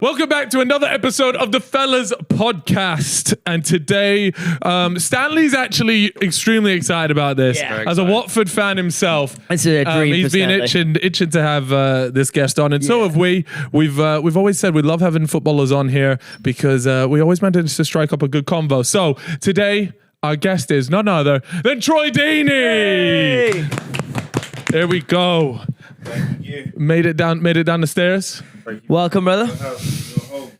Welcome back to another episode of the Fellas Podcast. And today, Stanley's actually extremely excited about this. Yeah. As a Watford fan himself, It's a dream he's for been Stanley. itching to have this guest on, and so have we. We've always said we love having footballers on here because we always manage to strike up a good convo. So today, our guest is none other than Troy Deeney. Hey! There we go. Thank you. Made it down the stairs. Welcome, brother.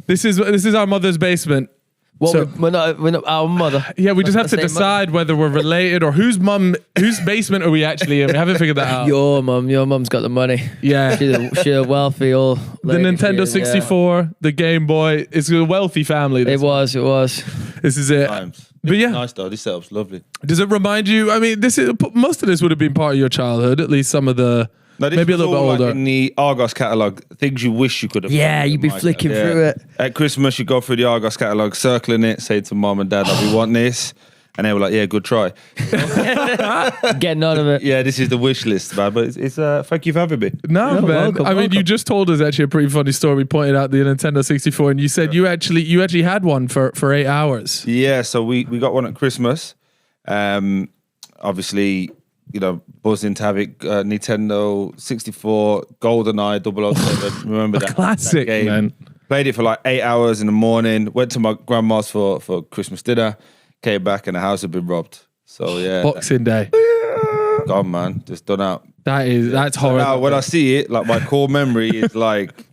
This is our mother's basement. What So- we're not our mother. Yeah, we just have to Same decide whether we're related or whose basement are we actually in. We haven't figured that out. Your mum's got the money. Yeah. She's a wealthy old The lady. Nintendo She is, 64, the Game Boy. It's a wealthy family. Yeah. It was. This is it. Times. But yeah. Nice though. This setup's lovely. Does it remind you? I mean, most of this would have been part of your childhood, at least some of the. No, this Maybe a was little bit all, older. Like in the Argos catalogue, things you wish you could have. Yeah, found you'd be in my flicking day. through it. At Christmas, you go through the Argos catalogue, circling it, say to mum and dad, we want this. And they were like, yeah, good try. Getting out of it. Yeah, this is the wish list, man. But it's thank you for having me. No, No, man. welcome, I mean, you welcome. just told us actually a pretty funny story. We pointed out the Nintendo 64, and you said you actually had one for 8 hours. Yeah, so we got one at Christmas. Obviously, you know, buzzing to have it. Nintendo 64, GoldenEye 007. Remember that? Classic, that game. man. Played it for like 8 hours in the morning. Went to my grandma's for Christmas dinner. Came back and the house had been robbed. So yeah, Boxing Day. gone, man. Just done out. That's So horrible. now when I see it, like my core memory is like,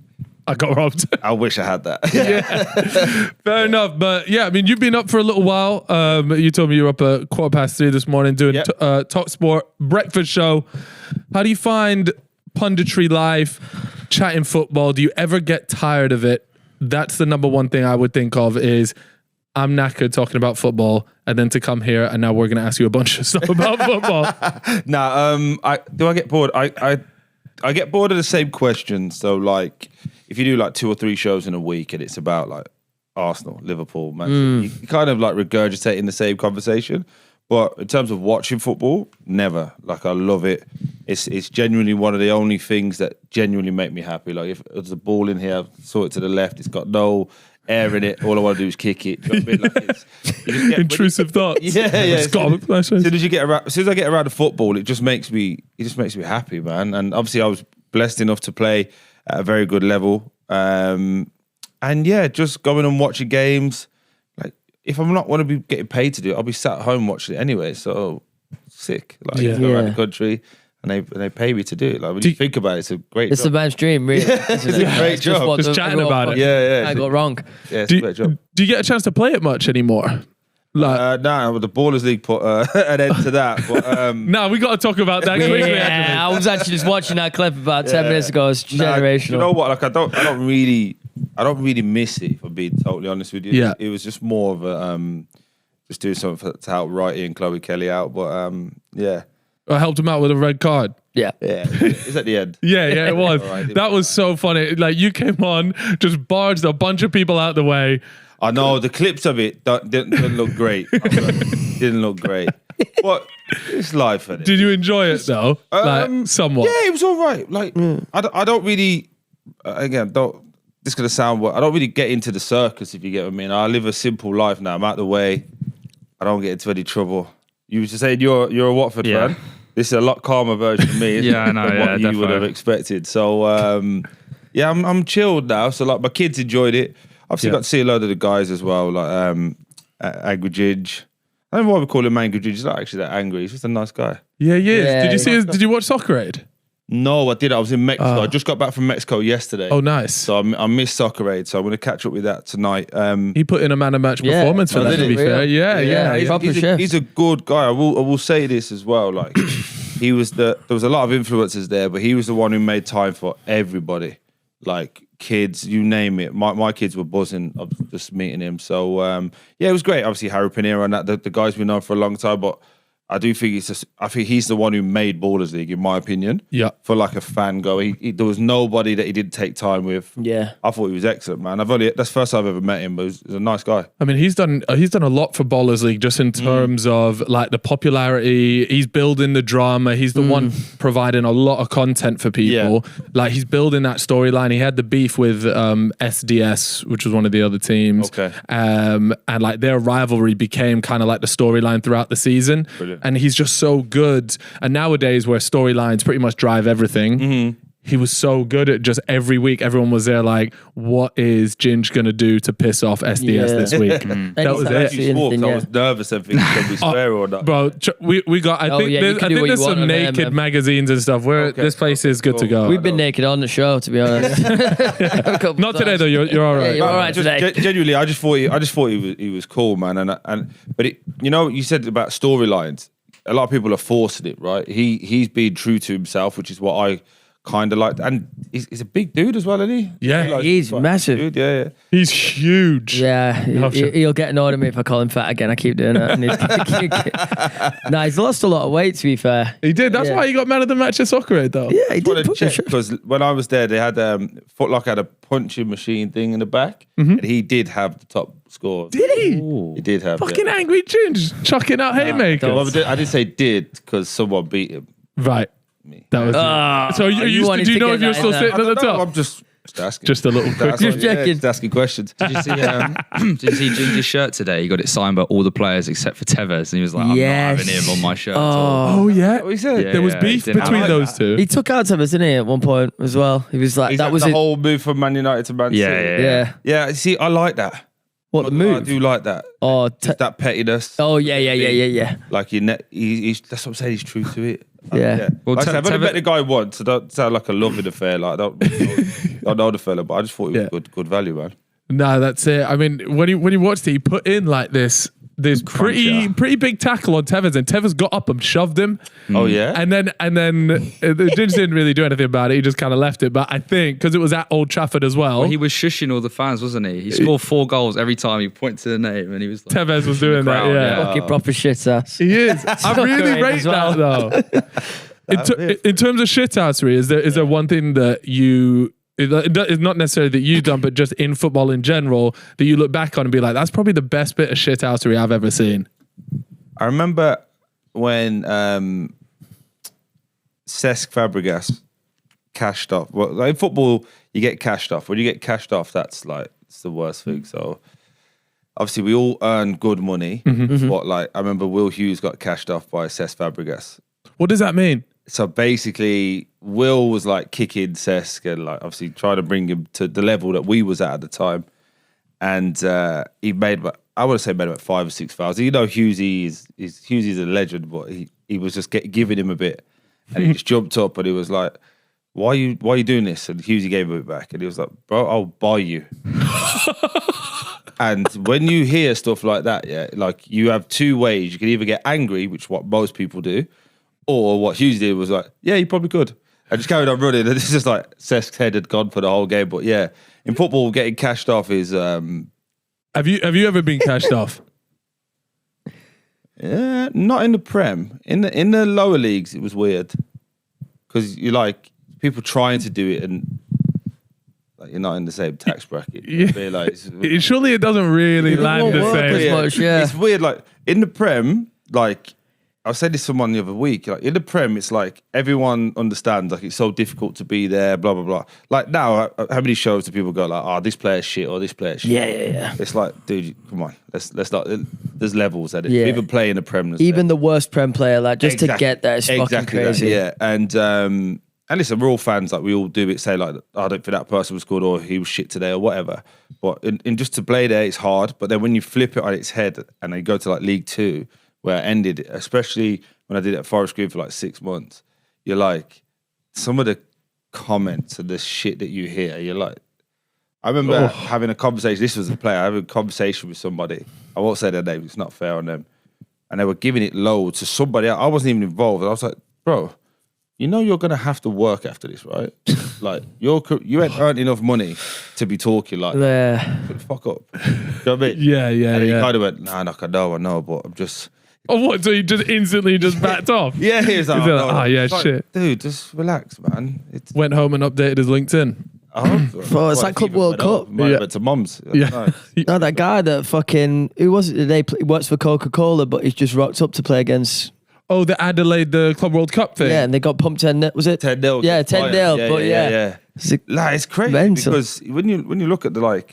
I got robbed. I wish I had that. Fair enough, but yeah, I mean, you've been up for a little while. You told me you were up at 3:15 this morning doing Yep. Talk Sport breakfast show. How do you find punditry life, chatting football? Do you ever get tired of it? That's the number one thing I would think of is I'm knackered talking about football, and then to come here and now we're going to ask you a bunch of stuff about football. I get bored? I get bored of the same questions. So like, if you do like 2 or 3 shows in a week and it's about like Arsenal, Liverpool, Man City, you kind of like regurgitating the same conversation. But in terms of watching football, never. Like I love it. It's genuinely one of the only things that genuinely make me happy. Like if there's a ball in here, I saw it to the left, it's got no air in it. All I want to do is kick it. You know what I mean? Like you just get, Intrusive thoughts. Yeah. It's got a- As soon as I get around the football, it just makes me happy, man. And obviously, I was blessed enough to play at a very good level. And yeah, just going and watching games. Like, if I'm not want to be getting paid to do it, I'll be sat at home watching it anyway. So sick. Like, Yeah. go around Yeah. the country and they pay me to do it. Like, when you think about it, it's a great It's the job. man's dream, really. it's a great job. Just chatting about it. Yeah. I got wrong. Yeah, it's Do a great job. you get a chance to play it much anymore? Like, No, the Ballers League put an end to that. But no, we got to talk about that quickly. Yeah, actually. I was actually just watching that clip about 10 minutes ago. It's Nah, generational. you know what? Like I don't really miss it. If I'm being totally honest with you. Yeah. It was just more of a just doing something to help Righty and Chloe Kelly out. But yeah, I helped him out with a red card. Yeah. it's at the end. Yeah, it was. Alright, That was so funny. Like you came on, just barged a bunch of people out the way. I know the clips of it didn't look great. Didn't look great. But it's life, isn't it? Did you enjoy it though? Like somewhat. Yeah, it was all right. Like I don't really. Again, this is gonna sound. I don't really get into the circus, if you get what I mean. I live a simple life now. I'm out the way. I don't get into any trouble. You were just saying you're a Watford fan. This is a lot calmer version of me. Yeah, I know, than yeah, what you would have definitely. expected. So yeah, I'm chilled now. So like my kids enjoyed it. Obviously got to see a load of the guys as well, like Angry Ginge. I don't know why we call him Angry Ginge. He's not actually that angry. He's just a nice guy. Yeah, he is. Yeah, Did you see he- his, did you watch Soccer Aid? No, I did. I was in Mexico. I just got back from Mexico yesterday. Oh, nice. So I missed Soccer Aid, so I'm going to catch up with that tonight. He put in a man of match Yeah. performance for Oh, that, did to he? be fair. Yeah. Yeah. Proper chef. He's a good guy. I will say this as well. Like there was a lot of influencers there, but he was the one who made time for everybody. Like kids, you name it. My kids were buzzing of just meeting him. So yeah, it was great. Obviously Harry Pinero and that the guys we know for a long time, but I do think I think he's the one who made Ballers League, in my opinion. Yeah. For like a fan go, there was nobody that he didn't take time with. Yeah. I thought he was excellent, man. That's the first time I've ever met him, but he's a nice guy. I mean, he's done a lot for Ballers League just in terms of like the popularity. He's building the drama. He's the one providing a lot of content for people. Yeah. Like he's building that storyline. He had the beef with SDS, which was one of the other teams. Okay. And like their rivalry became kind of like the storyline throughout the season. Brilliant. And he's just so good. And nowadays, where storylines pretty much drive everything, he was so good at just every week. Everyone was there like, what is Ginge going to do to piss off SDS this week? That was it. I was nervous and thinking, can we swear or not? Bro, we got, I think there's some naked magazines and stuff. This place is good to go. We've been naked on the show, to be honest. Not today though. You're all right. Yeah, you're all right today. Genuinely, I just thought he was cool, man. But you said about storylines. A lot of people are forcing it, right? He's being true to himself, which is what I kind of like. And he's a big dude as well, isn't he? Yeah, he's massive. Dude, yeah. He's huge. Yeah, he'll get annoyed at me if I call him fat again. I keep doing that. Nah, he's lost a lot of weight, to be fair. He did. That's why he got man of the match at Soccer Aid, though. Yeah, he did. Because when I was there, they had Foot Locker had a punching machine thing in the back, and he did have the top score. Did he? Ooh. He did have. Fucking angry Ginge chucking out haymakers. Well, I did say did because someone beat him. Right. That was so do you know if you're still sitting at the top? I'm just asking. Just a little quick. Just checking. Just asking questions. Did you see Ginger's shirt today? He got it signed by all the players except for Tevez, and he was like, I'm not having him on my shirt at all. Oh yeah. What he said? There was beef between those two. He took out Tevez, didn't he, at one point as well? He was like, that was the whole move from Man United to Man City. Yeah. See, I like that. What, the move? I do like that. Oh, Just that pettiness. Oh, yeah. Like he's that's what I'm saying. He's true to it. Yeah. Well, like I've only met the guy once, so don't sound like a loving affair. Like I don't know the fella, but I just thought he was good value, man. No, that's it. I mean, when he watched it, he put in like this pretty big tackle on Tevez, and Tevez got up and shoved him. Oh yeah, and then the Ginge didn't really do anything about it. He just kind of left it. But I think because it was at Old Trafford as well, he was shushing all the fans, wasn't he? He scored 4 goals every time he pointed to the name, and he was like, Tevez was doing that. Yeah, fucking proper shit ass. He is. I really rate that though. In terms of shithousery, is there one thing that you? It's not necessarily that you've done, but just in football in general, that you look back on and be like, that's probably the best bit of shithousery I've ever seen. I remember when Cesc Fabregas cashed off. Well, like in football, you get cashed off. When you get cashed off, that's like it's the worst thing. So obviously, we all earn good money. But like, I remember Will Hughes got cashed off by Cesc Fabregas. What does that mean? So basically, Will was like kicking Cesc and like obviously trying to bring him to the level that we was at the time. And he made about 5 or 6 fouls. You know, Hughesy is a legend, but he was just giving him a bit, and he just jumped up and he was like, "Why are you doing this?" And Hughesy gave him it back, and he was like, "Bro, I'll buy you." And when you hear stuff like that, yeah, like you have 2 ways. You can either get angry, which is what most people do. Or what Hughes did was like, yeah, you probably could. I just carried on running. And it's just like Cesc's head had gone for the whole game. But yeah, in football, getting cashed off is. Have you ever been cashed off? Yeah, not in the Prem. In the lower leagues, it was weird because you like people trying to do it and like you're not in the same tax bracket. Yeah. Surely it doesn't really land the same. It's weird. Like in the Prem, like. I said this to someone the other week. Like in the Prem, it's like everyone understands. Like it's so difficult to be there. Blah blah blah. Like now, how many shows do people go like, "Oh, this player's shit" or "This player's shit"? Yeah. It's like, dude, come on. Let's not. There's levels at it. Yeah. Even playing the Prem, even the worst Prem player, like just to get there is fucking crazy. That, yeah, and listen, we're all fans. Like we all do it. Say like, I don't think that person was good or he was shit today or whatever. But in just to play there, it's hard. But then when you flip it on its head and they go to like League 2. Where I ended, especially when I did it at Forest Green for like 6 months, you're like, some of the comments and the shit that you hear, you're like, I remember having a conversation, this was a player, having a conversation with somebody, I won't say their name, it's not fair on them, and they were giving it loads to somebody else. I wasn't even involved, and I was like, bro, you know you're going to have to work after this, right? Like, you ain't earned enough money to be talking like that. Fuck up. You know what I mean? Yeah. And he kind of went, nah, I know, but I'm just... Oh, what? So he just instantly just backed off? Yeah, he was like, He's like, oh, yeah, It's like, shit. dude, just relax, man. It's Went home and updated his LinkedIn. Well, it's like Club World Cup. Yeah. But to mum's. Yeah. No, that guy that fucking who was it today? He works for Coca-Cola, but he's just rocked up to play against. Oh, the Adelaide, the Club World Cup thing. Yeah, and they got pumped 10. Was it 10-0. Yeah, 10-0. But yeah, It's crazy mental. because when you look at the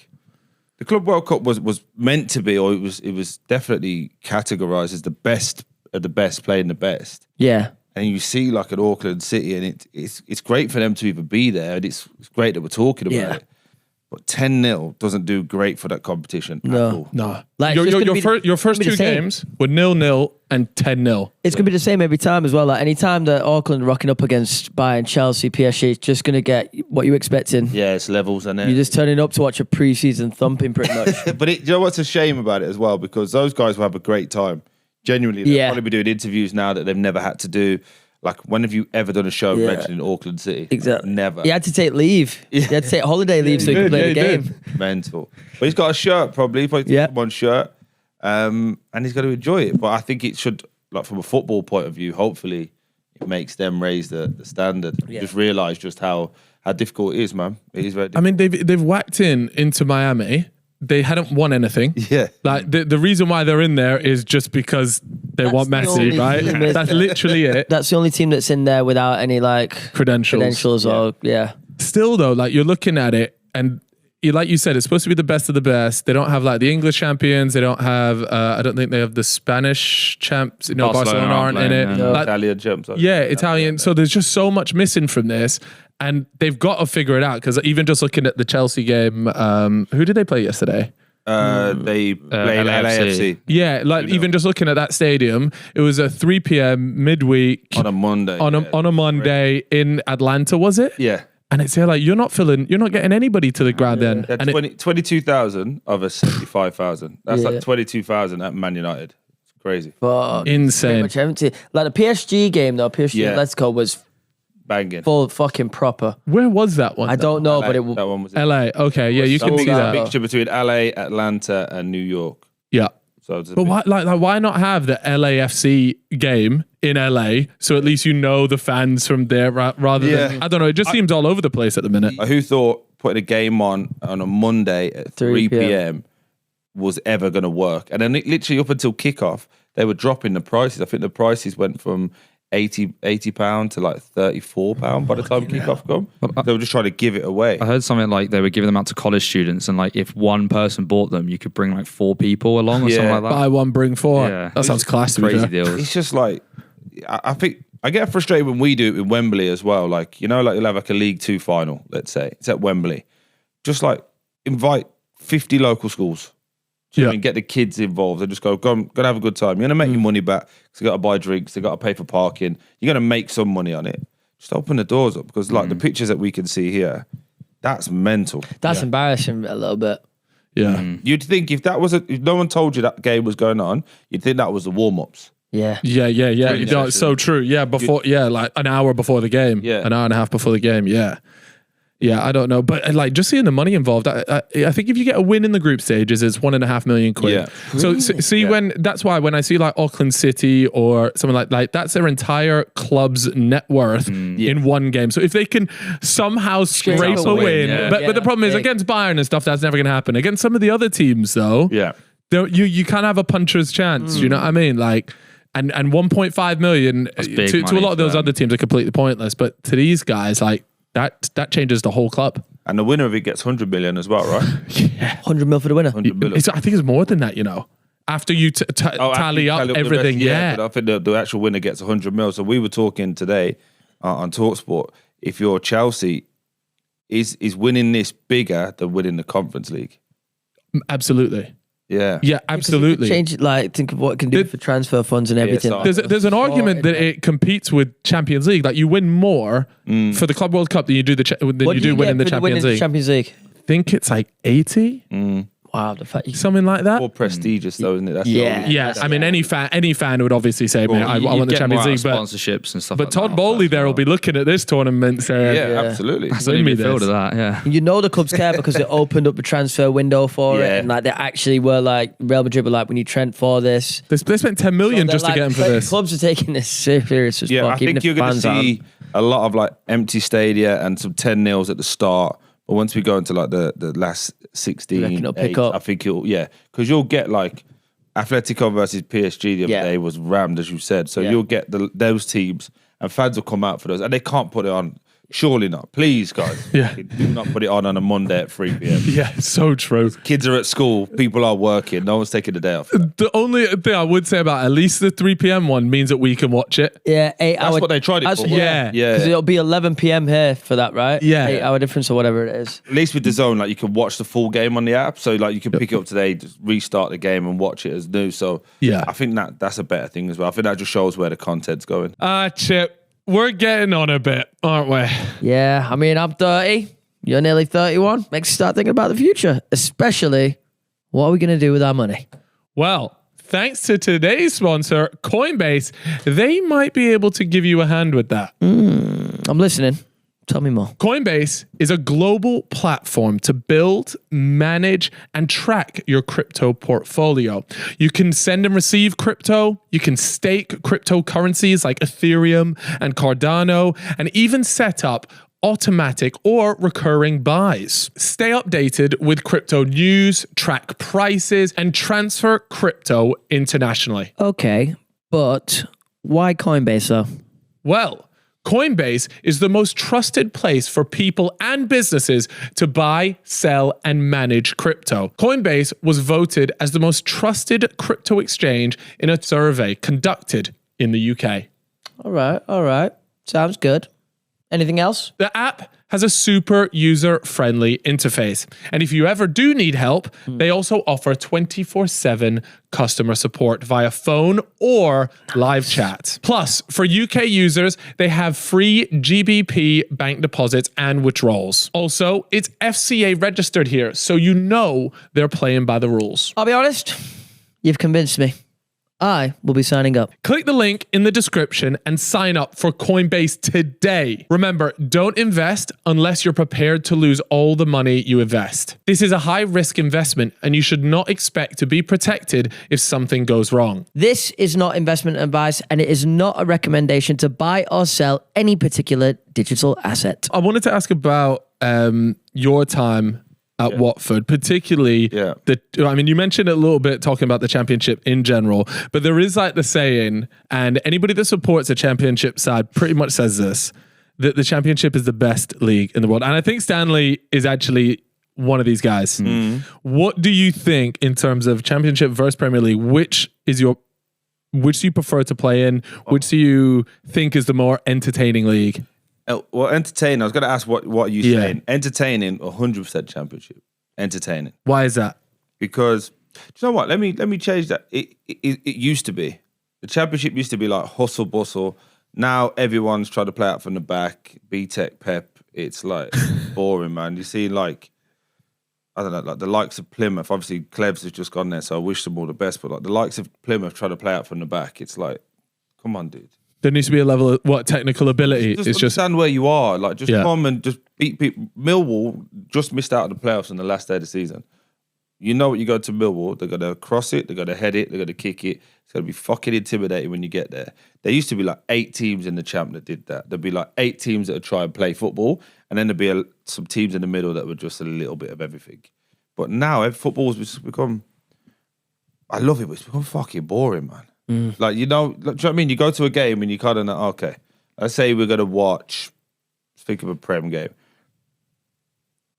Club World Cup was meant to be, or it was definitely categorized as the best of the best playing the best. Yeah. And you see like at Auckland City, and it's great for them to even be there, and it's great that we're talking about it. But 10-0 doesn't do great for that competition at all. No. Like, Your first two games were 0-0 and 10-0. It's going to be the same every time as well. Like any time that Auckland are rocking up against Bayern, Chelsea, PSG, it's just going to get what you're expecting. Yeah, it's levels and You're just turning up to watch a pre-season thumping pretty much. But you know what's a shame about it as well? Because those guys will have a great time. Genuinely, they'll probably be doing interviews now that they've never had to do. Like, when have you ever done a show mentioning Auckland City? Exactly. Never. He had to take leave. He had to take holiday leave so he could play the game. Mental. But he's got a shirt, probably. He probably took one shirt. And he's got to enjoy it. But I think it should, like, from a football point of view, hopefully it makes them raise the standard. Yeah. Just realise just how difficult it is, man. It is very difficult. I mean, they've whacked into Miami. They hadn't won anything. Yeah. Like the reason why they're in there is just because they want the Messi, only right? team, isn't That's it? literally it. That's the only team that's in there without any like Credentials. or Still though, like you're looking at it and like you said, it's supposed to be the best of the best. They don't have like the English champions. They don't have, I don't think they have the Spanish champs. You know, Barcelona aren't in it. No. Like, Italian champs. Italian. So there's just so much missing from this. And they've got to figure it out. Because even just looking at the Chelsea game, who did they play yesterday? They played LAFC. Yeah, like even just looking at that stadium, it was a 3 p.m. midweek On a Monday. on a Monday in Atlanta, was it? Yeah. And it's like you're not getting anybody to the ground then. They had And 22,000 of a 75,000. That's Yeah. like 22,000 at Man United. It's crazy. but insane. pretty much empty. Like the PSG game though, PSG Atletico was Banging. full fucking proper. Where was that one? I don't know, but it that one was LA. Okay, yeah, you can see a that. mixture between LA, Atlanta, and New York. Yeah. So it's a But why, like, why not have the LAFC game in LA so at least you know the fans from there rather than I don't know. It just seems all over the place at the minute. Who thought putting a game on a Monday at 3 p.m. was ever going to work? And then literally up until kickoff, they were dropping the prices. I think the prices went from £80 to like £34 by the time kickoff come. They were just trying to give it away. I heard something like they were giving them out to college students, and like if one person bought them, you could bring like 4 people along or something like that. Buy one, bring 4. Yeah. That sounds classy. Crazy deals. It's just like, I think I get frustrated when we do it in Wembley as well. Like, you know, like you'll have like a League 2 final, let's say. It's at Wembley. Just like invite 50 local schools. Do you know what I mean? Get the kids involved and just go and have a good time. You're going to make your money back because you got to buy drinks, they got to pay for parking. You're going to make some money on it. Just open the doors up because like the pictures that we can see here, that's mental. That's embarrassing a little bit. Yeah. You'd think if no one told you that game was going on, you'd think that was the warm-ups. Yeah. Yeah. You know, it's so true. Yeah, like an hour before the game. Yeah. An hour and a half before the game. Yeah. Yeah, I don't know. But like just seeing the money involved, I think if you get a win in the group stages, it's £1.5 million. Yeah. So see that's why when I see like Auckland City or something like that's their entire club's net worth in one game. So if they can somehow scrape a win, but the problem is against Bayern and stuff, that's never going to happen. Against some of the other teams though, you can't have a puncher's chance. You know what I mean? Like, and 1.5 million to a lot of those other teams are completely pointless. But to these guys, like, that changes the whole club. And the winner of it gets 100 million as well, right? Yeah. 100 mil for the winner. 100 million. I think it's more than that, you know. After you tally up everything, But I think the actual winner gets 100 mil. So we were talking today on TalkSport, if you're Chelsea, is winning this bigger than winning the Conference League? Absolutely. Yeah. Yeah, absolutely. Change it, like, think of what it can do for transfer funds and everything. There's an argument that it competes with Champions League. Like you win more for the Club World Cup than you do winning the Champions League. Champions League. I think it's like 80. Wow, the fact you something like that. More prestigious, though, isn't it? That's Yeah. the only- Yeah, I mean, any fan would obviously say, man, I want the Champions League, but sponsorships and stuff. but like Todd that Bowley as there will well. be looking at this tournament saying, Yeah, absolutely. That's Win only me midfield this. of that. Yeah. You know the clubs care because they opened up the transfer window for it, Yeah. and like they actually were like Real Madrid were like, we need Trent for this. they spent 10 million So just to they're get him for like, this. Clubs are taking this serious as Yeah, fuck. I even think if you're going to fans aren't. see a lot of like empty stadia and some 10-0s at the start. But once we go into like the last You 16, reckon it'll pick 8, up? I think because you'll get like Atletico versus PSG the other Yeah. day was rammed, as you said. So Yeah. you'll get those teams and fans will come out for those. And they can't put it on. Surely not. Please, guys. Yeah. Do not put it on a Monday at 3 p.m. Yeah, so true. Kids are at school. People are working. No one's taking the day off. The only thing I would say about at least the 3 p.m. one means that we can watch it. Yeah, 8 That's hour. what they tried it for. Yeah. Yeah. Because it'll be 11 p.m. here for that, right? Yeah. 8 hour difference or whatever it is. At least with the zone, like you can watch the full game on the app. So like you can pick it up today, just restart the game and watch it as new. So Yeah. I think that's a better thing as well. I think that just shows where the content's going. Chip, we're getting on a bit, aren't we? Yeah, I mean, I'm 30. You're nearly 31. Makes you start thinking about the future, especially what are we going to do with our money? Well, thanks to today's sponsor, Coinbase, they might be able to give you a hand with that. I'm listening. Tell me more. Coinbase is a global platform to build, manage, and track your crypto portfolio. You can send and receive crypto. You can stake cryptocurrencies like Ethereum and Cardano, and even set up automatic or recurring buys. Stay updated with crypto news, track prices, and transfer crypto internationally. Okay, but why Coinbase though? Well, Coinbase is the most trusted place for people and businesses to buy, sell, and manage crypto. Coinbase was voted as the most trusted crypto exchange in a survey conducted in the UK. All right. Sounds good. Anything else? The app has a super user-friendly interface. And if you ever do need help, they also offer 24/7 customer support via phone or live chat. Plus, for UK users, they have free GBP bank deposits and withdrawals. Also, it's FCA registered here, so you know they're playing by the rules. I'll be honest. You've convinced me. I will be signing up. Click the link in the description and sign up for Coinbase today. Remember, don't invest unless you're prepared to lose all the money you invest. This is a high-risk investment, and you should not expect to be protected if something goes wrong. This is not investment advice, and it is not a recommendation to buy or sell any particular digital asset. I wanted to ask about your time at Watford, particularly you mentioned it a little bit talking about the championship in general, but there is like the saying, and anybody that supports a championship side pretty much says this, that the championship is the best league in the world. And I think Stanley is actually one of these guys. What do you think in terms of championship versus Premier League? Which do you prefer to play in? Which do you think is the more entertaining league? Well, entertaining. I was going to ask what are you saying? Entertaining, 100% championship. Entertaining. Why is that? Because do you know what? Let me change that. It used to be the championship used to be like hustle bustle. Now everyone's trying to play out from the back. B-Tech Pep. It's like boring, man. You see, like I don't know, like the likes of Plymouth. Obviously, Clevs has just gone there, so I wish them all the best. But like the likes of Plymouth trying to play out from the back, it's like, come on, dude. There needs to be a level of technical ability. Just understand where you are. Like, just come and just beat people. Millwall just missed out of the playoffs on the last day of the season. You know what? You go to Millwall, they're gonna cross it, they're gonna head it, they're gonna kick it. It's gonna be fucking intimidating when you get there. There used to be like 8 teams in the champ that did that. There'd be like 8 teams that would try and play football, and then there'd be some teams in the middle that were just a little bit of everything. But now football's just become. I love it, but it's become fucking boring, man. Like, you know, do you know what I mean? You go to a game and you kind of know, okay, let's say we're going to watch, think of a Prem game.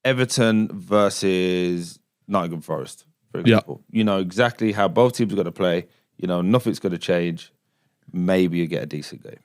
Everton versus Nottingham Forest, for example. You know exactly how both teams are going to play. You know, nothing's going to change. Maybe you get a decent game.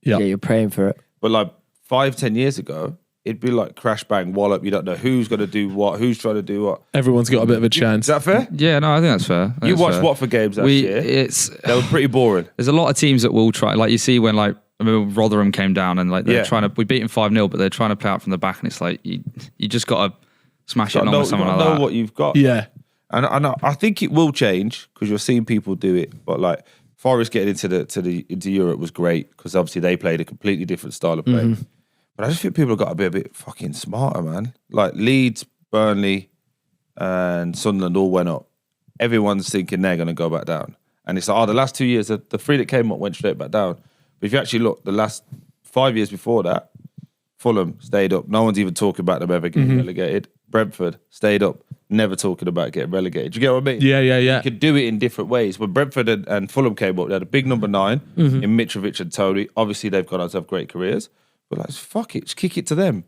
Yeah, you're praying for it. But like 5-10 years ago, it'd be like crash, bang, wallop. You don't know who's going to do what, who's trying to do what. Everyone's got a bit of a chance. Is that fair? Yeah, no, I think that's fair. You watched Watford games last year. They were pretty boring. There's a lot of teams that will try. Like you see when like I remember Rotherham came down and like they're trying to. We beat them 5-0, but they're trying to play out from the back, and it's like you just got to smash it on with someone like that. Know what you've got. Yeah. And I think it will change because you're seeing people do it. But like Forest getting into Europe was great because obviously they played a completely different style of play. But I just think people have got to be a bit fucking smarter, man. Like Leeds, Burnley, and Sunderland all went up. Everyone's thinking they're going to go back down. And it's like, the last 2 years, the three that came up went straight back down. But if you actually look, the last 5 years before that, Fulham stayed up. No one's even talking about them ever getting relegated. Brentford stayed up. Never talking about getting relegated. Do you get what I mean? Yeah. You could do it in different ways. When Brentford and Fulham came up, they had a big number 9 in Mitrovic and Toney. Obviously, they've gone on to have great careers. But like, fuck it. Just kick it to them.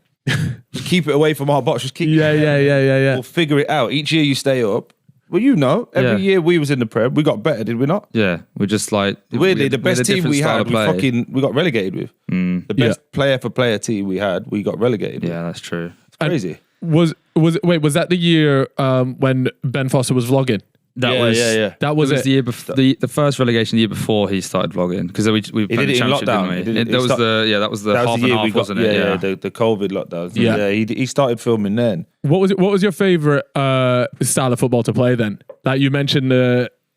Just keep it away from our box. Just kick it. Yeah. We'll figure it out. Each year you stay up. Well, you know, every year we was in the Prem, we got better, did we not? Yeah, we're just like weirdly the best team we had, we got relegated with. The best player for player team we had, we got relegated. Yeah, that's true. It's crazy. Was that the year when Ben Foster was vlogging? That was it. The year before, the first relegation, the year before he started vlogging because we played the championship, didn't we? That was the half and half, wasn't it? Yeah, the COVID lockdowns. Yeah, he started filming then. What was your favorite style of football to play then? Like you mentioned,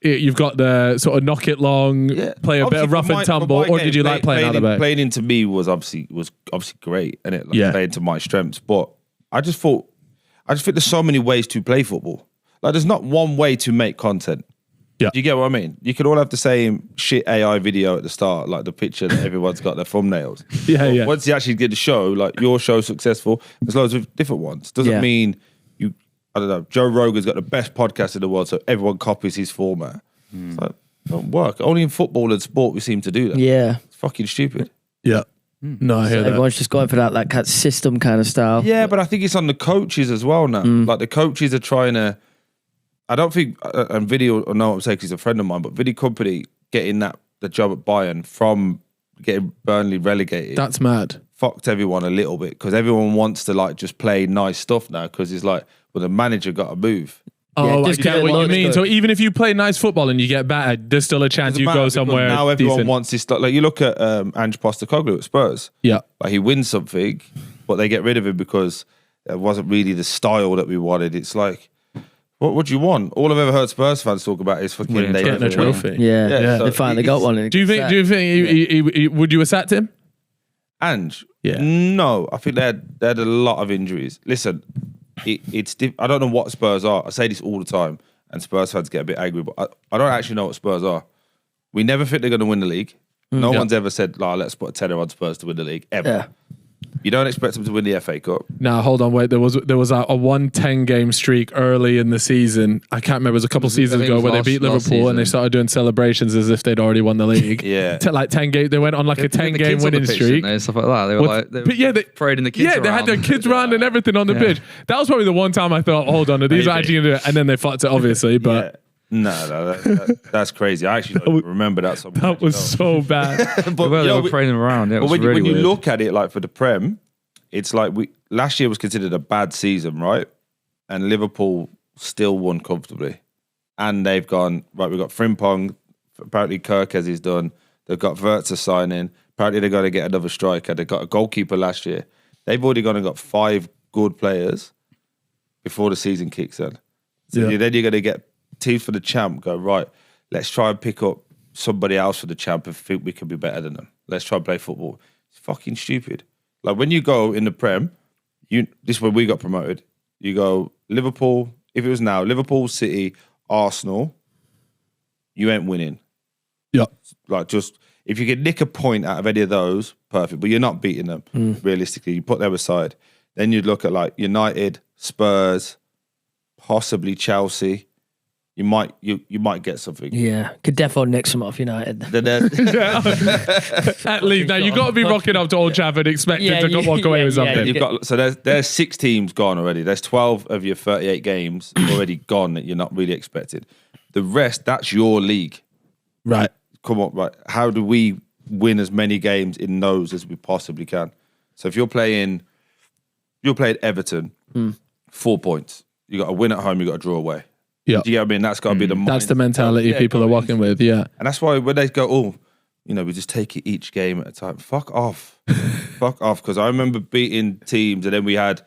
you've got the sort of knock it long, play a bit of rough and tumble, or did you like playing out of it? Playing into me was obviously great, and it playing to my strengths. But I just think there's so many ways to play football. Like, there's not one way to make content. Yeah. Do you get what I mean? You could all have the same shit AI video at the start, like the picture that everyone's got their thumbnails. Yeah. Once you actually get the show, like your show's successful, there's loads of different ones. Doesn't mean I don't know, Joe Rogan's got the best podcast in the world, so everyone copies his format. It's like, it don't work. Only in football and sport we seem to do that. Yeah. It's fucking stupid. Yeah. No, I hear that. Everyone's just going for that system kind of style. Yeah, but I think it's on the coaches as well now. Like the coaches are trying to. I don't think, and Video, I know what I'm saying, 'cause he's a friend of mine, but Video Company getting the job at Bayern from getting Burnley relegated. That's mad. Fucked everyone a little bit because everyone wants to like just play nice stuff now because it's like, well, the manager got to move. Oh, I get what you mean. So even if you play nice football and you get battered, there's still a chance you go somewhere. Now everyone decent. wants this stuff. Like you look at Ange Postecoglou at Spurs. Yeah. Like he wins something, but they get rid of him because it wasn't really the style that we wanted. It's like, what do you want? All I've ever heard Spurs fans talk about is fucking getting a trophy. Yeah. So They finally got one. Do you think he would you have sacked him? Ange? Yeah. No, I think they had a lot of injuries. Listen, I don't know what Spurs are. I say this all the time, and Spurs fans get a bit angry, but I don't actually know what Spurs are. We never think they're going to win the league. No one's ever said, let's put a tenner on Spurs to win the league, ever. Yeah. You don't expect them to win the FA Cup. Nah, hold on, wait. There was a 1-10 game streak early in the season. I can't remember. It was a couple seasons ago where they beat Liverpool and they started doing celebrations as if they'd already won the league. Yeah, like 10 game. They went on like a 10-game winning streak. And stuff like that. They were they parading the kids. Yeah, they had their kids around and everything on the pitch. That was probably the one time I thought, hold on, are these actually going to do it? And then they fucked it, obviously. But no, that's crazy. I actually don't remember that so much. That was so bad. But they were parading them around. Yeah, but when really you weird. look at it, like for the Prem, it's like last year was considered a bad season, right? And Liverpool still won comfortably. And they've gone, right, we've got Frimpong, apparently Kirkes is done. They've got Wirtz signing. Apparently they're going to get another striker. They got a goalkeeper last year. They've already gone and got 5 good players before the season kicks in. So then you're going to get teams for the champ go, right, let's try and pick up somebody else for the champ and think we can be better than them. Let's try and play football. It's fucking stupid. Like when you go in the Prem, this is when we got promoted. You go Liverpool, if it was now, Liverpool, City, Arsenal, you ain't winning. Yeah. Like just, if you could nick a point out of any of those, perfect. But you're not beating them, realistically. You put them aside. Then you'd look at like United, Spurs, possibly Chelsea. You might get something. Yeah, could defo nick some off United. At least now you've got to be rocking up to Old Trafford expecting to walk away with something. You've got, so there's 6 teams gone already. There's 12 of your 38 games already gone that you're not really expected. The rest, that's your league. Right. Come on, right. How do we win as many games in those as we possibly can? So if you're playing Everton, 4 points. You got to win at home, you got to draw away. Yeah. Do you get what I mean? That's got to be the mind. That's the mentality people are walking with, yeah. And that's why when they go, we just take it each game at a time. Fuck off. Fuck off. Because I remember beating teams and then we had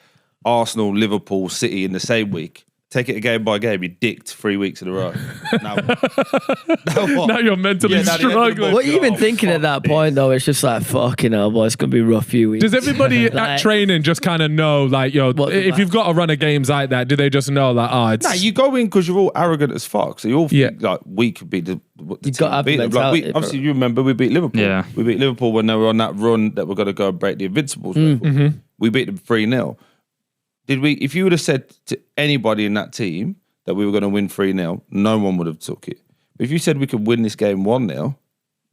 Arsenal, Liverpool, City in the same week. take it game by game. You dicked 3 weeks in a row. Now what? Now you're mentally Yeah, now the end of the struggling. month, What are you even oh, thinking at fuck that this. point, though? It's just like, fucking hell, boy, it's going to be a rough few weeks. Does everybody at Like- training just kind of know, like, yo, What the if you've got a run of games like that, do they just know, like, oh, it's... Nah, you go in because you're all arrogant as fuck. So you all think like we could beat the You've got to have the beat them. Like, mentality, obviously, you remember we beat Liverpool. Yeah. We beat Liverpool when they were on that run that we're going to go and break the Invincibles record. We beat them 3-0. Did we? If you would have said to anybody in that team that we were going to win 3-0, no one would have took it. But if you said we could win this game 1-0,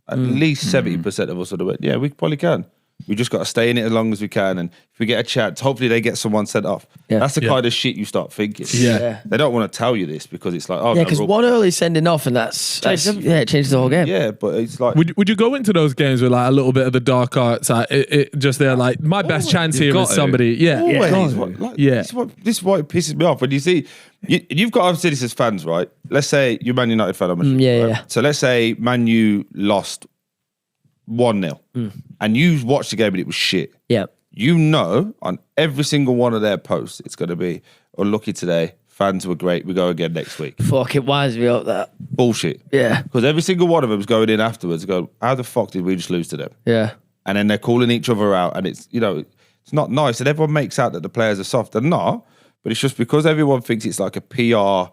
at least 70% of us would have went, yeah, we probably can. We just got to stay in it as long as we can. And if we get a chance, hopefully they get someone sent off. Yeah. That's the kind of shit you start thinking. Yeah. They don't want to tell you this because it's like, oh, Yeah, no, because we're all- one early sending off and that's it changes the whole game. yeah, but it's like, Would you go into those games with like a little bit of the dark arts? Like, it just there, like my best chance here got is to. somebody. Yeah, always. Yeah. This is why it pisses me off. When you see, you've got obviously this as fans, right? Let's say you're Man United fan. I'm assuming, yeah, right? yeah. So let's say Man U lost 1-0 and you watched the game and it was shit. Yeah. You know, on every single one of their posts, it's going to be unlucky today. Fans were great. We go again next week. Fuck, it winds me up that. Bullshit. Yeah. Because every single one of them is going in afterwards and go, how the fuck did we just lose to them? Yeah. And then they're calling each other out, and it's, you know, it's not nice. And everyone makes out that the players are soft. They're not, but it's just because everyone thinks it's like a PR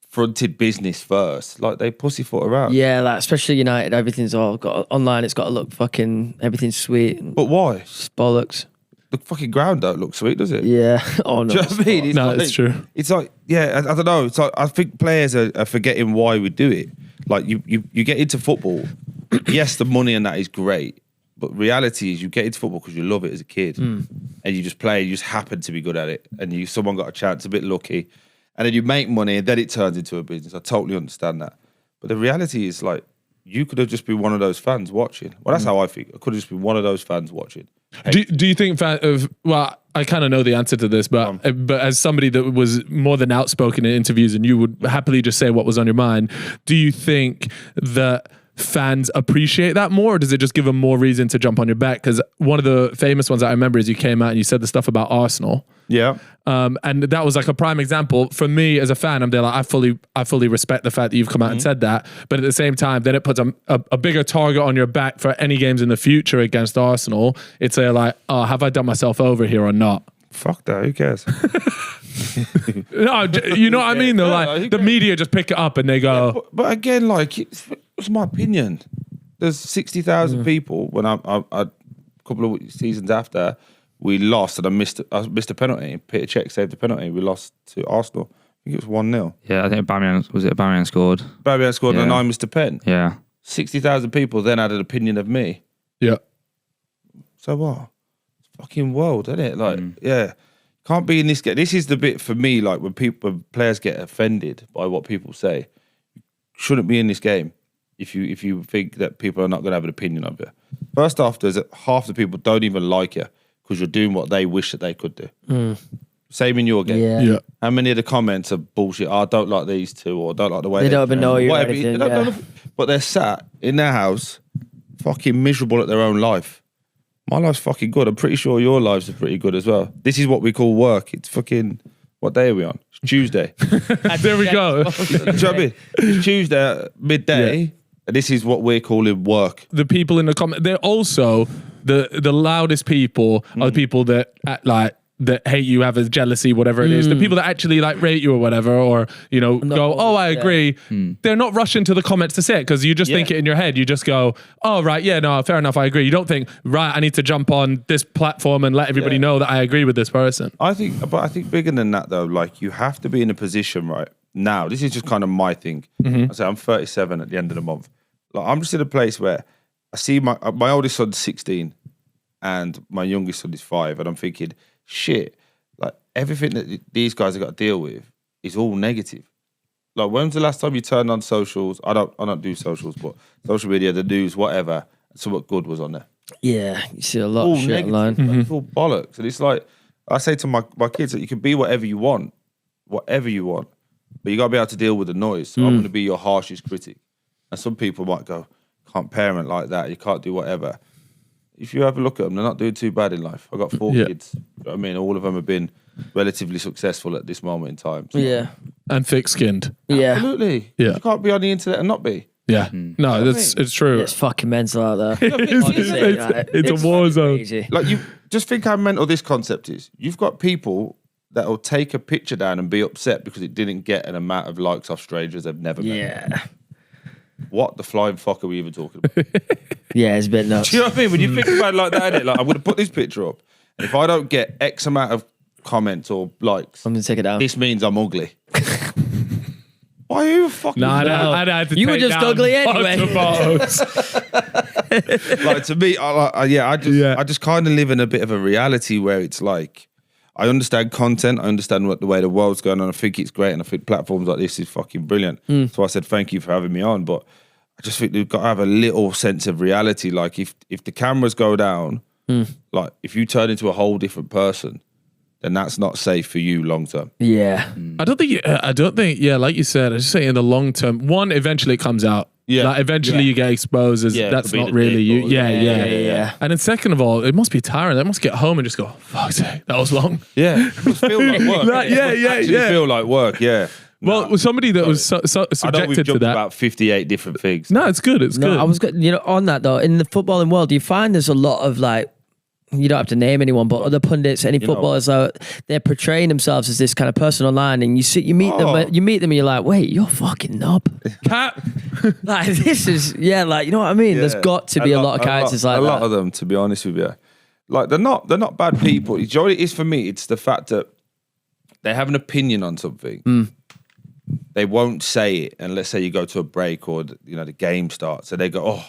fronted business first. Like they pussyfoot around. Yeah, like especially United, everything's all got online. It's got to look fucking everything's sweet. And But why? just bollocks. The fucking ground don't look sweet, does it? Yeah. Oh no. Do you know what I mean? No, it's true. It's like, yeah, I don't know. It's like I think players are forgetting why we do it. Like you get into football. Yes, the money and that is great, but reality is you get into football because you love it as a kid, and you just play. You just happen to be good at it, and someone got a chance, a bit lucky, and then you make money, and then it turns into a business. I totally understand that, but the reality is like you could have just been one of those fans watching. Well, that's how I think. I could have just been one of those fans watching. Do you think well, I kind of know the answer to this, but as somebody that was more than outspoken in interviews and you would happily just say what was on your mind, do you think that fans appreciate that more, or does it just give them more reason to jump on your back? Because one of the famous ones I remember is you came out and you said the stuff about Arsenal. Yeah. And that was like a prime example for me as a fan. I'm there like, I fully respect the fact that you've come out and said that, but at the same time, then it puts a bigger target on your back for any games in the future against Arsenal. It's like, oh, have I done myself over here or not? Fuck that. Who cares? No, you know what I mean though? No, Like who the cares? media just pick it up and they go, But again, like it's my opinion. There's 60,000 people when I a couple of seasons after we lost and I missed a penalty. Peter Cech saved the penalty. We lost to Arsenal. I think it was 1-0. Yeah, I think Aubameyang scored. Aubameyang scored and Yeah. I missed a pen. Yeah. 60,000 people then had an opinion of me. yeah. So what? It's fucking world, isn't it? Like, yeah. Can't be in this game. This is the bit for me, like when players get offended by what people say. Shouldn't be in this game if you think that people are not going to have an opinion of you. First off, there's half the people don't even like you because you're doing what they wish that they could do. Same in your game. Yeah. Yeah. How many of the comments are bullshit? Oh, I don't like these two, or don't like the way They don't even know you or whatever. anything, They don't yeah. know, but they're sat in their house, fucking miserable at their own life. My life's fucking good. I'm pretty sure your lives are pretty good as well. This is what we call work. It's fucking, what day are we on? It's Tuesday. There we go. Do you know what I mean? It's Tuesday at midday, and this is what we're calling work. The people in the comment, they're also the loudest people are the people that that hate you, have a jealousy, whatever it is. The people that actually like rate you or whatever, or go, oh, I agree. They're not rushing to the comments to say it because you just think it in your head. You just go, oh right, yeah, no, fair enough, I agree. You don't think, right, I need to jump on this platform and let everybody know that I agree with this person. I think bigger than that though, like you have to be in a position right now. This is just kind of my thing. I say I'm 37 at the end of the month. Like I'm just in a place where I see my oldest son's 16 and my youngest son is 5, and I'm thinking, shit, like everything that these guys have got to deal with is all negative. Like when's the last time you turned on socials? I don't do socials, but social media, the news, whatever, and something good was on there. Yeah, you see a lot All of shit negative. online. Like, it's all bollocks. And it's like I say to my kids that you can be whatever you want, but you gotta be able to deal with the noise. So I'm gonna be your harshest critic. And some people might go, can't parent like that, you can't do whatever. If you have a look at them, they're not doing too bad in life. I've got 4 kids. You know what I mean, all of them have been relatively successful at this moment in time. So. Yeah. And thick-skinned. Yeah. Absolutely. Yeah. You can't be on the internet and not be. Yeah. No, it's true. It's fucking mental out there. It's a war zone. Crazy. Like, you just think how mental this concept is. You've got people that will take a picture down and be upset because it didn't get an amount of likes off strangers they've never met. Yeah. What the flying fuck are we even talking about? Yeah, it's a bit nuts. Do you know what I mean? When you think about it like that, innit? Like, I'm going to put this picture up, and if I don't get X amount of comments or likes, I'm gonna take it down. this means I'm ugly. Why are you fucking... No, I'd had to You were take just down ugly anyway. photos. Like, to me, I just kind of live in a bit of a reality where it's like, I understand content, I understand what the way the world's going on, I think it's great, and I think platforms like this is fucking brilliant. So I said thank you for having me on, but I just think we've got to have a little sense of reality. Like, if the cameras go down, like, if you turn into a whole different person, then that's not safe for you long term. Yeah. I don't think, yeah, like you said, I just say in the long term, one, eventually it comes out. Yeah. Like, eventually you get exposed as Yeah, that's to be not the really dick you. or- Yeah. And then second of all, it must be tiring. They must get home and just go, fuck's sake, that was long. Yeah, it must feel like work. Like, yeah, It must actually feel like work, yeah. Well, somebody that was I know we've subjected to jumped that. about 58 different things. No, it's good. It's No, good. I was good. You know, on that though, in the footballing world, do you find there's a lot of like, you don't have to name anyone, but other pundits, any footballers, they're portraying themselves as this kind of person online, and you meet them, and you're like, wait, you're fucking knob. Cat. Like, this is, like, you know what I mean? There's got to be a lot of characters like that. A lot of them, to be honest with you. Like, they're not bad people. You know what it is for me? It's the fact that they have an opinion on something. They won't say it, and let's say you go to a break or the game starts, and they go, "Oh,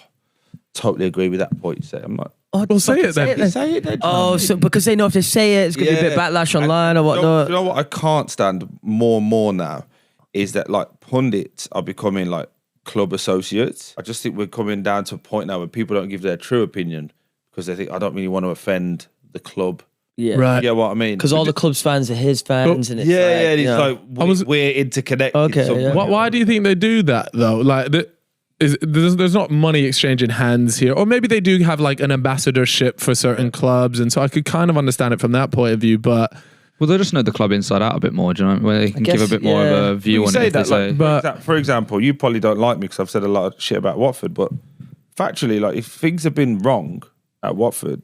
totally agree with that point you say." I'm like, Well, say it then. say it then. Oh, so because they know if they say it, it's going to be a bit backlash online or whatnot. You know what I can't stand more and more now is that, like, pundits are becoming like club associates. I just think we're coming down to a point now where people don't give their true opinion because they think, I don't really want to offend the club. Yeah. Right. You get what I mean? Because all the club's fans are his fans, and it's and it's like, like we're interconnected. Okay, somehow. yeah. Why do you think they do that though? Like, there's not money exchanging hands here, or maybe they do have like an ambassadorship for certain clubs, and so I could kind of understand it from that point of view. But Well, they just know the club inside out a bit more, do you know? Where they can give a bit more of a view You on say it. that, like, But- for example, you probably don't like me because I've said a lot of shit about Watford, but factually, like, if things have been wrong at Watford,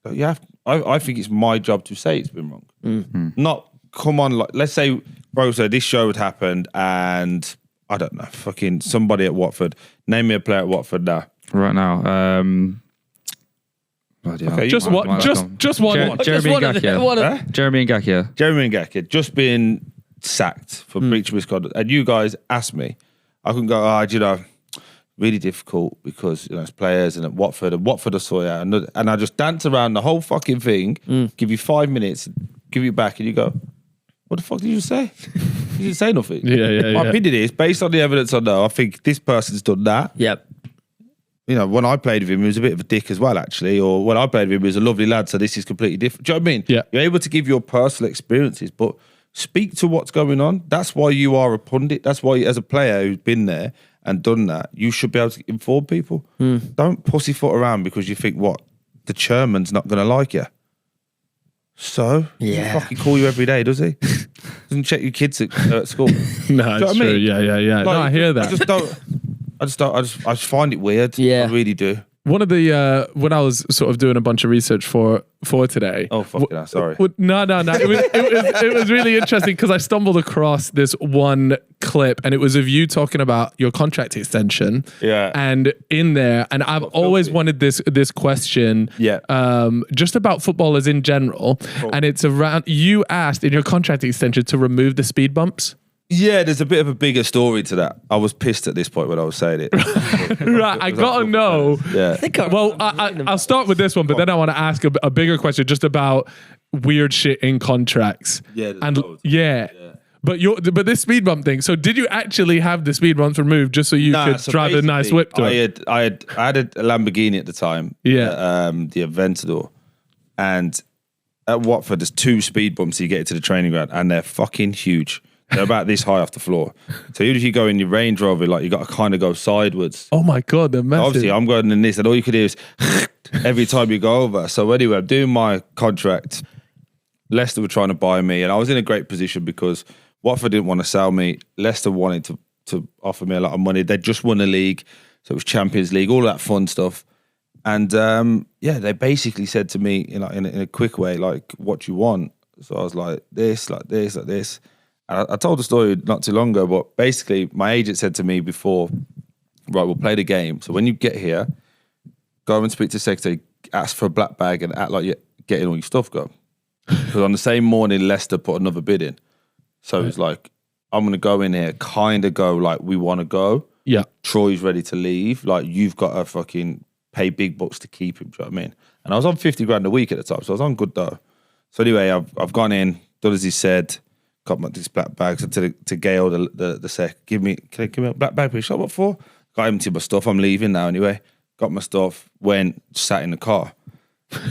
I think it's my job to say it's been wrong. Not come on, like, let's say, bro, so this show had happened and I don't know, fucking somebody at Watford, name me a player at Watford now. Right now. Bloody hell. Okay, just you might- one, just one. Jeremy Just one of Ngakia. the- one of- Huh? Jeremy Ngakia. Jeremy Ngakia just been sacked for breach of misconduct, and you guys asked me, I can go, really difficult because it's players and at Watford I saw you, and I just dance around the whole fucking thing, give you 5 minutes, give you back, and you go, what the fuck did you say? You didn't say nothing. My opinion is, based on the evidence I know, I think this person's done that. Yep. When I played with him, he was a bit of a dick as well, actually. Or when I played with him, he was a lovely lad, so this is completely different. Do you know what I mean? Yeah. You're able to give your personal experiences, but speak to what's going on. That's why you are a pundit. That's why, as a player who's been there and done that, you should be able to inform people. Don't pussyfoot around because you think, the chairman's not going to like you. So, he doesn't fucking call you every day, does he? Doesn't check your kids at school. No, Do it's you know what I true. mean? Yeah. No, I hear that. I just find it weird. Yeah. I really do. One of the when I was sort of doing a bunch of research for today. Oh, fucking hell, sorry. No. It was really interesting because I stumbled across this one clip, and it was of you talking about your contract extension. Yeah. And in there, and I've always wanted this question. Yeah. Just about footballers in general, and it's around. You asked in your contract extension to remove the speed bumps. Yeah, there's a bit of a bigger story to that. I was pissed at this point when I was saying it. Right, I gotta know. Yeah. Well, I'll start with this one, but then I want to ask a bigger question just about weird shit in contracts. Yeah, there's and loads. yeah. But this speed bump thing. So did you actually have the speed bumps removed just so you could so drive a nice basically, whip to it? I had a Lamborghini at the time. Yeah. The Aventador. And at Watford, there's 2 speed bumps so you get to the training ground, and they're fucking huge. They're about this high off the floor. So even if you go in your Range Rover, like, you got to kind of go sideways. Oh my god, they're massive. Obviously, I'm going in this, and all you could hear is every time you go over. So anyway, I'm doing my contract, Leicester were trying to buy me, and I was in a great position because Watford didn't want to sell me. Leicester wanted to offer me a lot of money. They'd just won the league, so it was Champions League, all that fun stuff. And they basically said to me in a quick way, like, what do you want? So I was like, this, like this, like this. And I told the story not too long ago, but basically my agent said to me before, right, we'll play the game. So when you get here, go and speak to the secretary, ask for a black bag and act like you're getting all your stuff go. Because on the same morning, Leicester put another bid in. So it's like, I'm going to go in here, kind of go like, we want to go. Yeah. Troy's ready to leave. Like, you've got to fucking pay big bucks to keep him. Do you know what I mean? And I was on 50 grand a week at the time, so I was on good dough. So anyway, I've gone in, done as he said, got this black bag. So to Gail, the sec, can you give me a black bag, please? Shut up for? Got empty my stuff. I'm leaving now anyway. Got my stuff, went, sat in the car.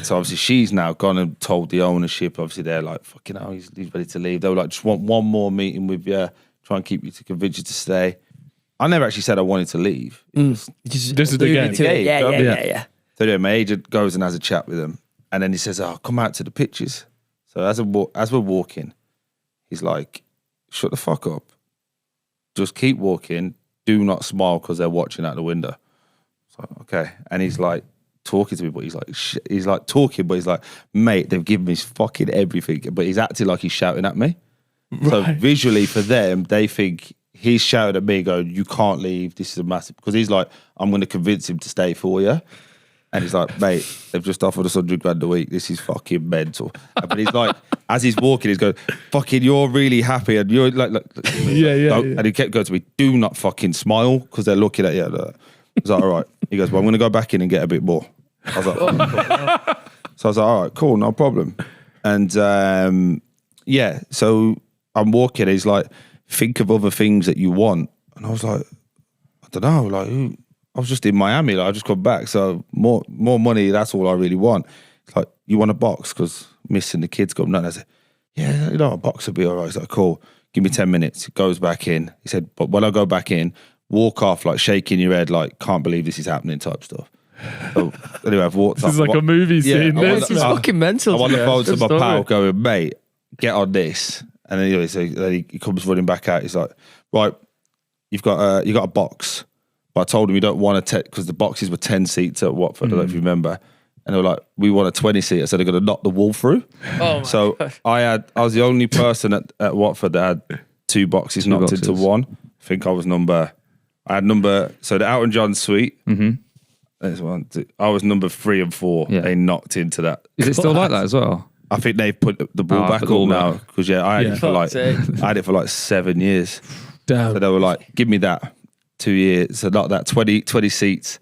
So obviously she's now gone and told the ownership. Obviously they're like, fucking hell, he's ready to leave. They were like, just want one more meeting with you, try and keep you to convince you to stay. I never actually said I wanted to leave. This is the game. Yeah. So anyway, my agent goes and has a chat with him, and then he says, "Oh, come out to the pitches." So as we're walking, he's like, "Shut the fuck up. Just keep walking. Do not smile because they're watching out the window." So okay, and he's like talking to me, but he's like talking, but he's like, "Mate, they've given me fucking everything," but he's acting like he's shouting at me. Right. So visually for them, they think he's shouting at me, going, "You can't leave. This is a massive," because he's like, "I'm going to convince him to stay for you." And he's like, "Mate, they've just offered us 100 grand a week. This is fucking mental." But he's like, as he's walking, he's going, "Fucking, you're really happy." And you're like yeah. And he kept going to me, "Do not fucking smile," because they're looking at you. I was like, "All right." He goes, "Well, I'm going to go back in and get a bit more." I was like, "Oh, cool." So I was like, "All right, cool, no problem." And so I'm walking. He's like, "Think of other things that you want." And I was like, "I don't know, like I was just in Miami, like I just come back, so more money, that's all I really want." It's like, "You want a box?" Because missing the kids come down. I said, "Yeah, a box would be all right." He's like, "Cool, give me 10 minutes. He goes back in. He said, "But when I go back in, walk off like shaking your head, like can't believe this is happening type stuff." So anyway, I've walked This is like a movie scene. This is fucking mental. I'm on the phone to my story. pal going, "Mate, get on this." And then, anyway, so then he comes running back out. He's like, "Right, you got a box." But I told him you don't want to because the boxes were 10 seats at Watford. I don't know if you remember. And they were like, "We want a 20 seater," so they're going to knock the wall through. Oh my so God. I was the only person at Watford that had two boxes knocked into one. I think I was so the Elton John suite. There's one, two, I was number 3 and 4. Yeah. They knocked into that. Is it still like that as well? I think they've put the ball back up now because I had it for like 7 years. Damn. So they were like, "Give me that 2 years." So not that 20 seats,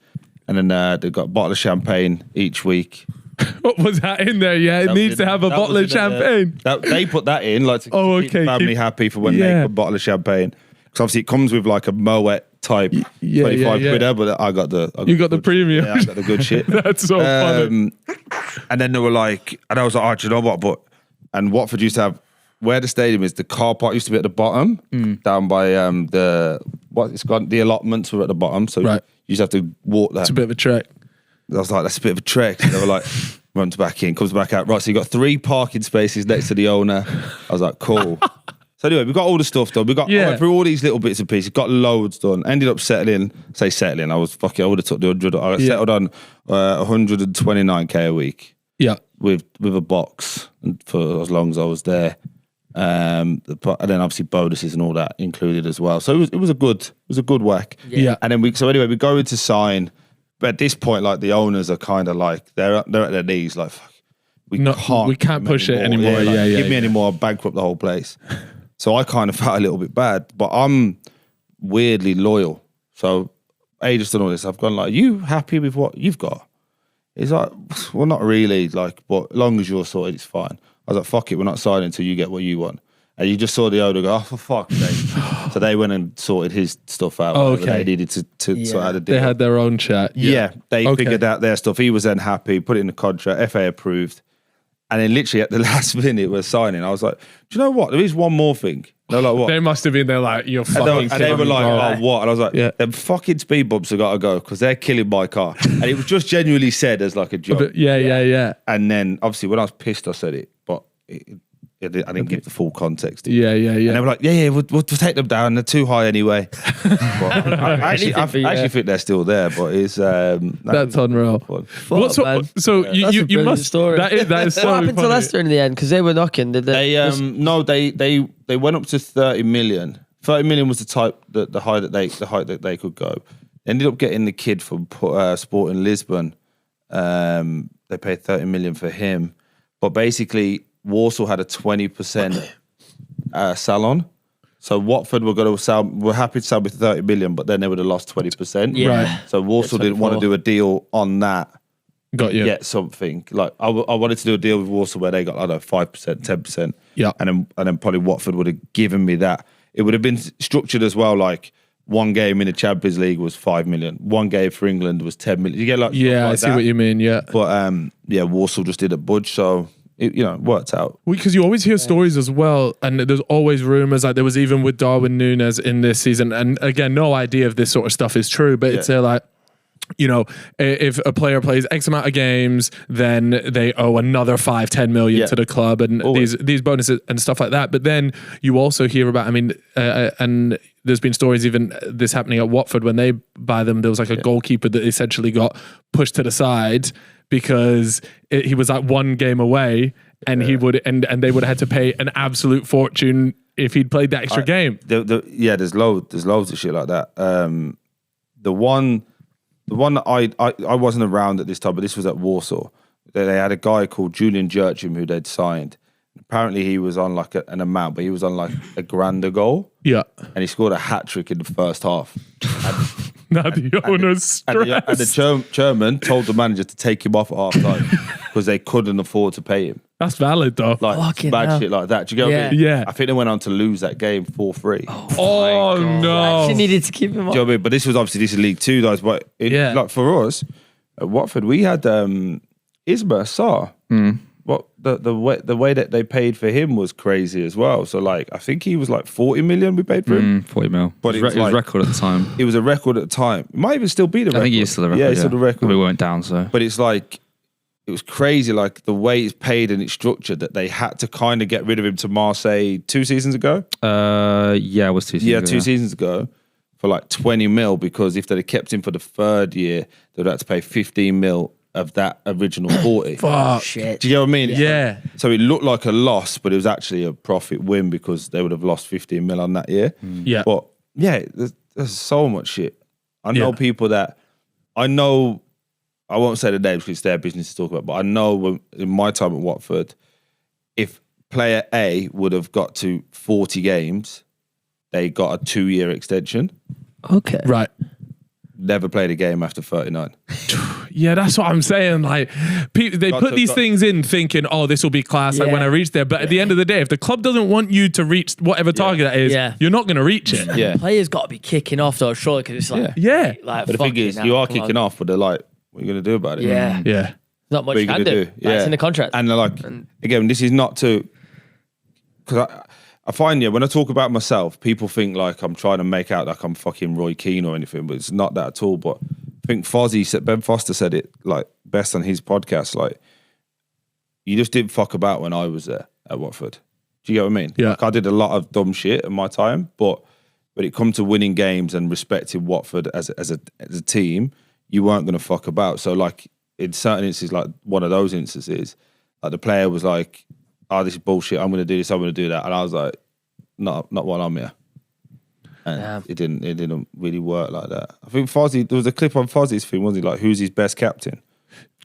and then they've got a bottle of champagne each week. What was that in there? Yeah, it needs to have a bottle of champagne. They put that in like to keep the family happy for when they put a bottle of champagne. Because obviously it comes with like a Moet type 25 quidder, but I got the premium. Yeah, I got the good shit. That's so funny. And then they were like, and I was like, "Oh, do you know what?" And Watford used to have, where the stadium is, the car park used to be at the bottom, down by the allotments were at the bottom, so you used to have to walk that. It's a bit of a trek. I was like, "That's a bit of a trek." They were like, runs back in, comes back out. Right, so you got 3 parking spaces next to the owner. I was like, cool. So anyway, we got all the stuff done. I went through all these little bits and pieces, got loads done. Ended up settling. I would have took the 100. I settled on 129k a week. Yeah, with a box for as long as I was there. And then obviously bonuses and all that included as well. So it was a good whack. Yeah. And then we go in to sign. But at this point, like the owners are kind of like they're at their knees, like fuck, we can't push it anymore. Give me any more, I'll bankrupt the whole place. So I kind of felt a little bit bad, but I'm weirdly loyal. So ages done all this. I've gone like, "Are you happy with what you've got?" He's like, "Well, not really. Like, but as long as you're sorted, it's fine." I was like, "Fuck it, we're not signing until you get what you want." And you just saw the owner go, "Oh, for fuck's sake." So they went and sorted his stuff out. Oh, okay. They needed to sort out the deal. They had their own chat. Yeah, they figured out their stuff. He was then happy, put it in the contract, FA approved. And then literally at the last minute we're signing. I was like, "Do you know what? There is one more thing." They're like, "What?" They must have been there like, "You're fucking." And they were like, "Oh, what?" And I was like, "Them fucking speed bumps have got to go because they're killing my car." And it was just genuinely said as like a joke. Yeah. And then obviously when I was pissed, I said it. But didn't give the full context. Yeah. And they were like, yeah, we'll take them down. They're too high anyway. But I actually think they're still there, but it's that's unreal. Fuck, So man. That's a you brilliant must. story. That is so What happened to funny. Leicester in the end? Because they were knocking. Did they? They went up to 30 million. 30 million was the height that they could go. They ended up getting the kid from Sporting Lisbon. They paid 30 million for him, but basically Warsaw had a 20% sell-on. So Watford were happy to sell with 30 million, but then they would have lost 20%. Yeah. Right. So Warsaw didn't want to do a deal on that. Got you. Get something like I wanted to do a deal with Warsaw where they got 5%, 10%. Yeah. And then probably Watford would have given me that. It would have been structured as well, like one game in the Champions League was 5 million. One game for England was 10 million. You get like Yeah, I see what you mean. Yeah. But Warsaw just did a budge, so it worked out. Because you always hear stories as well, and there's always rumors. Like there was even with Darwin Núñez in this season, and again, no idea if this sort of stuff is true, but it's like, you know, if a player plays X amount of games, then they owe another 5-10 million to the club, and these bonuses and stuff like that. But then you also hear about, and there's been stories even this happening at Watford when they buy them. There was like a goalkeeper that essentially got pushed to the side because he was like one game away, and he would and they would have had to pay an absolute fortune if he'd played the extra game. There's loads of shit like that. The one that I wasn't around at this time, but this was at Warsaw. They had a guy called Julian Jurchim who they'd signed. Apparently he was on like an amount, but he was on like a grand a goal. Yeah. And he scored a hat-trick in the first half. Now the owner's stressed. And the chairman told the manager to take him off at half-time because they couldn't afford to pay him. That's valid though. Like Fucking bad hell. shit like that. Do you get what I mean? Yeah. I think they went on to lose that game 4-3. Oh no. Actually needed to keep him Do on. you know what I mean? But this is League Two, guys. But like for us at Watford, we had Isma Sarr. What the way that they paid for him was crazy as well. So like I think he was like 40 million we paid for him. 40 mil. But it was a record at the time. It was a record at the time. It might even still be the record. I think he's still the record. Yeah, it's still the record. We went down, so. But it's like it was crazy, like the way it's paid and it's structured that they had to kind of get rid of him to Marseille 2 seasons ago. Yeah, it was 2 seasons ago. 2 seasons ago for like 20 mil because if they'd have kept him for the third year, they'd have to pay 15 mil of that original 40. Fuck. Shit. Do you get what I mean? Yeah. So it looked like a loss, but it was actually a profit win because they would have lost 15 mil on that year. Yeah. But yeah, there's so much shit. I know people that I won't say the names because it's their business to talk about, but I know in my time at Watford, if player A would have got to 40 games, they got a 2-year extension. Okay. Right. Never played a game after 39. Yeah, that's what I'm saying. Like, they put these things in thinking, oh, this will be class like when I reach there. But at the end of the day, if the club doesn't want you to reach whatever target that is, you're not going to reach it. Yeah. Players got to be kicking off though, surely, because it's like, But the thing is, you are kicking off, but they're like, what are you going to do about it? Yeah. Yeah. Not much What are you you can gonna do. do? That's in the contract. And they're like, again, this is not to, because I find, when I talk about myself, people think like I'm trying to make out like I'm fucking Roy Keane or anything, but it's not that at all. But I think Ben Foster said it like best on his podcast, like, you just didn't fuck about when I was there at Watford. Do you get what I mean? Yeah. Like, I did a lot of dumb shit in my time, but when it come to winning games and respecting Watford as a team, you weren't going to fuck about. So like in certain instances, like one of those instances, like the player was like, oh, this is bullshit, I'm going to do this, I'm going to do that. And I was like, not while I'm here. And it didn't really work like that. I think Fozzie, there was a clip on Fozzie's thing, wasn't he? Like, who's his best captain?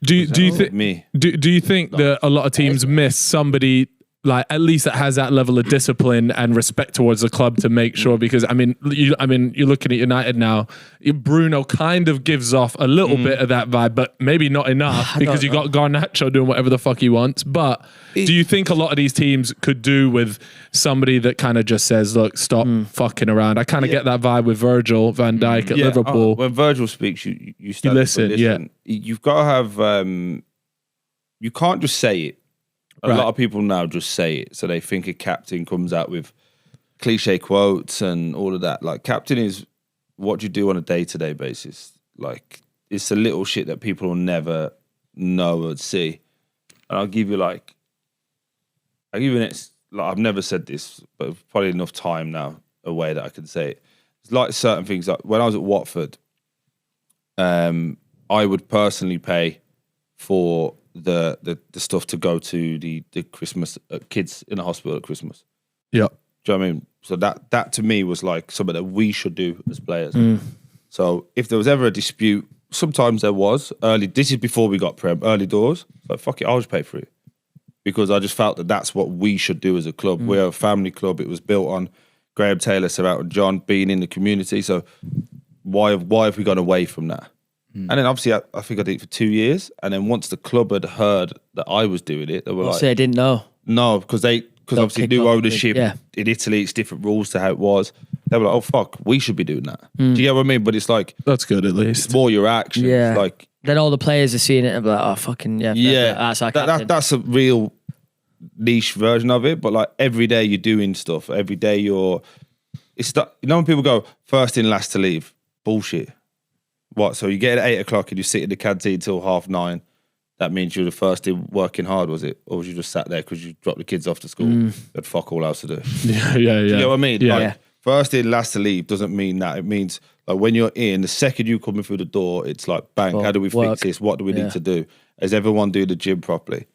Do you think me? Do you think that a lot of teams miss somebody like at least that has that level of discipline and respect towards the club to make sure? Because you're looking at United now. Bruno kind of gives off a little bit of that vibe, but maybe not enough because you got Garnacho doing whatever the fuck he wants. But do you think a lot of these teams could do with somebody that kind of just says, "Look, stop fucking around"? I kind of get that vibe with Virgil van Dijk at Liverpool. When Virgil speaks, you listen. Yeah, you've got to have. You can't just say it. A lot of people now just say it, so they think a captain comes out with cliche quotes and all of that. Like, captain is what you do on a day-to-day basis. Like, it's the little shit that people will never know or see. And I'll give you an like I've never said this, but probably enough time now away that I can say it. It's like certain things. Like when I was at Watford, I would personally pay for the stuff to go to the Christmas kids in the hospital at Christmas. Yeah. Do you know what I mean? So that to me was like something that we should do as players. So if there was ever a dispute, sometimes there was early. This is before we got Prem, early doors. Like fuck it, I'll just pay for it because I just felt that that's what we should do as a club. We're a family club. It was built on Graham Taylor, Sir Elton John being in the community. So why have we gone away from that? And then obviously I think I did it for 2 years. And then once the club had heard that I was doing it, they were like, they didn't know. No, because obviously new ownership yeah. in Italy, it's different rules to how it was. They were like, oh fuck, we should be doing that. Do you get what I mean? But it's like That's good at it's least. more your actions. Yeah. Like Then all the players are seeing it and be like, oh, fucking, yeah. That's our captain. that's a real niche version of it. But like every day you're doing stuff. Every day it's not, you know when people go, first in, last to leave. Bullshit. What? So you get at 8 o'clock and you sit in the canteen till 9:30. That means you're the first in working hard, was it? Or was you just sat there because you dropped the kids off to school? Had fuck all else to do. Yeah. You know what I mean? Yeah. Like, first in, last to leave doesn't mean that. It means like when you're in, the second you coming through the door, it's like bang. How do we fix this? What do we need to do? Is everyone do the gym properly?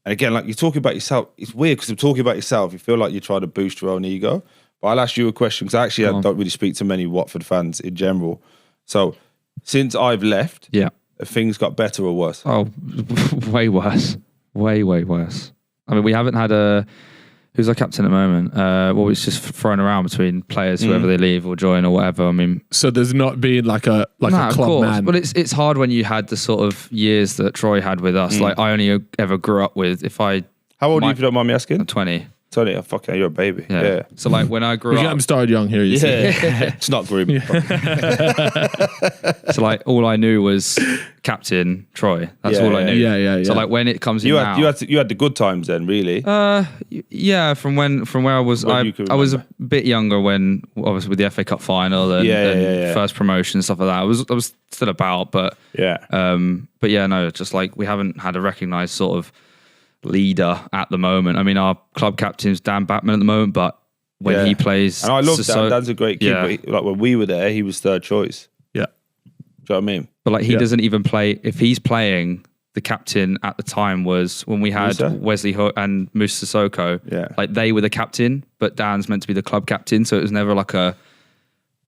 And again, like you're talking about yourself. It's weird because I'm talking about yourself. You feel like you're trying to boost your own ego. But I'll ask you a question because actually I don't really speak to many Watford fans in general. So since I've left, have things got better or worse? Oh, way worse. Way worse. I mean, we haven't had who's our captain at the moment? Well, it's just thrown around between players, whoever they leave or join or whatever. I mean, So there's not been like a club of course. man. But it's hard when you had the sort of years that Troy had with us. Like I only ever grew up with How old are you if you don't mind me asking? 20. Tony, oh, fuck yeah, you're a baby. Yeah. So like when I grew we up, got him started young here. You see. It's not grim. so like all I knew was Captain Troy. That's all I knew. Yeah. So like when it comes You in had now, you had the good times then, really. yeah, from where I was, When you can I was a remember. bit younger when obviously with the FA Cup final and, and first promotion and stuff like that. I was still about, but but yeah, no, just like we haven't had a recognised sort of leader at the moment. I mean, our club captain's Dan Batman at the moment, but when he plays, and I love Dan. Dan's a great kid. Yeah. But like when we were there, he was third choice. Yeah. Do you know what I mean? But like he doesn't even play. If he's playing, the captain at the time was when we had Musa? Wesley Hook and Musa Sissoko. Yeah. Like they were the captain, but Dan's meant to be the club captain. So it was never like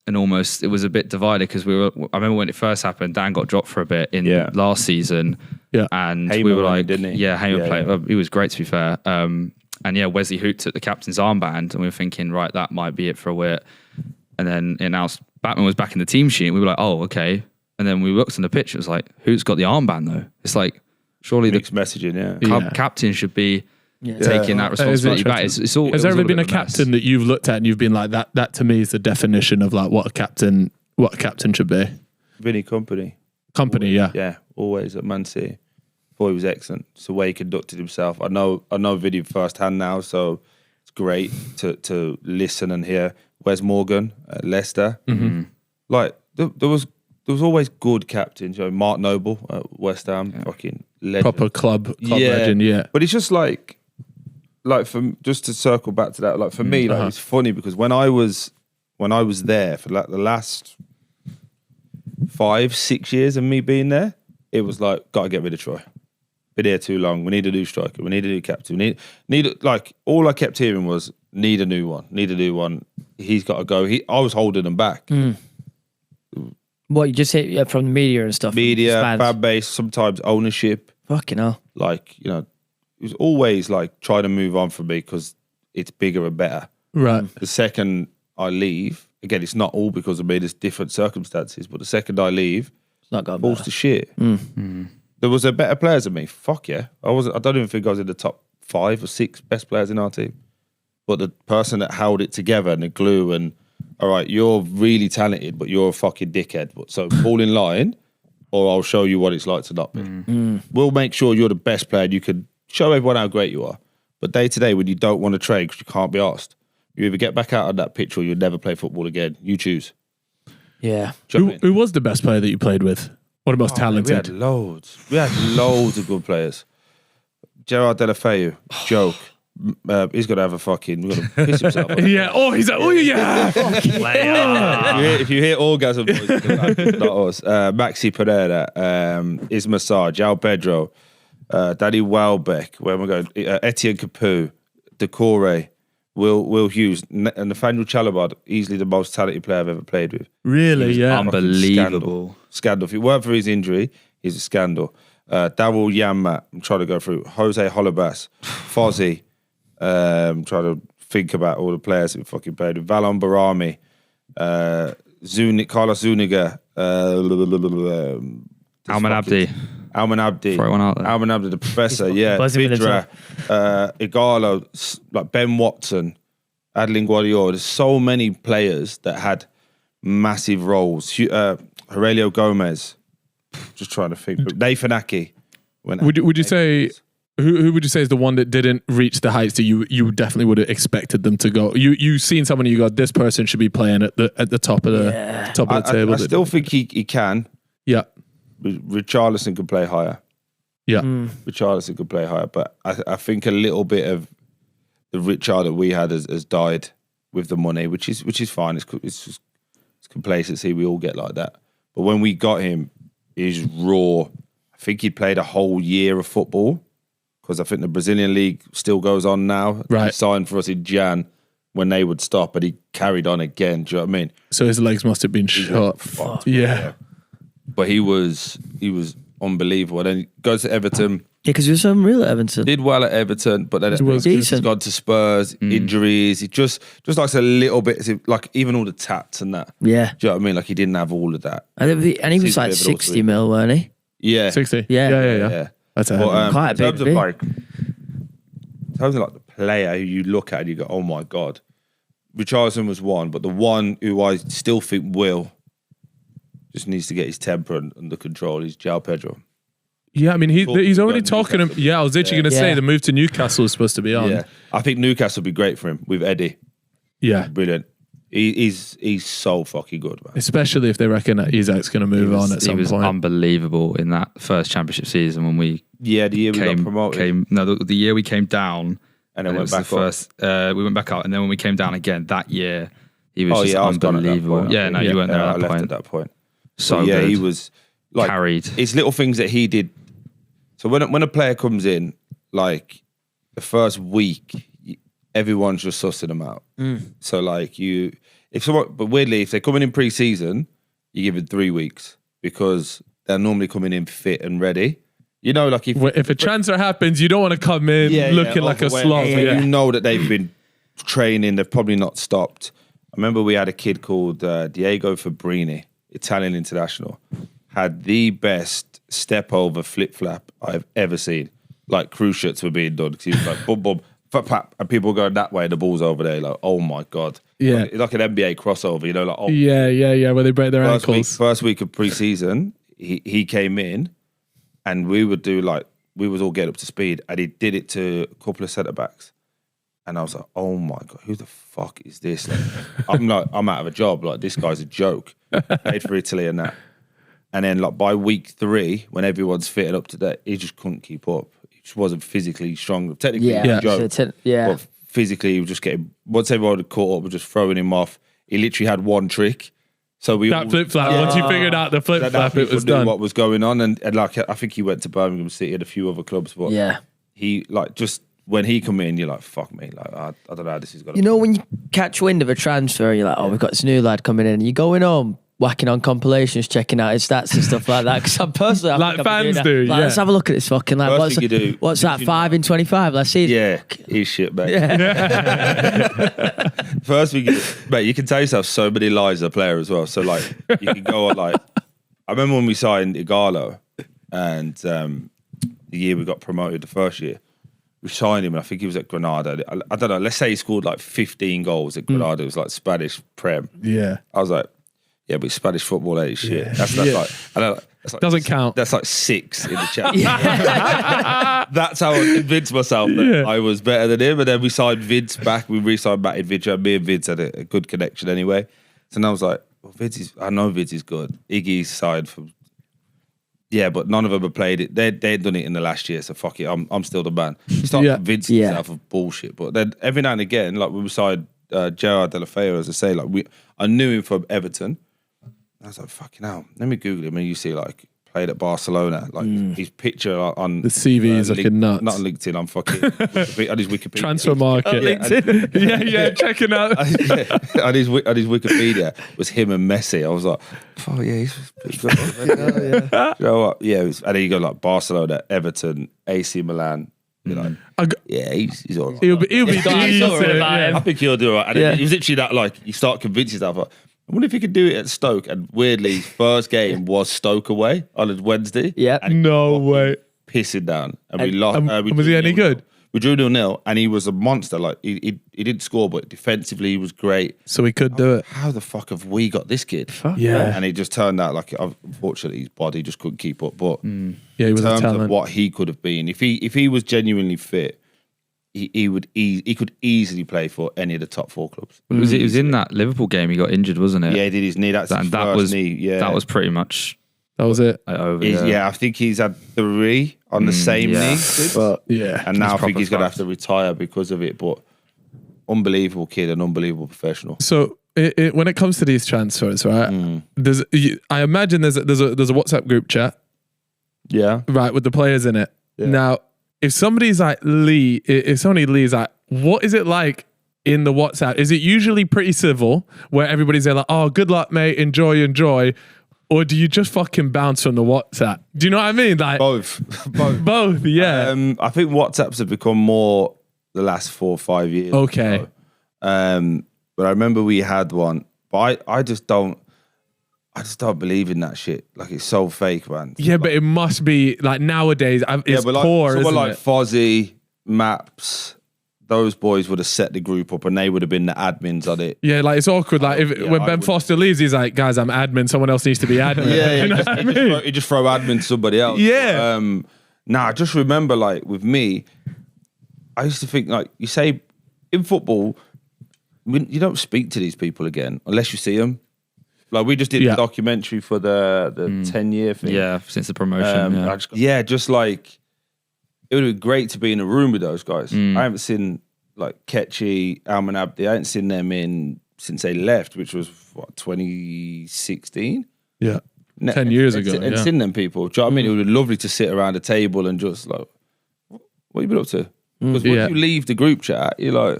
it was a bit divided because I remember when it first happened, Dan got dropped for a bit in last season. Yeah. And Heyman we were won it, like, didn't he? Yeah, Heyman Yeah, played. yeah. He was great to be fair. And yeah, Wesley Hoot took the captain's armband and we were thinking, right, that might be it for a bit. And then it announced Batman was back in the team sheet. And we were like, oh, okay. And then we looked on the pitch. It was like, who's got the armband though? It's like, surely Mixed messaging, the club captain should be taking that responsibility back. It's all. Has it there was ever all been a bit of mess. captain that you've looked at and you've been like that to me is the definition of like what a captain should be? Vinny Company. Yeah. Always at Man City. Thought he was excellent. It's the way he conducted himself. I know Vinny firsthand now, so it's great to listen and hear. Wes Morgan at Leicester. Like there was always good captains. You know, Mark Noble at West Ham, fucking legend. Proper club legend, yeah. But it's just like just to circle back to that, like for me, like it's funny because when I was there for like the last 5-6 years of me being there, it was like, gotta get rid of Troy. Been here too long. We need a new striker. We need a new captain. We need like all I kept hearing was need a new one. He's got to go. I was holding him back. What, you just hit from the media and stuff? Media, fans? fan base, sometimes ownership. Fucking hell. Like, you know, it was always like trying to move on from me because it's bigger and better. Right. The second I leave, again, it's not all because of me, there's different circumstances, but the second I leave, It's not going balls better. to shit. There was a better players than me. Fuck yeah. I don't even think I was in the top 5 or 6 best players in our team. But the person that held it together and the glue and, all right, you're really talented, but you're a fucking dickhead. So fall in line or I'll show you what it's like to not be. We'll make sure you're the best player and you can show everyone how great you are. But day to day, when you don't want to train because you can't be asked, you either get back out on that pitch or you'll never play football again. You choose. Yeah. Do you know what I mean? Who was the best player that you played with? Or the most talented? We had loads. We had loads of good players. Gerard Deulofeu, joke. He's got to have a fucking. We're gonna piss himself. Yeah. Oh, he's like, oh yeah. If you hear orgasm noise, not us. Maxi Pereira, Isma Sarr, João Pedro, Danny Welbeck. Where am I going? Etienne Capoue, Decore, Will Hughes, and Nathaniel Chalobah. Easily the most talented player I've ever played with. Really? Yeah. Unbelievable. Scandal. If it weren't for his injury, he's a scandal. Daryl Yanmat. I'm trying to go through. Jose Holobas, Fozzie. Trying to think about all the players that we fucking played with. Valon Barami, Carlos Zuniga, Alman Abdi. Throw one out there. Alman Abdi, the professor, yeah. Vidra, Igalo, like Ben Watson, Adeline Guardiola. There's so many players that had massive roles. Aurelio Gomez, just trying to think. Nathan Aki. Would you say... Who would you say is the one that didn't reach the heights that you definitely would have expected them to go? You've seen someone and you go, this person should be playing at the top of the table. I still think he can. Yeah. Richarlison could play higher. Yeah. Richarlison could play higher, but I think a little bit of the Richard that we had has died with the money, which is fine. It's just complacency. We all get like that. But when we got him, he's raw. I think he played a whole year of football. Because I think the Brazilian league still goes on now. Right. He signed for us in Jan when they would stop, but he carried on again. Do you know what I mean? So his legs must have been shot. Yeah. But he was unbelievable. And then he goes to Everton. Yeah, because he was unreal at Everton. Did well at Everton, but then was he's gone to Spurs, injuries. He just likes a little bit, like even all the tats and that. Yeah. Do you know what I mean? Like he didn't have all of that. And he was like 60 mil, weren't he? Yeah. 60? Yeah. That's quite a big fee. In terms of like the player who you look at and you go, oh my God. Richarlison was one, but the one who I still think just needs to get his temper under control is João Pedro. Yeah, I mean, he's already talking. Yeah, I was literally going to say the move to Newcastle is supposed to be on. Yeah, I think Newcastle would be great for him with Eddie. Yeah. Brilliant. He's so fucking good, man. Especially if they reckon that Isak's going to move on at some point. He was unbelievable in that first championship season when we the year we got promoted. The year we came down and then went back up. We went back up, and then when we came down again that year, he was unbelievable. Yeah, you weren't there at that point. At that point. So yeah, good. he was like carried. It's little things that he did. So when a player comes in, like the first week, everyone's just sussing them out. So like but weirdly, if they're coming in pre-season, you give it 3 weeks because they're normally coming in fit and ready. You know, like if a transfer happens, you don't want to come in looking like a slob. Yeah. You know that they've been training, they've probably not stopped. I remember we had a kid called Diego Fabrini, Italian international, had the best step over flip flap I've ever seen. Like cruise shirts were being done because he was like boom, boom, flap, flap, and people going that way, the ball's over there. Like, oh my God. Yeah. Like an NBA crossover, you know, like, oh. Yeah, where they break their ankles. First week of pre-season, he came in and we was all getting up to speed and he did it to a couple of centre-backs. And I was like, oh my God, who the fuck is this? Like, I'm out of a job. Like, this guy's a joke. Paid for Italy and that. And then like by week 3, when everyone's fitted up to that, he just couldn't keep up. He just wasn't physically strong. Technically, he was a joke. But physically, he was just getting, once everyone had caught up, we're just throwing him off. He literally had one trick. So flip flap. Once you figured out the flip flap, it was done. What was going on, and like I think he went to Birmingham City and a few other clubs. But he like just when he come in, you're like, fuck me, like I don't know how this is going. You know, when you catch wind of a transfer, you're like, oh, we've got this new lad coming in. You're going home, whacking on compilations, checking out his stats and stuff like that. Because I'm personally, like fans do. Like, let's have a look at this fucking lad. What's that? 5 in 25? Let's see. Yeah, he's shit, mate. Yeah. First thing, mate, you can tell yourself so many lies as a player as well. So like, you can go on like, I remember when we signed Igalo, and the year we got promoted, the first year, we signed him, and I think he was at Granada. I don't know. Let's say he scored like 15 goals at Granada. It was like Spanish Prem. Yeah, I was like, yeah, but Spanish football ain't shit. Yeah. That's like, I don't know. That's like, doesn't count. That's like 6 in the chat. That's how I convinced myself that I was better than him. And then we signed Vince back. We re-signed Matt and Vince. Me and Vince had a good connection anyway. So now I was like, well, I know Vince is good. Iggy's signed from Yeah, but none of them have played it. They'd done it in the last year, so fuck it. I'm still the man. You start convincing yourself of bullshit. But then every now and again, like we beside Gerard Deulofeu, as I say, like I knew him from Everton. I was like, fucking hell. Let me Google him, and you see like played at Barcelona. Like his picture on the CV is looking nuts. Not on LinkedIn. I'm fucking on his Wikipedia. Transfer market. Yeah, checking out. On his Wikipedia was him and Messi. I was like, oh yeah, he's pretty good. You know what? Yeah, and then you go like Barcelona, Everton, AC Milan. You know, he's all right. He'll be decent. I think he'll do all right. And it was literally that like you start convincing yourself. Like, I wonder if he could do it at Stoke. And weirdly, his first game was Stoke away on a Wednesday. Yeah. No way. Pissing down. And we lost. Was he any good? We drew 0-0 and he was a monster. Like he didn't score, but defensively he was great. So he could do it. How the fuck have we got this kid? Yeah. And he just turned out like, unfortunately, his body just couldn't keep up. But he was in terms a talent. of what he could have been, if he was genuinely fit, he could easily play for any of the top 4 clubs. It was in that Liverpool game he got injured, wasn't it? Yeah, he did his knee. That's his first knee. Yeah, that was pretty much. That was it. Over. Yeah, I think he's had 3 on the same knee. But and now I think he's going to have to retire because of it. But unbelievable kid, an unbelievable professional. So when it comes to these transfers, right? I imagine there's a WhatsApp group chat. Yeah. Right, with the players in it. Yeah. Now, if somebody's like Lee, if somebody Lee's like, what is it like in the WhatsApp? Is it usually pretty civil where everybody's there like, oh, good luck, mate, enjoy? Or do you just fucking bounce from the WhatsApp? Do you know what I mean? Like both, yeah. I think WhatsApps have become more the last 4 or 5 years. Okay. But I remember we had one, but I just don't believe in that shit. Like it's so fake, man. Yeah, but it must be like nowadays. It's poor. Someone like it? Fozzie, Maps, those boys would have set the group up and they would have been the admins on it. Yeah, like it's awkward. Like when Ben Foster leaves, he's like, guys, I'm admin. Someone else needs to be admin. You know what I mean? You just throw admin to somebody else. Yeah. I just remember like with me, I used to think like you say in football, you don't speak to these people again unless you see them. Like we just did the documentary for the 10-year thing. Yeah, since the promotion. Just like it would have been great to be in a room with those guys. I haven't seen like Ketchy, Alman Abdi. I hadn't seen them since they left, which was what 2016. Yeah, 10 years ago. And seen them people. Do you know what I mean? It would be lovely to sit around a table and just like, what have you been up to? Because once you leave the group chat, you're like,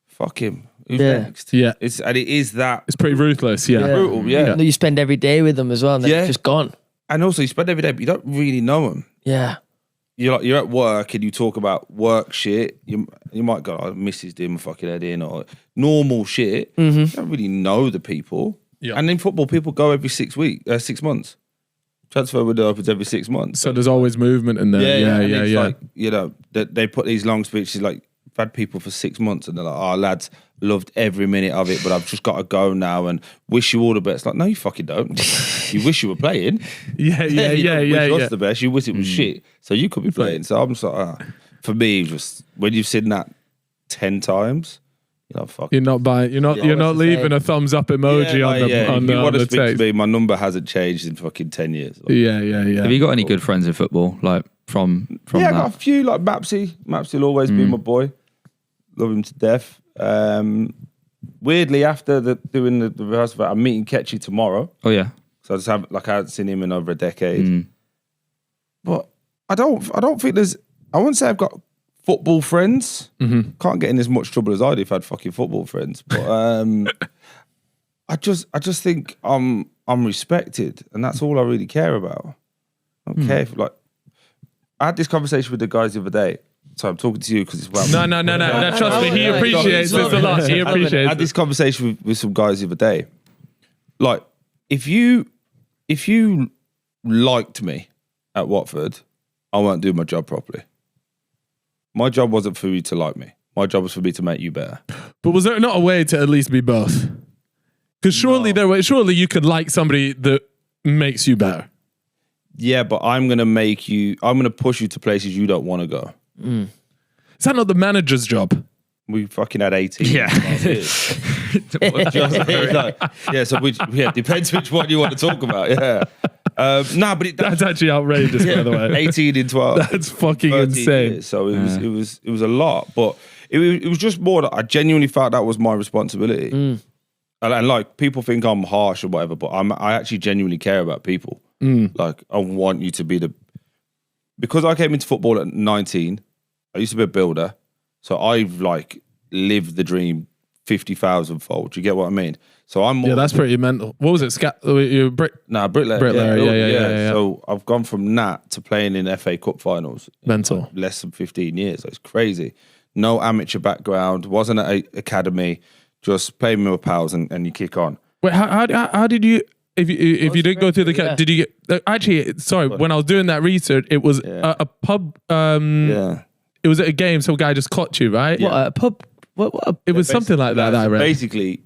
fuck him. Who's next? Yeah. It's pretty ruthless. Yeah. Brutal. Yeah. You spend every day with them as well, and they're just gone. And also, you spend every day, but you don't really know them. Yeah. You're at work and you talk about work shit. You might go, oh, Mrs. doing my fucking head in, or normal shit. You don't really know the people. Yeah. And in football, people go every 6 months. Transfer window opens every 6 months. So there's always movement in there. Yeah. Like, you know, they put these long speeches like, I've had people for 6 months and they're like, oh, lads, loved every minute of it, but I've just got to go now and wish you all the best. Like, no, you fucking don't. You wish you were playing. You wish us the best. You wish it was shit. So you could be playing. So I'm just like, for me, just when you've seen that 10 times, you know, fuck. You're not buying. You're not leaving a thumbs up emoji on the you want to speak text. to me, my number hasn't changed in fucking 10 years. Like, yeah. Have you got any good friends in football? Like from I got a few. Like Mapsy. Mapsy will always be my boy. Love him to death. Weirdly, after doing the rehearsal, I'm meeting Ketchy tomorrow. Oh yeah. So I haven't seen him in over a decade. But I don't think there's. I wouldn't say I've got football friends. Can't get in as much trouble as I do if I had fucking football friends. But I just think I'm respected, and that's all I really care about. I don't care if like I had this conversation with the guys the other day. So I'm talking to you because it's about No. Trust me, he appreciates this a lot. He appreciates. I had this conversation with some guys the other day. Like, if you liked me at Watford, I won't do my job properly. My job wasn't for you to like me. My job was for me to make you better. But was there not a way to at least be both? Because surely you could like somebody that makes you better. Yeah, but I'm gonna push you to places you don't want to go. Is that not the manager's job? We fucking had 18. Yeah. So depends which one you want to talk about. Yeah. Nah, but That's actually outrageous, by the way. 18 in 12. That's fucking insane. Years, so it was a lot, but it was just more that I genuinely felt that was my responsibility. And like people think I'm harsh or whatever, but I actually genuinely care about people. Like I want you to be because I came into football at 19. I used to be a builder, so I've like lived the dream 50,000-fold. Do you get what I mean? So I'm more, that's pretty mental. What was it? Bricklayer. Yeah. So I've gone from that to playing in FA Cup finals. Mental. In less than 15 years. So it's crazy. No amateur background. Wasn't at an academy. Just playing with pals and you kick on. Wait, how did you? If you didn't go through the did you get? Actually, sorry. When I was doing that research, it was a pub. It was at a game. Some guy just caught you, right? What a pub? It was something like that. I read. Basically,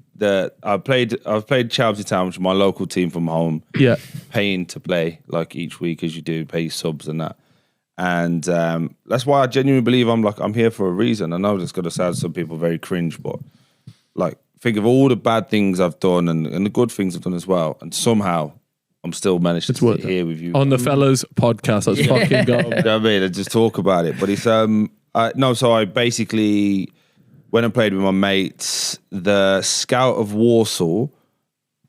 I've played Chelsea Town, which is my local team from home. Yeah, paying to play like each week as you do, pay subs and that. And that's why I genuinely believe I'm here for a reason. I know it's going to sound to some people very cringe, but like think of all the bad things I've done and the good things I've done as well, and somehow I'm still managed to sit here with you on the Fellas podcast. Let's fucking go. You know what I mean? I just talk about it, but it's so I basically went and played with my mates. The Scout of Warsaw,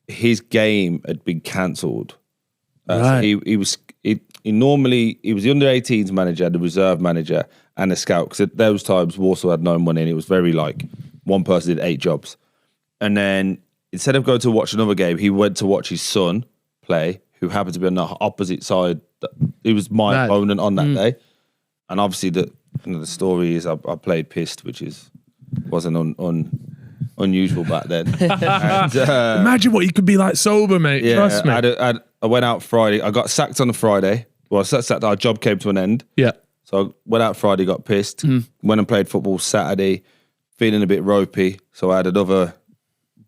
his game had been cancelled. Right. So he was the under 18s manager, the reserve manager, and the scout. Because at those times Warsaw had no money, and it was very like one person did 8 jobs. And then instead of going to watch another game, he went to watch his son play, who happened to be on the opposite side. He was my opponent on that day. And obviously the story is I played pissed, which wasn't unusual back then. And, imagine what you could be like sober, mate. Yeah, Trust me. I went out Friday. I got sacked on a Friday. Well, our job came to an end. Yeah. So I went out Friday, got pissed. Went and played football Saturday, feeling a bit ropey. So I had another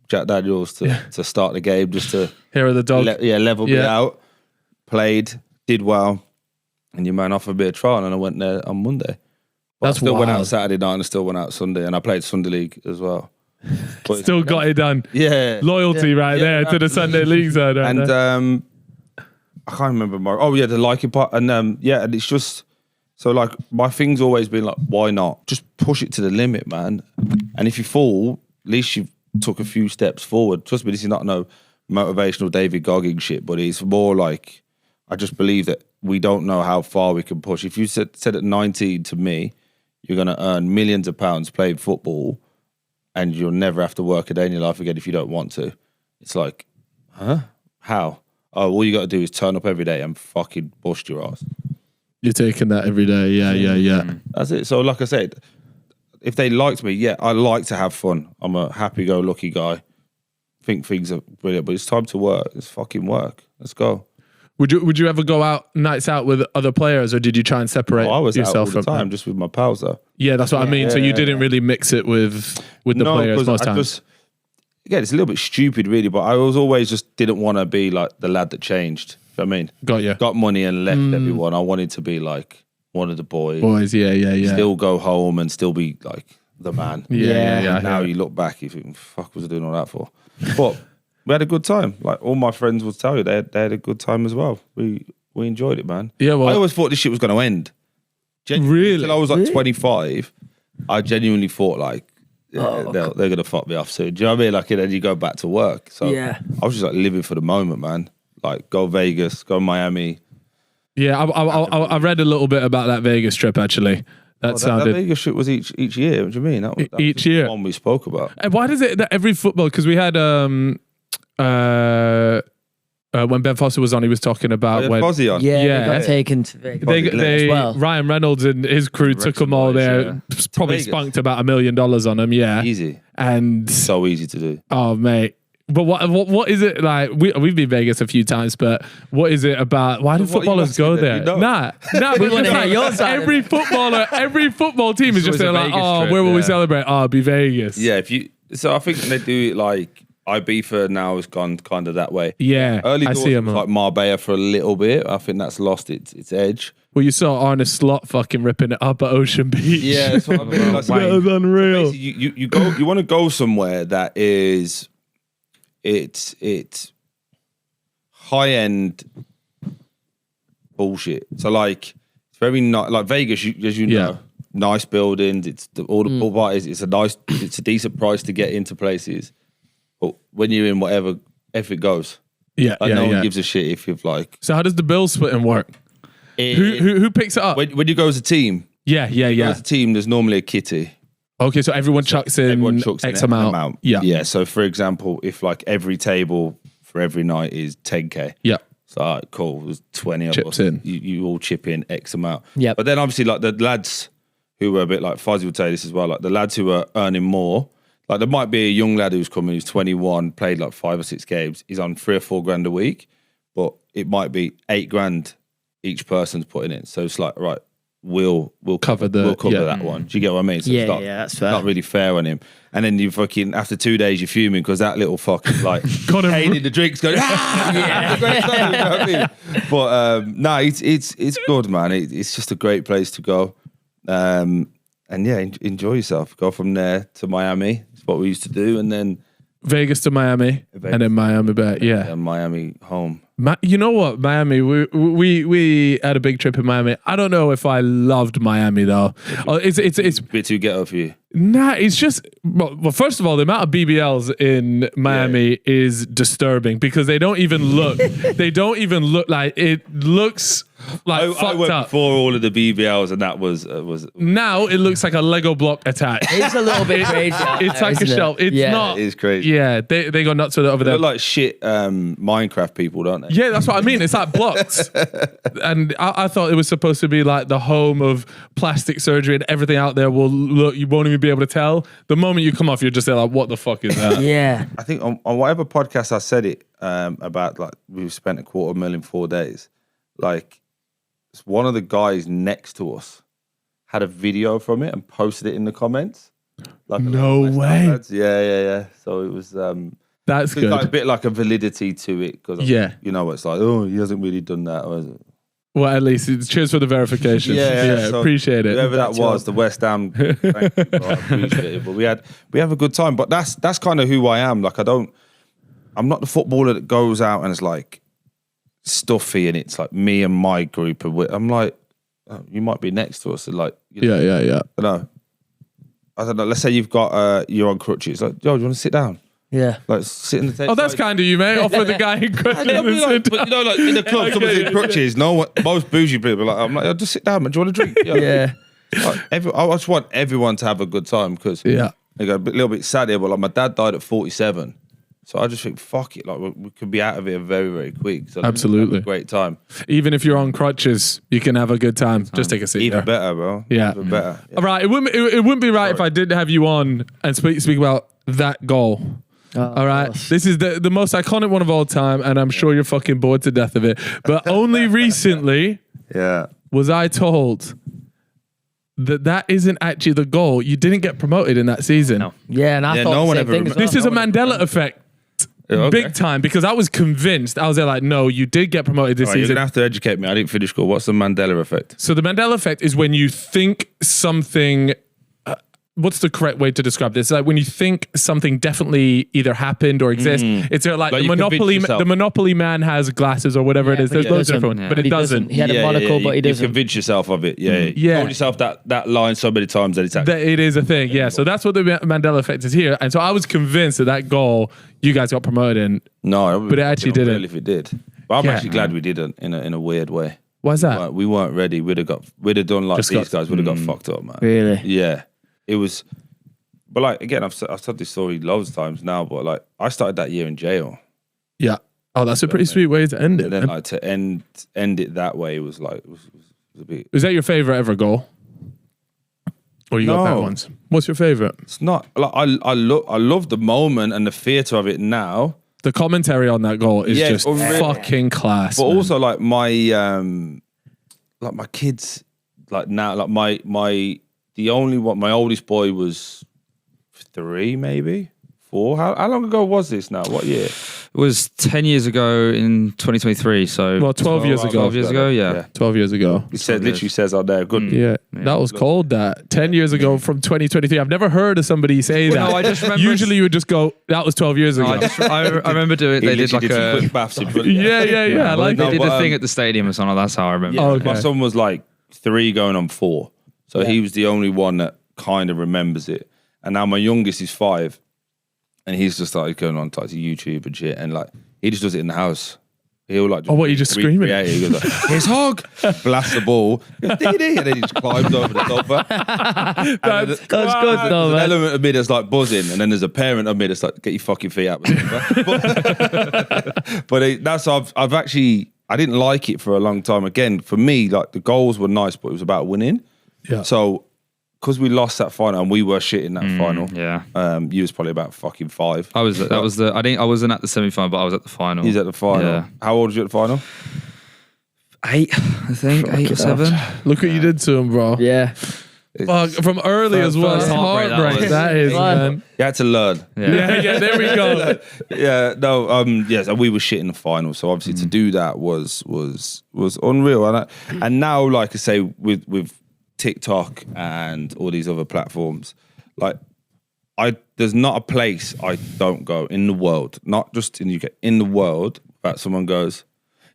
Jack Daniels to start the game, just to Here are the dog. level me out. Played, did well, and your man offered me a trial, and I went there on Monday. But That's I still wild. went out Saturday night, and I still went out Sunday, and I played Sunday League as well. But Still got it done. Yeah. Loyalty right there to the Sunday League side. Right And there. I can't remember more. Oh yeah, the liking part, and and it's just so like my thing's always been like, why not? Just push it to the limit, man. And if you fall, at least you've took a few steps forward. Trust me, this is not no motivational David Goggins shit, but it's more like I just believe that we don't know how far we can push. If you said at 19 to me, you're going to earn millions of pounds playing football, and you'll never have to work a day in your life again if you don't want to. It's like, huh? How? Oh, all you got to do is turn up every day and fucking bust your ass. You're taking that every day. Yeah. That's it. So like I said, if they liked me, I like to have fun. I'm a happy-go-lucky guy. Think things are brilliant, but it's time to work. It's fucking work. Let's go. Would you ever go out nights out with other players, or did you try and separate I was yourself out all the from time, just with my pals though. Yeah, that's what I mean. So you didn't really mix it with the players most times. Again, it's a little bit stupid, really, but I was always just didn't want to be like the lad that changed. You know what I mean? Got you. Got money and left everyone. I wanted to be like one of the boys. Yeah. Still go home and still be like the man. Yeah. Now you look back, you think, fuck was I doing all that for? But we had a good time. Like all my friends would tell you, they had a good time as well. We enjoyed it, man. Yeah, well, I always thought this shit was going to end. Really? Until I was like 25, I genuinely thought like, they're going to fuck me off soon. Do you know what I mean? Like, and then you go back to work. So I was just like living for the moment, man. Like go Vegas, go Miami. Yeah, I read a little bit about that Vegas trip actually. That sounded. That Vegas trip was each year. What do you mean? That was each year. The one we spoke about. And why does it that every football? Because we had when Ben Foster was on, he was talking about when Fozzie on. they got taken to Vegas as well. Ryan Reynolds and his crew took them all there. Probably spunked about $1 million on them. Yeah, easy and so easy to do. Oh mate. But what is it like? We've been Vegas a few times, but what is it about? Why do footballers go there? Nah. But it's like every football team is just there like, where will we celebrate? Oh, it'll be Vegas. Yeah, so I think they do it like Ibiza now has gone kind of that way. Yeah, early I doors see them was like Marbella for a little bit. I think that's lost its edge. Well, you saw Arne Slot fucking ripping it up at Ocean Beach. Yeah, that's what I mean. Like, that was unreal. So you want to go somewhere that is it's high end bullshit. So like it's very like Vegas, as you know, nice buildings. It's all the pool parties. It's a decent price to get into places. But when you're in whatever, if it goes, no one gives a shit if you've like. So how does the bill splitting work? Who picks it up? When you go as a team? Yeah. As a team, there's normally a kitty. Okay, so everyone chucks in X amount. Yeah. So for example, if like every table for every night is 10K. Yeah. So all right, cool. There's 20 of Chips us. in. You all chip in X amount. Yeah. But then obviously like the lads who were a bit like Fuzzy would say this as well. Like the lads who are earning more. Like there might be a young lad who's coming, who's 21, played like 5 or 6 games. He's on 3 or 4 grand a week, but it might be 8 grand each person's putting in. So it's like, right, we'll cover that one. Do you get what I mean? So it's that's fair. Not really fair on him. And then you fucking after 2 days you're fuming because that little fucking like hating the drinks going. You know what I mean? But no, it's good, man. It's just a great place to go. And yeah, enjoy yourself. Go from there to Miami. It's what we used to do, and then Vegas to Miami, and then Miami back. Yeah, and Miami home. You know what, Miami? We had a big trip in Miami. I don't know if I loved Miami though. It's a bit too ghetto for you. Nah, it's just well. First of all, the amount of BBLs in Miami is disturbing because they don't even look. They don't even look like it looks like fucked I went up. before all of the BBLs, and that was Now it looks like a Lego block attack. It's a little bit crazy. It's like a shelf. It's not. It is crazy. Yeah, they go nuts with it over They there. look like shit Minecraft people, don't they? Yeah, that's what I mean. It's like blocks. And I thought it was supposed to be like the home of plastic surgery and everything out there will look, you won't even be able to tell. The moment you come off, you're just there like, what the fuck is that? Yeah. I think on whatever podcast I said it about, like, we've spent $250,000 in 4 days. Like, one of the guys next to us had a video from it and posted it in the comments. Like, no way. Yeah. So it was... That's good. Like a bit like a validity to it because you know it's like, oh, he hasn't really done that. Well, at least cheers for the verification. Yeah, so appreciate it. Whoever that was, the West Ham, thank you, bro, I appreciate it. But we have a good time. But that's kind of who I am. Like I'm not the footballer that goes out and is like stuffy and it's like me and my group. I'm like, oh, you might be next to us. And like, yeah. I don't know. Let's say you're on crutches. Like, yo, do you want to sit down? Yeah. Like sit in the table. Oh, that's kind of you, mate. Offer the guy in crutches. But you know, like in the club, someone's in crutches. Most bougie people are like, I'm like, oh, just sit down, man. Do you want a drink? Yeah. Like, I just want everyone to have a good time because they go a little bit sad here, but like my dad died at 47. So I just think, fuck it, like we could be out of here very, very quick. So absolutely. Have a great time. Even if you're on crutches, you can have a good time. Just take a seat. Even better, bro. Yeah. Even better. Yeah. All right. It wouldn't be right if I didn't have you on and speak about that goal. All right. This is the most iconic one of all time, and I'm sure you're fucking bored to death of it. But only recently was I told that isn't actually the goal. You didn't get promoted in that season. No. Yeah, and I thought no one the same ever thing as well. This is a Mandela effect. Big time, because I was convinced. I was there like, no, you did get promoted this You're season. going to have to educate me. I didn't finish school. What's the Mandela effect? So the Mandela effect is when you think something... what's the correct way to describe this? It's like when you think something definitely either happened or exists. It's like the Monopoly man has glasses or whatever it is. There's loads of different, but it doesn't. He had a monocle, but he doesn't. You convince yourself of it. Yeah. You told yourself that line so many times that it's actually... It is a thing, yeah. So that's what the Mandela effect is here. And so I was convinced that goal, you guys got promoted in. No, but it actually didn't. If it did. But I'm actually glad we didn't in a weird way. Why's that? We weren't ready. We'd have done like these guys would have got fucked up, man. Really? Yeah. It was... But like, again, I've said this story loads of times now, but like, I started that year in jail. Yeah. Oh, that's a pretty sweet way to end it. And then like to end it that way was like, was a bit... Is that your favorite ever goal? Or you got better ones? What's your favorite? It's not, like, I love the moment and the theatre of it now. The commentary on that goal is just fucking class. But also like my kids, like now, like my oldest boy was 3, maybe 4. How long ago was this now? What year? It was 10 years ago in 2023. So Well, 12 years ago. 12 years ago, yeah. 12 years ago. It literally says out there, good. Yeah, that was cold. That 10 years ago from 2023. I've never heard of somebody say that. No, I just remember. Usually you would just go, that was 12 years ago. I remember doing. They did like some a. quick baths in front of you. Yeah. Like They did but, a thing at the stadium or something. That's how I remember. Oh, okay. My son was like 3 going on 4. So he was the only one that kind of remembers it. And now my youngest is 5. And he's just started going on like to YouTube and shit. And like, he just does it in the house. He'll like, what, you just screaming? Yeah, he goes like, here's Hog. Blast the ball. Deeney. And then he just climbs over the sofa. That's good though, There's an man. element of me that's like buzzing. And then there's a parent of me that's like, get your fucking feet out. But I've actually, I didn't like it for a long time. Again, for me, like the goals were nice, but it was about winning. Yeah. So, because we lost that final and we were shit in that final. Yeah. You was probably about fucking 5. I wasn't at the semi-final, but I was at the final. He's at the final. Yeah. How old was you at the final? 8, I think, 8 or 7. Look what you did to him, bro. Yeah. Fuck, from early as well. first heartbreak that Heartbreak. was. That is, man. You had to learn. Yeah, there we go. Yeah, no, yes, and we were shit in the final. So obviously to do that was unreal. And now, like I say, with TikTok and all these other platforms, like there's not a place I don't go in the world, not just in the UK, in the world, that someone goes,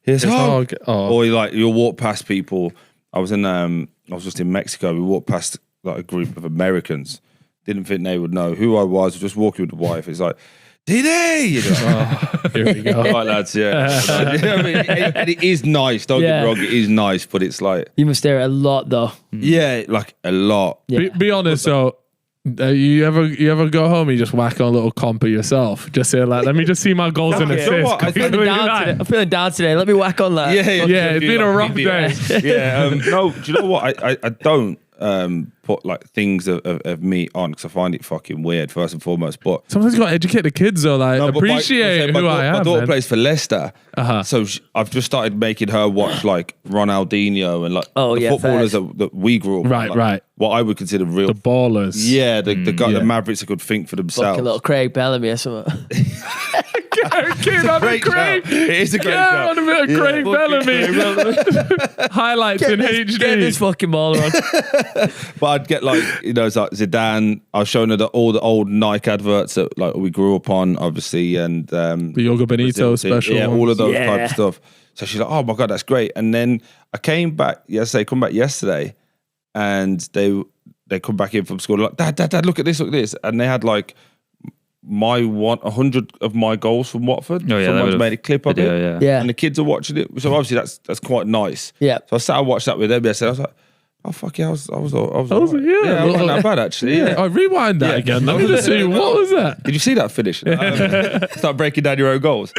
here's Hog. Oh. Or you'll walk past people. I was just in Mexico. We walked past like a group of Americans. Didn't think they would know who I was. Just walking with the wife. It's like, Deeney! You know, Here we go. right, lads, yeah. You know what I mean? And it is nice. Don't get me wrong, it is nice, but it's like, You must hear it a lot though. yeah, like a lot. Yeah. Be honest, so you ever go home and you just whack on a little comp of yourself? Just say like, let me just see my goals and You know what? assists. I'm feeling down today. Let me whack on that. Yeah, it's been a rough day. Yeah, no, do you know what? I don't put like things of me on because I find it fucking weird, first and foremost. But Sometimes you got to educate the kids though, like appreciate who I am. My daughter Man. plays for Leicester, Uh-huh. so I've just started making her watch like Ronaldinho and like the footballers that we grew up. Right, like, right. What I would consider real. The ballers. Yeah, the guy, yeah. the Mavericks that could think for themselves. Fucking little Craig Bellamy or something. Kid on Great a Craig. shout. It is a great Yeah, shout. on a bit of Craig Bellamy. Highlights in HD. Get this fucking ball on. But I'd get like, it's like Zidane. I was showing her all the old Nike adverts that like we grew up on, obviously, and The Yoga Benito Brazil, special. yeah, all of those Yeah. type of stuff. So she's like, "Oh my god, that's great!" And then I came back yesterday, and they come back in from school like, "Dad, look at this, and they had like my 100 of my goals from Watford. Oh, yeah, Someone's made a clip of video, it, yeah. and the kids are watching it. So obviously that's quite nice. Yeah. So I sat and watched that with them yesterday. I was like, "Oh fuck yeah, I was all right. yeah, I wasn't that bad actually." Yeah. Oh, rewind that again. Let me just see. What was that? Did you see that finish? Start breaking down your own goals.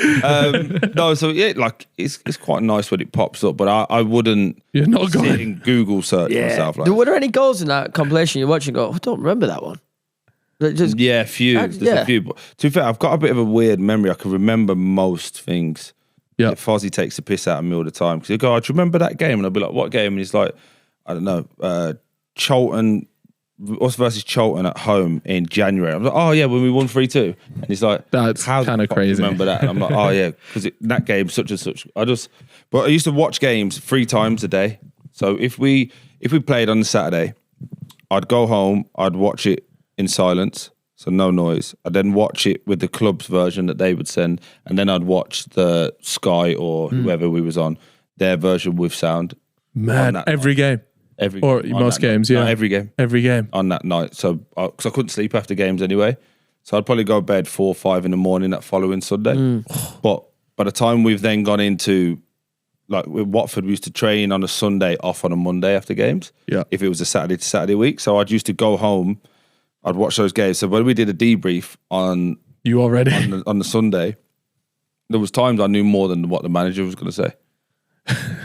No, so yeah, like it's quite nice when it pops up, but I wouldn't You're not sit going. in Google search myself like Were there any goals in that compilation you're watching? Go, I don't remember that one. Like, just yeah, a few. There's a few. But to be fair, I've got a bit of a weird memory. I can remember most things. Yeah. Fozzie takes the piss out of me all the time because he'll go, "Oh, do you remember that game?" And I'll be like, "What game?" And he's like, "I don't know, Charlton, us versus Charlton at home in January." I'm like, "Oh yeah, when we won 3-2." And he's like, That's "How the kinda fuck do you crazy." remember that?" And I'm like, "Oh yeah, because that game such and such." But I used to watch games 3 times a day. So if we played on the Saturday, I'd go home, I'd watch it in silence, so no noise. I'd then watch it with the club's version that they would send, and then I'd watch the Sky or whoever we was on, their version with sound. Man, every game. Or on most that games, night. yeah. No, every game Every game. on that night. So because I couldn't sleep after games anyway, so I'd probably go to bed 4 or 5 in the morning that following Sunday. But by the time we've then gone into like with Watford, we used to train on a Sunday, off on a Monday after games. Yeah. If it was a Saturday to Saturday week, so I'd used to go home, I'd watch those games. So when we did a debrief on You already. on the Sunday, there was times I knew more than what the manager was going to say.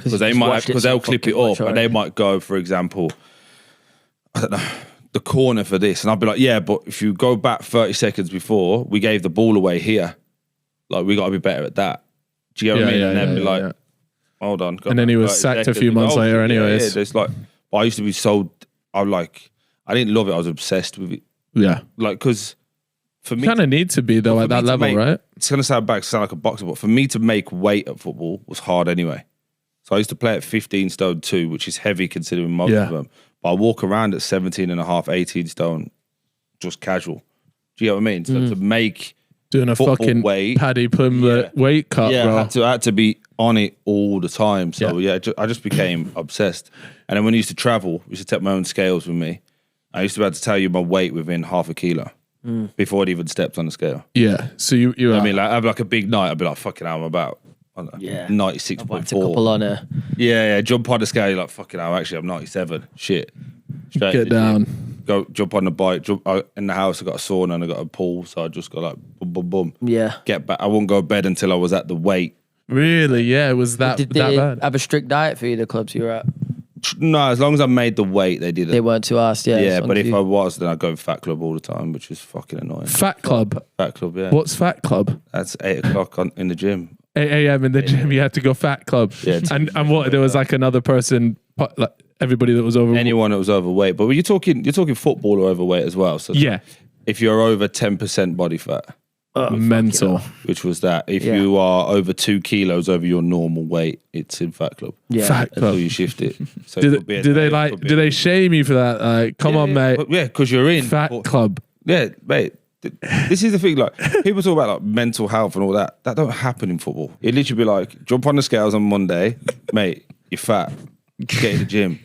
Because they'll clip it up and they might go, for example, I don't know, the corner for this, and I'll be like, yeah, but if you go back 30 seconds before, we gave the ball away here. Like we got to be better at that. Do you get what I mean? And then be like, hold on. And then he was sacked a few months later anyways. Yeah, there's like, I used to be so, I didn't love it. I was obsessed with it. Yeah. Like, because for me, kind of need to be though at that level, right? It's gonna sound like a boxer, but for me to make weight at football was hard anyway. So I used to play at 15 stone 2, which is heavy considering most of them. But I walk around at 17 and a half, 18 stone, just casual. Do you get what I mean? So to make doing a fucking weight, Paddy Pimblett weight cut, bro. I had to be on it all the time. So I just became obsessed. And then when I used to travel, I used to take my own scales with me. I used to be able to tell you my weight within half a kilo before I'd even stepped on the scale. Yeah. So you I mean, like, I have like a big night. I'd be like, fucking hell, I'm about 96.4. A couple on her. Yeah. Jump on the scale, you're like, fucking hell, actually, I'm 97. Shit. Straight get down. Go jump on the bike. In the house, I got a sauna and I got a pool, so I just go like, boom, boom, boom. Yeah. Get back. I wouldn't go to bed until I was at the weight. Really? Yeah, it was that Did that they bad. have a strict diet for you, the clubs you were at? No, as long as I made the weight, they did it. They weren't too asked, yeah. Yeah, but if I was, then I'd go to Fat Club all the time, which is fucking annoying. Fat Club. Fat Club, yeah. What's Fat Club? That's 8 o'clock in the gym. 8 a.m. in the gym, you had to go Fat Club. Yeah, and what? There was like another person, like everybody that was over. Anyone that was overweight, but you're talking football or overweight as well. So yeah, if you're over 10% body fat, mental. Which was that. If you are over 2 kilos over your normal weight, it's in Fat Club. Yeah. Fat Club. Until you shift it. So Do they shame you for that? Like, come on, mate. Yeah, because you're in Fat Club. Yeah, mate. This is the thing. Like, people talk about like mental health and all that. That don't happen in football. It literally be like, jump on the scales on Monday, mate. You're fat. Get in the gym.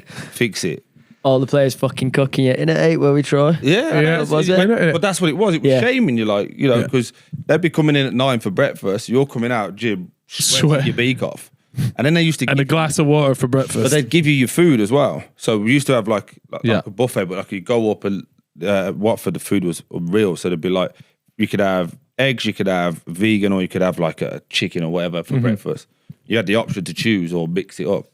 Fix it. All the players fucking cooking it in at 8 where we try. Yeah, was it? But that's what it was. It was shaming you, like, you know, because they'd be coming in at 9 for breakfast. You're coming out gym, sweating your beak off, and then they used to and a glass of water for breakfast. But they'd give you your food as well. So we used to have like a buffet, but like you go up and Watford, the food was real. So there'd be like, you could have eggs, you could have vegan, or you could have like a chicken or whatever for breakfast. You had the option to choose or mix it up.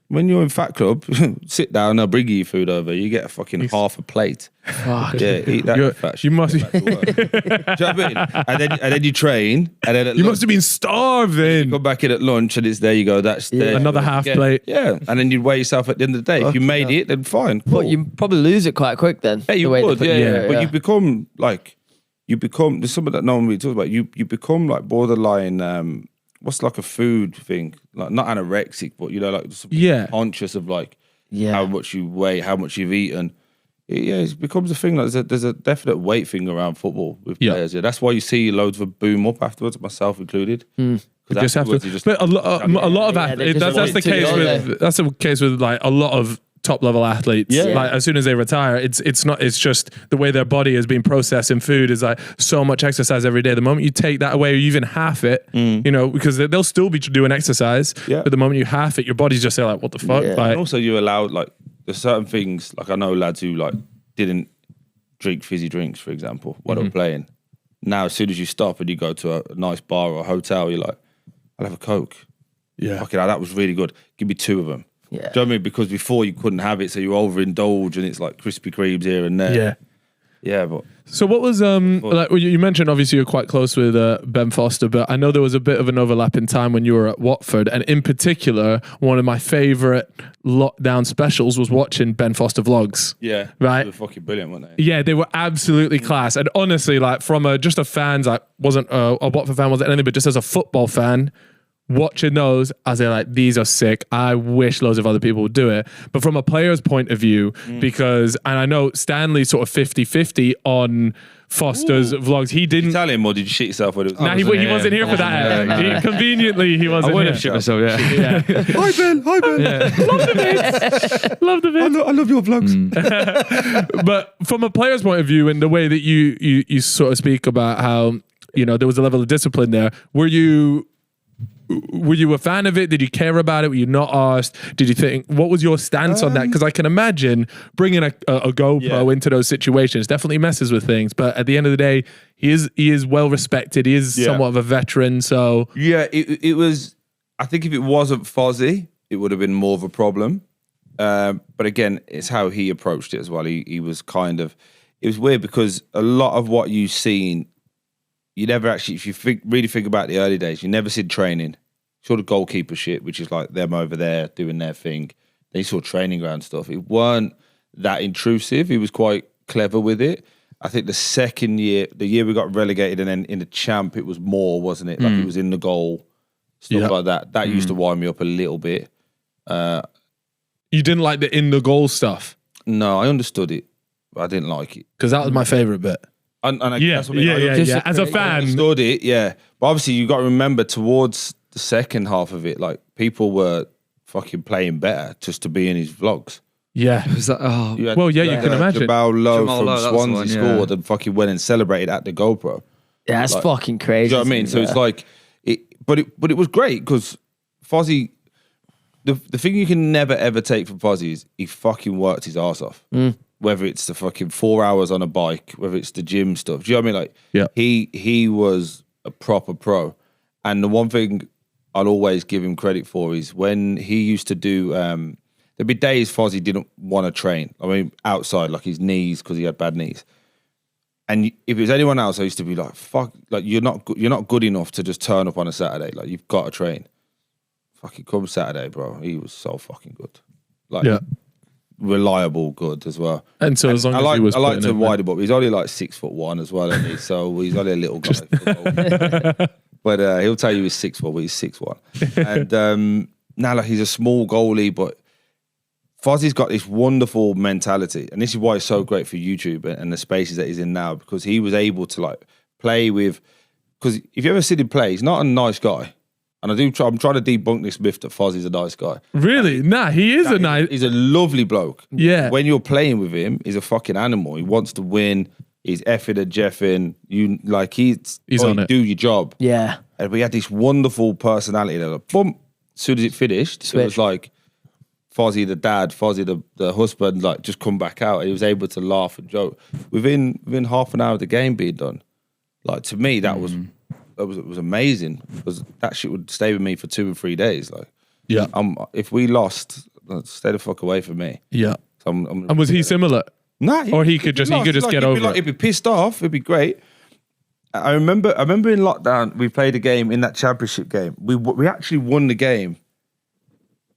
When you're in Fat Club, sit down, they'll bring you food over. You get a fucking half a plate. Fuck. Yeah, eat that. Fat you must. Do you know what I mean? And then you train, and then You must have been starving. you go back in at lunch, and it's there. You go. That's there. Another half plate. Yeah, and then you'd weigh yourself at the end of the day. If you made it, then fine. Cool. But you probably lose it quite quick then. Yeah, you the way they would. put Yeah. But you become like, there's something that no one really talks about. You become like borderline. What's like a food thing? Like not anorexic, but you know, like just conscious of like how much you weigh, how much you've eaten. It becomes a thing. Like there's a definite weight thing around football with players. Yeah, that's why you see loads of a boom up afterwards, myself included. Just have to. But a lot of athletes. That's the case with. That's the case with like a lot of top level athletes. Yeah. Like as soon as they retire, it's just the way their body has been processed in food is like so much exercise every day. The moment you take that away, or even half it, you know, because they'll still be doing exercise. Yeah. But the moment you half it, your body's just like, what the fuck? Yeah. Like, and also you allow like there's certain things, like I know lads who like didn't drink fizzy drinks, for example, while they're playing. Now as soon as you stop and you go to a nice bar or a hotel, you're like, I'll have a Coke. Yeah. Fucking hell, that was really good. Give me 2 of them. Yeah. Do you know what I mean? Because before you couldn't have it, so you overindulge and it's like Krispy Kremes here and there. Yeah. Yeah, but so what was like you mentioned obviously you're quite close with Ben Foster, but I know there was a bit of an overlap in time when you were at Watford, and in particular one of my favourite lockdown specials was watching Ben Foster vlogs. Yeah. Right. They were fucking brilliant, weren't they? Yeah, they were absolutely class. And honestly, like from just a fan's, like wasn't a Watford fan, wasn't anything, but just as a football fan, watching those, I was like, these are sick. I wish loads of other people would do it. But from a player's point of view, and I know Stanley's sort of 50-50 on Foster's vlogs. He didn't tell him, or did you shit yourself? When it was nah, he wasn't here for that. Conveniently, he wasn't I would here. have shit myself, yeah. Hi Ben, hi Ben. Love the bits. Love the bits. I love your vlogs. But from a player's point of view, and the way that you sort of speak about how, you know, there was a level of discipline there, were you a fan of it? Did you care about it? Were you not asked? Did you think, what was your stance on that? Because I can imagine bringing a GoPro into those situations definitely messes with things. But at the end of the day, he is well respected. He is somewhat of a veteran. So yeah, it was. I think if it wasn't Fozzy, it would have been more of a problem. But again, it's how he approached it as well. He was kind of. It was weird because a lot of what you've seen, you never actually, if you really think about the early days, you never seen training. You saw the goalkeeper shit, which is like them over there doing their thing. Then you saw training ground stuff. It weren't that intrusive. He was quite clever with it. I think the second year, the year we got relegated, and then in the champ, it was more, wasn't it? Like it was in the goal, stuff like that. That used to wind me up a little bit. You didn't like the in the goal stuff? No, I understood it, but I didn't like it. Because that was my favorite bit. And that's what yeah. As a I fan. understood it, yeah. But obviously, you got to remember towards the second half of it, like people were fucking playing better just to be in his vlogs. Yeah. Was that, you can imagine. Jamal Lowe Jamal from Lowe, Swansea scored and fucking went and celebrated at the GoPro. Yeah, that's fucking crazy. Do you know what I mean? So it's like, but it was great because Fozzie, the thing you can never ever take from Fozzie is he fucking worked his ass off. Whether it's the fucking 4 hours on a bike, whether it's the gym stuff. Do you know what I mean? Like, he was a proper pro. And the one thing I'll always give him credit for is when he used to do, there'd be days Fozzie didn't want to train. I mean, outside, like his knees, because he had bad knees. And if it was anyone else, I used to be like, fuck, like you're not good enough to just turn up on a Saturday. Like, you've got to train. Fucking come Saturday, bro. He was so fucking good. Like, reliable good as well. And so as long as he was I like to wide him up. He's only like 6'1" as well, isn't he? So he's only a little guy. But he'll tell you he's 6'4", but he's 6'1". And now, like, he's a small goalie, but Fozzie's got this wonderful mentality, and this is why it's so great for YouTube and the spaces that he's in now, because he was able to like play with. Because if you ever see him play, he's not a nice guy, and I'm trying to debunk this myth that Fozzie's a nice guy. Really? Nah, he is a nice. He's a lovely bloke. Yeah. When you're playing with him, he's a fucking animal. He wants to win. He's effing and jeffing. You like he's on it. Do your job. Yeah. And we had this wonderful personality that, like, boom, as soon as it finished, it was like Fozzie the dad, Fozzie the husband, like just come back out. He was able to laugh and joke within half an hour of the game being done. Like, to me, that was amazing, because that shit would stay with me for 2 or 3 days. Like, if we lost, stay the fuck away from me. Yeah. So and was he similar? Nah, or he could just get over it. He'd be pissed off. It'd be great. I remember in lockdown we played a game in that championship game. We actually won the game,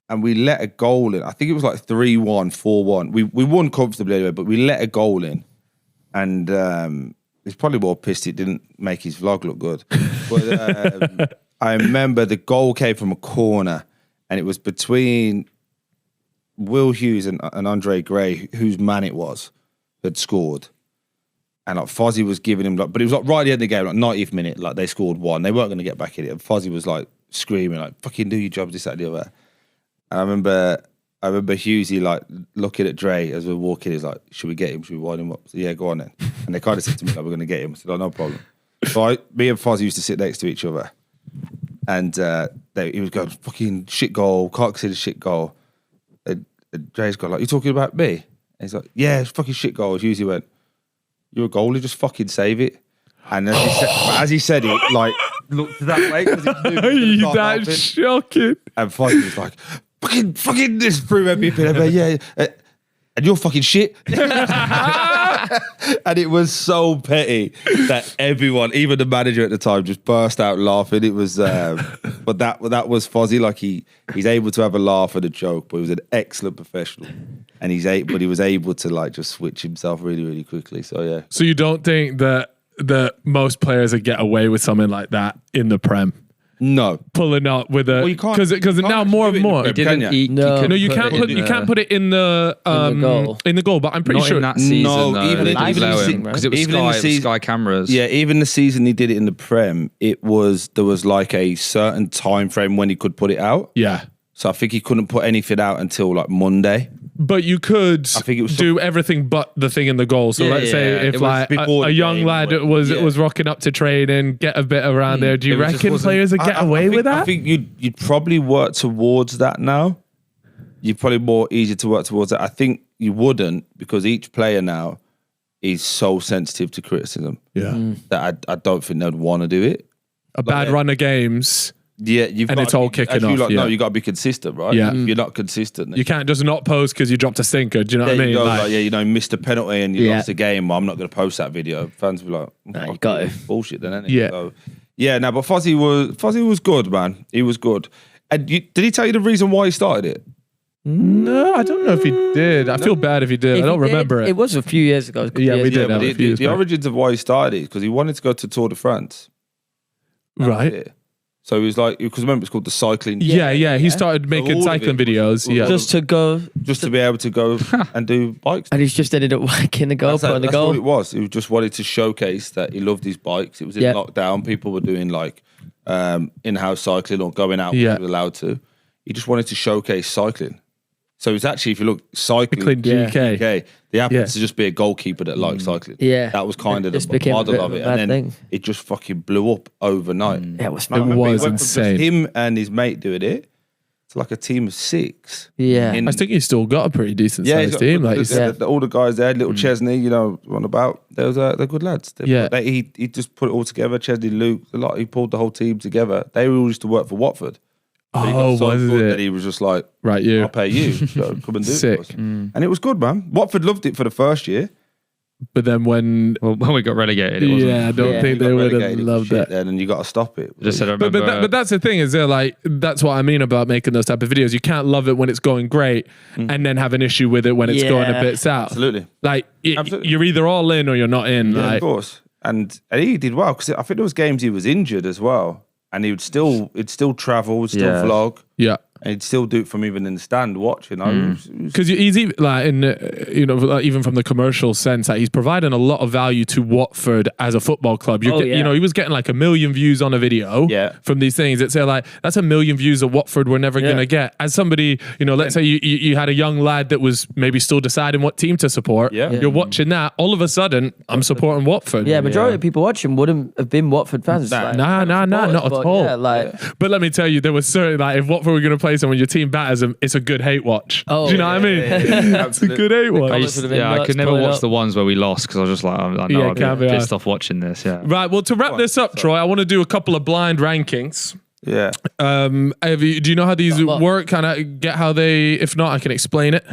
and we let a goal in. I think it was like 3-1, 4-1. We won comfortably anyway, but we let a goal in, and he's probably more pissed it didn't make his vlog look good. But I remember the goal came from a corner, and it was between Will Hughes and Andre Gray, whose man it was, had scored. And like Fozzie was giving him, like, but it was like right at the end of the game, like 90th minute, like they scored one. They weren't going to get back in it. And Fozzie was like screaming, like, fucking do your job, this, that, and the other. And I remember Hughesy like looking at Dre as we're walking. He's like, should we get him? Should we wind him up? So yeah, go on then. And they kind of said to me, like, we're going to get him. I said, oh, no problem. So me and Fozzie used to sit next to each other. And he was going, fucking shit goal, can't consider shit goal. And Dre's gone, like, you talking about me? And he's like, yeah, it's fucking shit goal. Hughesy went, you're a goalie, just fucking save it. And as he said it, like, looked that way. That's shocking. And Fozzie was like, fucking this through everything. Yeah. And you're fucking shit. And it was so petty that everyone, even the manager at the time, just burst out laughing. It was, but that was Fozzie. Like he's able to have a laugh and a joke, but he was an excellent professional, and he was able to like just switch himself really, really quickly. So yeah. So you don't think that most players would get away with something like that in the Prem? No, pulling up with a because now more and more. You can't put it in the goal. But I'm pretty sure in that season. No, even because it was Sky cameras. Yeah, even the season he did it in the Prem, there was like a certain time frame when he could put it out. Yeah. So I think he couldn't put anything out until like Monday. But you could do everything but the thing in the goal. So let's say if like a young lad was rocking up to train and get a bit around there, do you reckon players would get away with that? I think you'd probably work towards that now. You're probably more easier to work towards that. I think you wouldn't, because each player now is so sensitive to criticism. Yeah. That I don't think they'd want to do it. A bad run of games. Yeah, it's all kicking off. No, you got to be consistent, right? Yeah. If you're not consistent, you can't just not post because you dropped a stinker. Do you know what I mean? You go, like, missed a penalty and you lost a game. Well, I'm not going to post that video. Fans will be like, you got it. Bullshit, then, isn't it? Yeah, so, but Fozzie was good, man. He was good. And did he tell you the reason why he started it? No, I don't know if he did. I feel bad if he did. I don't remember it. It was a few years ago. Yeah, we did. But the origins of why he started it is because he wanted to go to Tour de France. Right. So he was like, because remember it's called the cycling. Yeah. He started making cycling videos. Yeah, just to be able to go and do bikes. And he's just ended up whacking the GoPro on the goal. That's what it was. He just wanted to showcase that he loved his bikes. It was in lockdown. People were doing like in-house cycling or going out when he was allowed to. He just wanted to showcase cycling. So it's actually, if you look, cycling UK, the happens to just be a goalkeeper that likes cycling. Yeah. That was kind of the model of it. And then it just fucking blew up overnight. Yeah, it was insane. Him and his mate doing it. It's like a team of 6. Yeah. I think he's still got a pretty decent sized team. Like all the guys there, little Chesney, you know, on about, they're good lads. He just put it all together. Chesney, Luke, he pulled the whole team together. They all used to work for Watford. Oh, was it? That he was just like, right, I'll pay you. So come and do Sick. it. And it was good, man. Watford loved it for the first year. But then when we got relegated, it wasn't. I don't think they would have loved that. Then, and you got to stop it. Just said, I remember, but that's the thing is, they're like, that's what I mean about making those type of videos. You can't love it when it's going great and then have an issue with it when it's going a bit south. Absolutely. Like you're either all in or you're not in. Yeah, like. of course. And he did well because I think there was games he was injured as well. And he'd still travel, still vlog. Yeah. And he'd still do it from even in the stand watching. Because he's even, like even from the commercial sense, that he's providing a lot of value to Watford as a football club. You know, he was getting like 1 million views on a video from these things. It's like that's 1 million views that Watford were never going to get. As somebody, you know, let's say you had a young lad that was maybe still deciding what team to support. You're watching that. All of a sudden, I'm supporting Watford. Yeah, majority of people watching wouldn't have been Watford fans. Nah, not at all. Yeah, but let me tell you, there was certainly like if Watford were going to play someone, your team batters them, it's a good hate watch. Do you know what I mean? It's a good hate watch. I could never watch the ones where we lost because I was just like, I know I'd be pissed off watching this. Yeah. Right. Well, to wrap this up, Troy, I want to do a couple of blind rankings. Yeah. Do you know how these work? Kind of get how they? If not, I can explain it.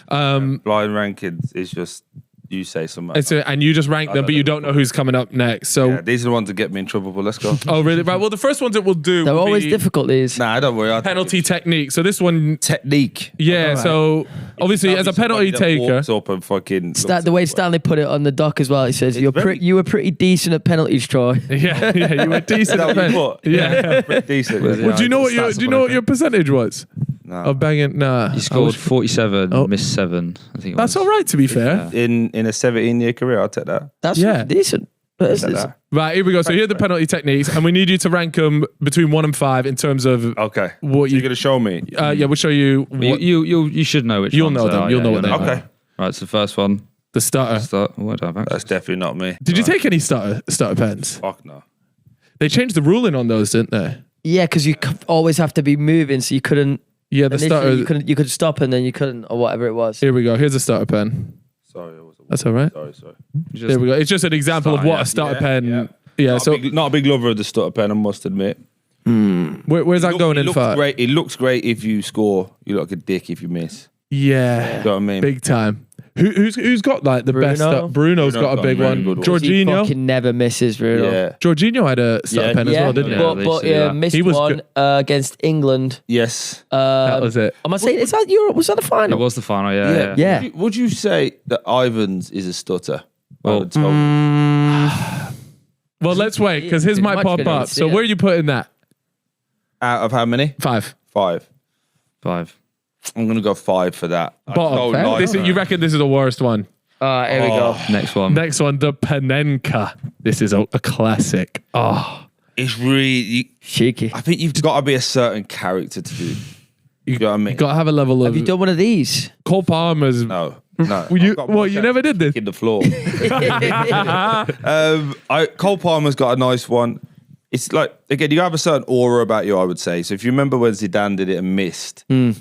Blind rankings is just. You say something. And you just rank them, but you don't know who's coming up next. So these are the ones that get me in trouble, but let's go. Oh, really? Right. Well, the first ones that we'll do They're always difficult, these. Nah, don't worry. Penalty technique. So this one... Technique. Yeah, so obviously as a penalty taker... Up and fucking the way Stanley put it on the doc as well, he says, you were pretty decent at penalties, Troy. Yeah, you were decent at penalties. Yeah, pretty decent. Well, do you know what your percentage was? No. Of banging? Nah. He scored 47, missed 7. I think that's all right, to be fair. In a 17-year career, I'll take that. That's decent. Right, here we go. So here are the penalty techniques, and we need you to rank them between 1 and 5 in terms of what you're going to show me. Yeah, we'll show you. You should know which. You'll know them. You'll know what they are. Okay. Right. So the first one. The starter. That's definitely not me. Did you take any starter pens? Fuck no. They changed the ruling on those, didn't they? Yeah, because you always have to be moving, so you couldn't. Yeah, the starter. You could stop and then you couldn't, or whatever it was. Here we go. Here's a starter pen. Sorry, that's all right. Sorry. There we go. It's just an example of what a starter pen. Yeah. Not a big lover of the starter pen, I must admit. Where's that going in for? Great. It looks great if you score. You look like a dick if you miss. Yeah. You know what I mean? Big time. Who's got like the best stuff? Bruno's got a big one. Jorginho. He fucking never misses, Bruno. Yeah. Jorginho had a starter pen as well, didn't he? But missed one against England. Yes. That was it. Am I saying, is that Europe? Was that the final? It was the final, yeah. Would you say that Ivan's is a stutter? Well, let's wait, because his might pop up. So where are you putting that? Out of how many? 5. 5. 5. I'm going to go 5 for that. Bottom. You reckon this is the worst one? Here we go. Next one, the Panenka. This is a classic. Oh, it's really cheeky. I think you've got to be a certain character to do. You know what I mean? You got to have a level of. Have you done one of these? Cole Palmer's. No. You never did this? In the floor. Cole Palmer's got a nice one. It's like, again, you have a certain aura about you, I would say. So if you remember when Zidane did it and missed, you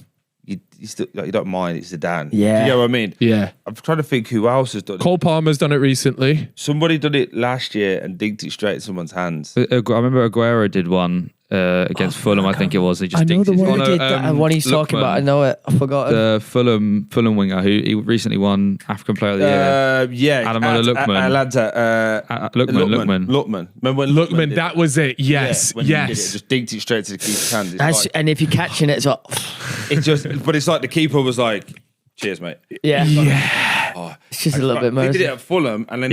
don't mind, it's Zidane. Yeah. You know what I mean? Yeah. I'm trying to think who else has done it. Cole Palmer's done it recently. Somebody did it last year and digged it straight in someone's hands. I remember Aguero did one against Fulham. I think it was. He just I know the dinked one Who did that one he's talking about? I know it. I forgot. The Fulham winger who he recently won African Player of the Year. Yeah, Adamola Lookman. Lookman. Remember when Lookman, that was it. Yes, when he did it, yes. just dinked it straight to the keeper's hands. It's like, And if you're catching it, it's like, it's just, but it's like the keeper was like, "Cheers, mate." yeah. Oh, It's just a little bit more. He did it at Fulham, and then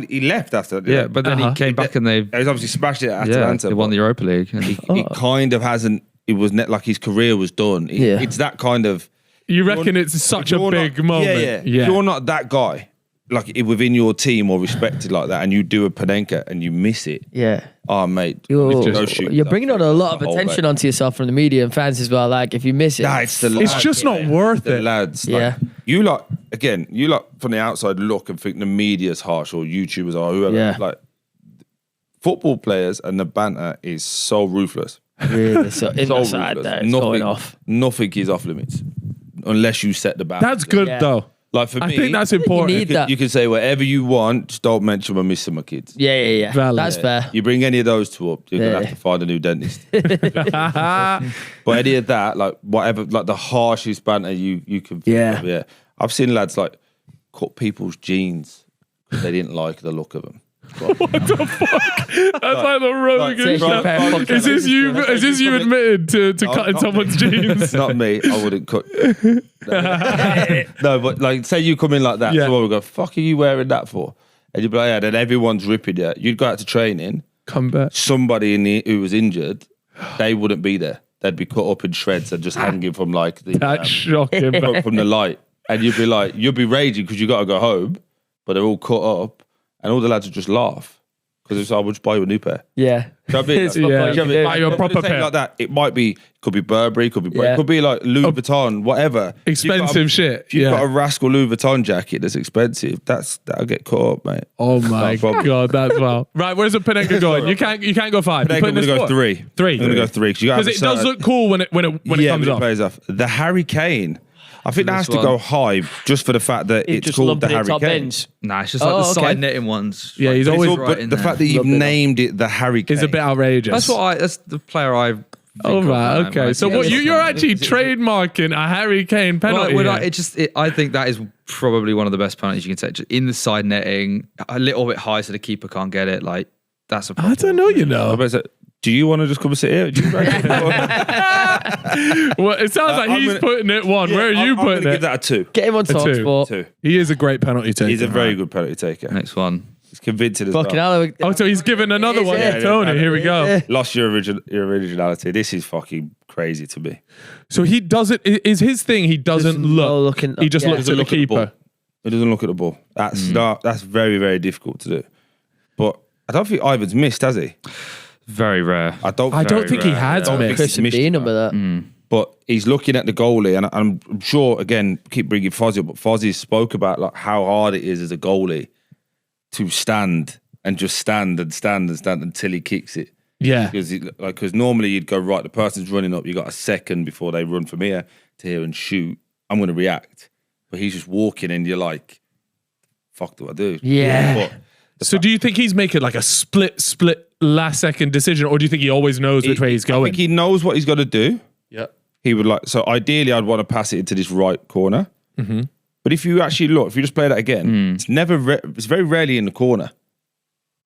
he left after. Yeah, but then he came back and they He's obviously smashed it at Atalanta. they won the Europa League. And It kind of hasn't. It was like his career was done. It's that kind of. You reckon it's such a big moment? Yeah. If you're not that guy, like within your team or respected like that, and you do a Panenka and you miss it. Yeah. Oh, mate. You're bringing on a lot of attention onto yourself from the media and fans as well. Like, if you miss it, it's just not worth it. Lads, Yeah. You from the outside look and think the media's harsh or YouTubers or whoever. Yeah. Like, football players and the banter is so ruthless. really, so So inside ruthless. there, it's going off. Nothing is off limits unless you set the boundaries. That's good though. Like for me, I think that's important. You need that. You can say whatever you want, just don't mention I'm missing my kids. Yeah. Valid. That's fair. You bring any of those two up, you're Yeah. gonna have to find a new dentist. But any of that, like whatever, like the harshest banter you can think Yeah. of, yeah. I've seen lads like cut people's jeans because they didn't like the look of them. That's like the Rogan show. like- Is this you? Is this you admitted to cutting not someone's jeans? Not me, I wouldn't cut. No, but like, say you come in like that, Yeah. someone would go, "Fuck, are you wearing that for?" And you'd be like, "Yeah." Then everyone's ripping you. You'd go out to training. Come back. Somebody who was injured, they wouldn't be there. They'd be cut up in shreds and just hanging from like the That's shocking. man. from the light. And you'd be raging because you got to go home, but they're all cut up, and all the lads would just laugh because it's, "I will just buy you a new pair." Yeah. Do you know what I mean? It's Yeah. what Yeah. you do. Buy you a But proper something pair. like that. It might be, could be Burberry, could be Yeah. could be like Louis Vuitton, whatever. Expensive shit. If you've Yeah. got a Rascal Louis Vuitton jacket that's expensive, that'll get cut up, mate. Oh my problem. god, that's well. Right, where's the Panenka going? You can't go five. I think I'm gonna go three. Three. I'm gonna go three Because it does look cool when it comes off. plays off. The Harry Kane. I think that has to go high just for the fact that it's just called the lumping in Harry top Kane. ends. Nah, it's just like the okay. side netting ones. Yeah, Like, he's but always- it's But right in the there. fact that you've named it the Harry Kane It's a bit outrageous. That's the player I. Oh right, okay. So what you're actually trademarking a Harry Kane penalty? Well, here. I think that is probably one of the best penalties you can take. Just in the side netting, a little bit high so the keeper can't get it. Like that's a. I don't know, you I know. bet it's do you want to just come and sit here? Do you reckon? Well, it sounds like I'm he's gonna- putting it one. Where are you I'm putting gonna it? give that a 2. Get him on A top two. sport. 2. He is a great penalty taker. He's a very good penalty taker. Next one. He's convincing as Fucking well. hell. Oh, so he's given another Is one it? to Toney. Here we go. Lost your originality. This is fucking crazy to me. So he doesn't. Is his thing? He doesn't look. He just looks at the keeper. He doesn't look at the ball. That's very, very difficult to do. But I don't think Ivan's missed, has he? Very rare. I don't think he has missed. Chris and Deeney with that. But he's looking at the goalie, and I'm sure, again, keep bringing Fozzie up, but Fozzie spoke about like how hard it is as a goalie to stand and just stand until he kicks it. Yeah. Because normally you'd go, right, the person's running up, you got a second before they run from here to here and shoot. I'm going to react. But he's just walking, and you're like, fuck do I do? Yeah. But So do you think he's making like a split last second decision, or do you think he always knows which way he's going? I think he knows what he's got to do. Yeah. He would like, so ideally I'd want to pass it into this right corner. Mm-hmm. But if you actually look, if you just play that again, it's it's very rarely in the corner.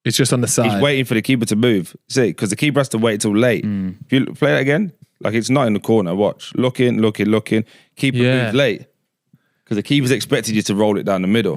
It's just on the side. He's waiting for the keeper to move. See, because the keeper has to wait till late. If you play that again, like it's not in the corner. Watch, looking. Keeper moves late because the keeper's expected you to roll it down the middle.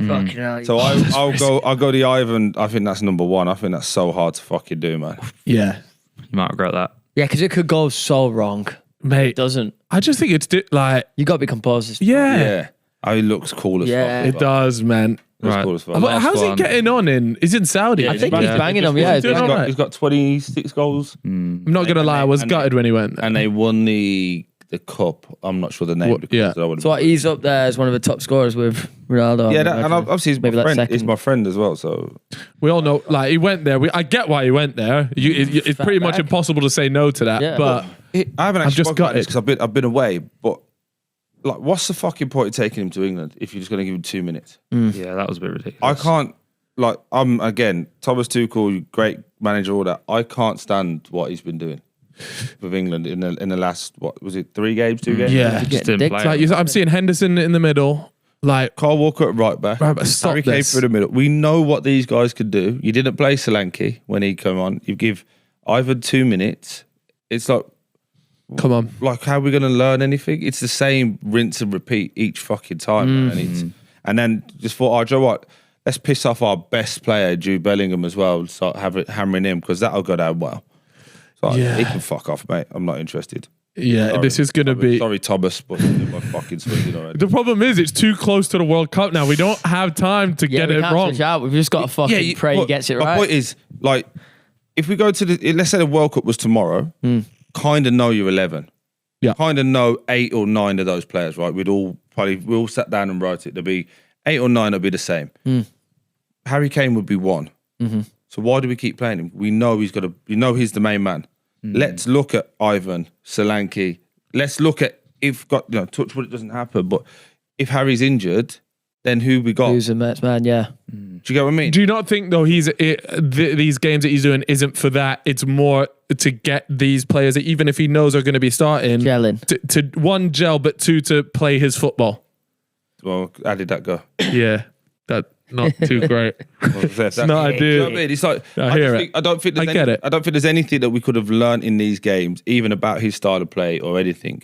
So I'll go the Ivan. I think that's number one. I think that's so hard to fucking do, man. Yeah. You might regret that. Yeah, because it could go so wrong. Mate, It doesn't. I just think it's like, You got to be composed. yeah, Oh, he looks cool as Yeah. fuck. it does, man. Looks Right. cool as fuck. But Last how's he one. getting on he's in Saudi. I think he's Yeah. banging them. Yeah, doing all right. He's got 26 goals. I'm not going to lie, I was gutted when he went. And they won the cup. I'm not sure the name of the cup. yeah. So I would've- so he's up there as one of the top scorers with Ronaldo. yeah, and obviously he's my Maybe like friend. second. He's my friend as well. So We all know, like, he went there. I get why he went there. It's Fat pretty much back. impossible to say no to that. Yeah. But I haven't actually just spoken got about this it. because I've been away. But like, what's the fucking point of taking him to England if you're just going to give him 2 minutes? Yeah, that was a bit ridiculous. I can't. Like, I'm again Thomas Tuchel, great manager, all that. I can't stand what he's been doing. with England in the last, what was it, 3 games, 2 games? Yeah. Just didn't play. Like I'm seeing Henderson in the middle. Like Kyle Walker at right back. Stop Harry Kane this. through the middle. We know what these guys could do. You didn't play Solanke when he came on. You give Ivan 2 minutes. It's like, Come on. like how are we going to learn anything? It's the same rinse and repeat each fucking time. And then just thought, oh, do you know what? Let's piss off our best player, Jude Bellingham, as well. And start hammering him because that'll go down well. So he can fuck off, mate. I'm not interested. Yeah, Sorry, this is going to be... Sorry, Thomas, but my fucking swinging already. The problem is it's too close to the World Cup now. We don't have time to get it wrong. Switch out. We've just got to fucking pray he gets it right. My point is, like, if we go to let's say the World Cup was tomorrow, kind of know your 11. Yeah. Kind of know 8 or 9 of those players, right? We all sat down and wrote it. There'll be 8 or 9 will be the same. Harry Kane would be 1. So why do we keep playing him? We know he's the main man. Let's look at Ivan, Solanke. Let's look at touch wood, it doesn't happen. But if Harry's injured, then who we got? Who's the next man? Yeah. Do you get what I mean? Do you not think though these games that he's doing isn't for that? It's more to get these players that even if he knows are going to be starting, gelling to 1 gel, but 2 to play his football. Well, how did that go? Yeah, that not too great. That's not ideal. You know what I mean? It's like I don't think there's anything that we could have learned in these games, even about his style of play or anything.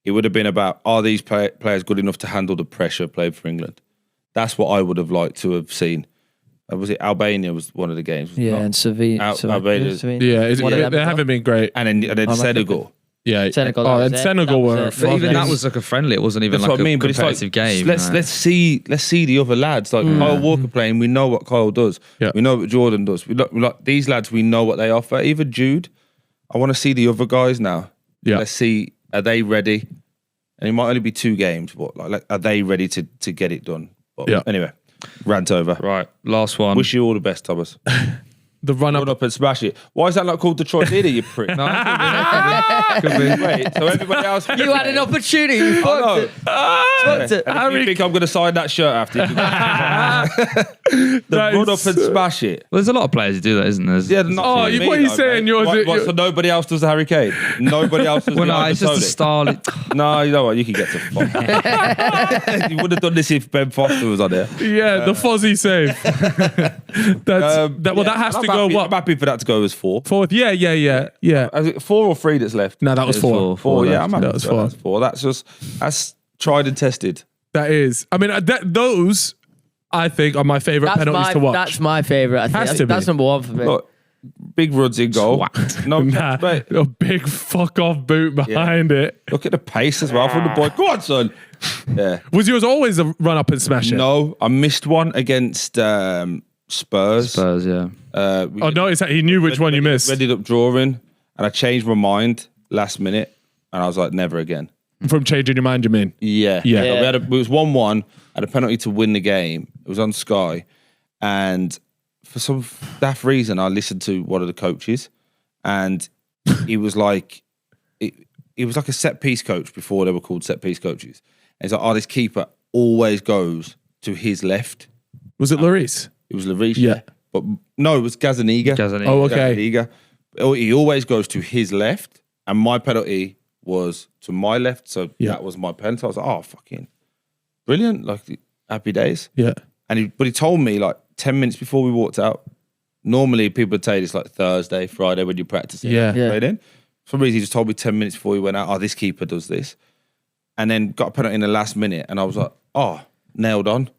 It would have been about, are these players good enough to handle the pressure played for England? That's what I would have liked to have seen. Was it Albania was one of the games? Yeah, and Sevilla. Albania. Yeah, they haven't been great. And then Senegal. Yeah, Senegal. and Senegal were. But even that was like a friendly. It wasn't even That's like what I mean, a but competitive game. Let's see the other lads. Like Kyle Walker playing, we know what Kyle does. Yeah. We know what Jordan does. We like these lads. We know what they offer. Even Jude, I want to see the other guys now. Yeah. Let's see, are they ready? And it might only be 2 games, but like are they ready to get it done? But anyway, rant over. Right, last one. Wish you all the best, Thomas. The run Run up and smash it. Why is that not called Detroit Deeney, you prick? No, it could be. Wait, so everybody else... You had an opportunity. You fucked it. Fucked it. And if you think I'm going to sign that shirt after you run up and smash it. Well, there's a lot of players who do that, isn't there? Yeah, what are you saying? So nobody else does the Harry Kane? Nobody else does Well, the no, it's just a style. No, you know what? You can get to fuck. You would have done this if Ben Foster was on there. Yeah, the Fozzie save. That has to go. What? I'm happy for that to go as 4. 4th? Yeah. Is it 4 or 3 that's left? No, that was 4. 4, yeah, I'm happy. That was 4. That's 4. That's tried and tested. That is. I mean, those I think are my favourite penalties to watch. That's my favourite. I think Has to be. that's number 1 for me. Look, big Rudd's in goal. No, mate, a big fuck off boot behind it. look at the pace as well from the boy. Go on, son. Yeah. Was yours always a run up and smash it? No, I missed one against Spurs. Spurs, yeah. No, it's that he knew which one you missed. Ended up drawing, and I changed my mind last minute, and I was like, never again. From changing your mind, you mean? Yeah. Yeah. So it was 1-1, had a penalty to win the game. It was on Sky, and for some daft reason, I listened to one of the coaches, and he was like, he was like a set piece coach before they were called set piece coaches. And he's like, oh, this keeper always goes to his left. Was it Lloris? It was Lloris. Yeah. But no, it was Gazzaniga. Oh, okay. Gazzaniga. He always goes to his left, and my penalty was to my left, so that was my penalty. I was like, oh, fucking brilliant. Like, happy days. Yeah. But he told me like 10 minutes before we walked out. Normally people would tell you it's like Thursday, Friday when you practice it. Yeah. For some reason he just told me 10 minutes before he went out, oh, this keeper does this. And then got a penalty in the last minute, and I was like, oh, nailed on.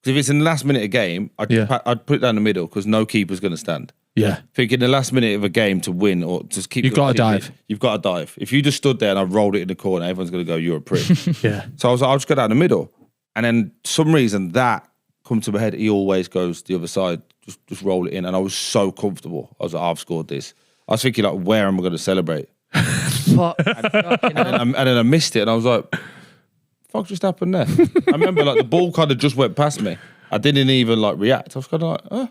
Because if it's in the last minute of a game, I'd put it down the middle because no keeper's going to stand. Yeah. Thinking the last minute of a game to win or just keep... You've got to dive. You've got to dive. If you just stood there and I rolled it in the corner, everyone's going to go, you're a prick. Yeah. So I was like, I'll just go down the middle. And then some reason that come to my head, he always goes the other side, just roll it in. And I was so comfortable. I was like, I've scored this. I was thinking like, where am I going to celebrate? And then I missed it, and I was like, fuck just happened there? I remember like the ball kind of just went past me. I didn't even like react. I was kind of like,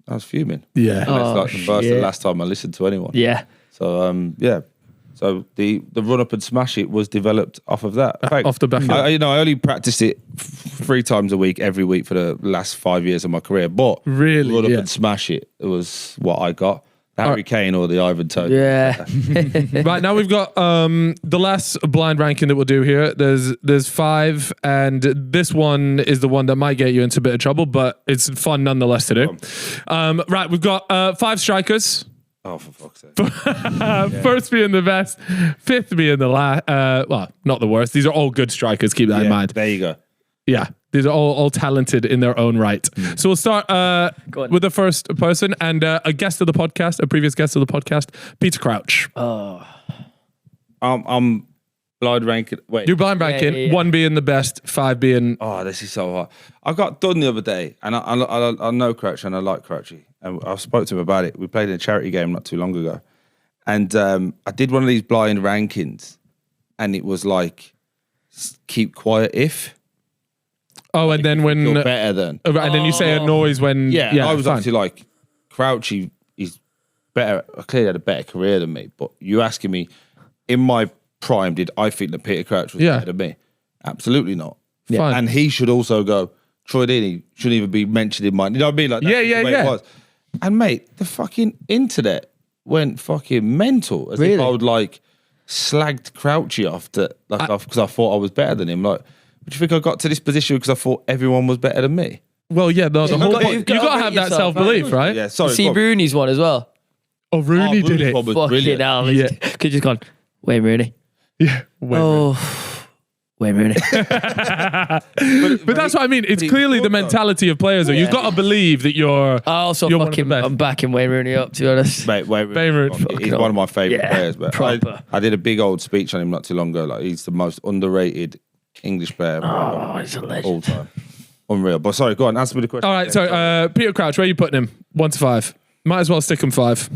I was fuming. Yeah. And it's like the first and last time I listened to anyone. Yeah. So So the run up and smash it was developed off of that. Fact, off the back. I only practiced it 3 times a week, every week for the last 5 years of my career. But really, run up and smash it was what I got. Harry Kane or the Ivan Toney. Yeah. Right, now we've got the last blind ranking that we'll do here. There's 5, and this one is the one that might get you into a bit of trouble, but it's fun nonetheless to do. Right, we've got 5 strikers. Oh, for fuck's sake. First being the best, 5th being the last. Well, not the worst. These are all good strikers. Keep that in mind. There you go. Yeah, these are all talented in their own right. So we'll start with the first person and a guest of the podcast, a previous guest of the podcast, Peter Crouch. Oh. I'm blind ranking. Wait. Do blind ranking. Yeah. 1 being the best, 5 being. Oh, this is so hard. I got done the other day, and I know Crouch, and I like Crouchy, and I spoke to him about it. We played in a charity game not too long ago, and I did one of these blind rankings, and it was like, keep quiet if. Oh, and then when. Feel better than. And then you say a noise when. Yeah, I was fine. actually like, Crouchy is better. I clearly had a better career than me, but you asking me, in my prime, did I think that Peter Crouch was better than me? Absolutely not. Fine. And he should also go, Troy Deeney shouldn't even be mentioned in mine. You know what I mean? Like, that's the way it was. And mate, the fucking internet went fucking mental. As if I would like slagged Crouchy off because I thought I was better than him. Like, do you think I got to this position because I thought everyone was better than me? Well, yeah, the whole point. You've got to have that self-belief, right? Yeah, sorry. See Rooney's one as well. Oh, Rooney did it. Fucking hell. Yeah. Could just gone, Wayne Rooney. Yeah. Wayne Rooney. But that's what I mean. It's clearly the mentality of players. Though. You've got to believe that you're. I also you're one of the best. I'm backing Wayne Rooney up, to be honest. Mate, he's one of my favourite players. But I did a big old speech on him not too long ago. Like, he's the most underrated English player He's a legend. all time. Unreal. But sorry, go on, answer me the question. All right, so Peter Crouch, where are you putting him? 1 to 5. Might as well stick him 5.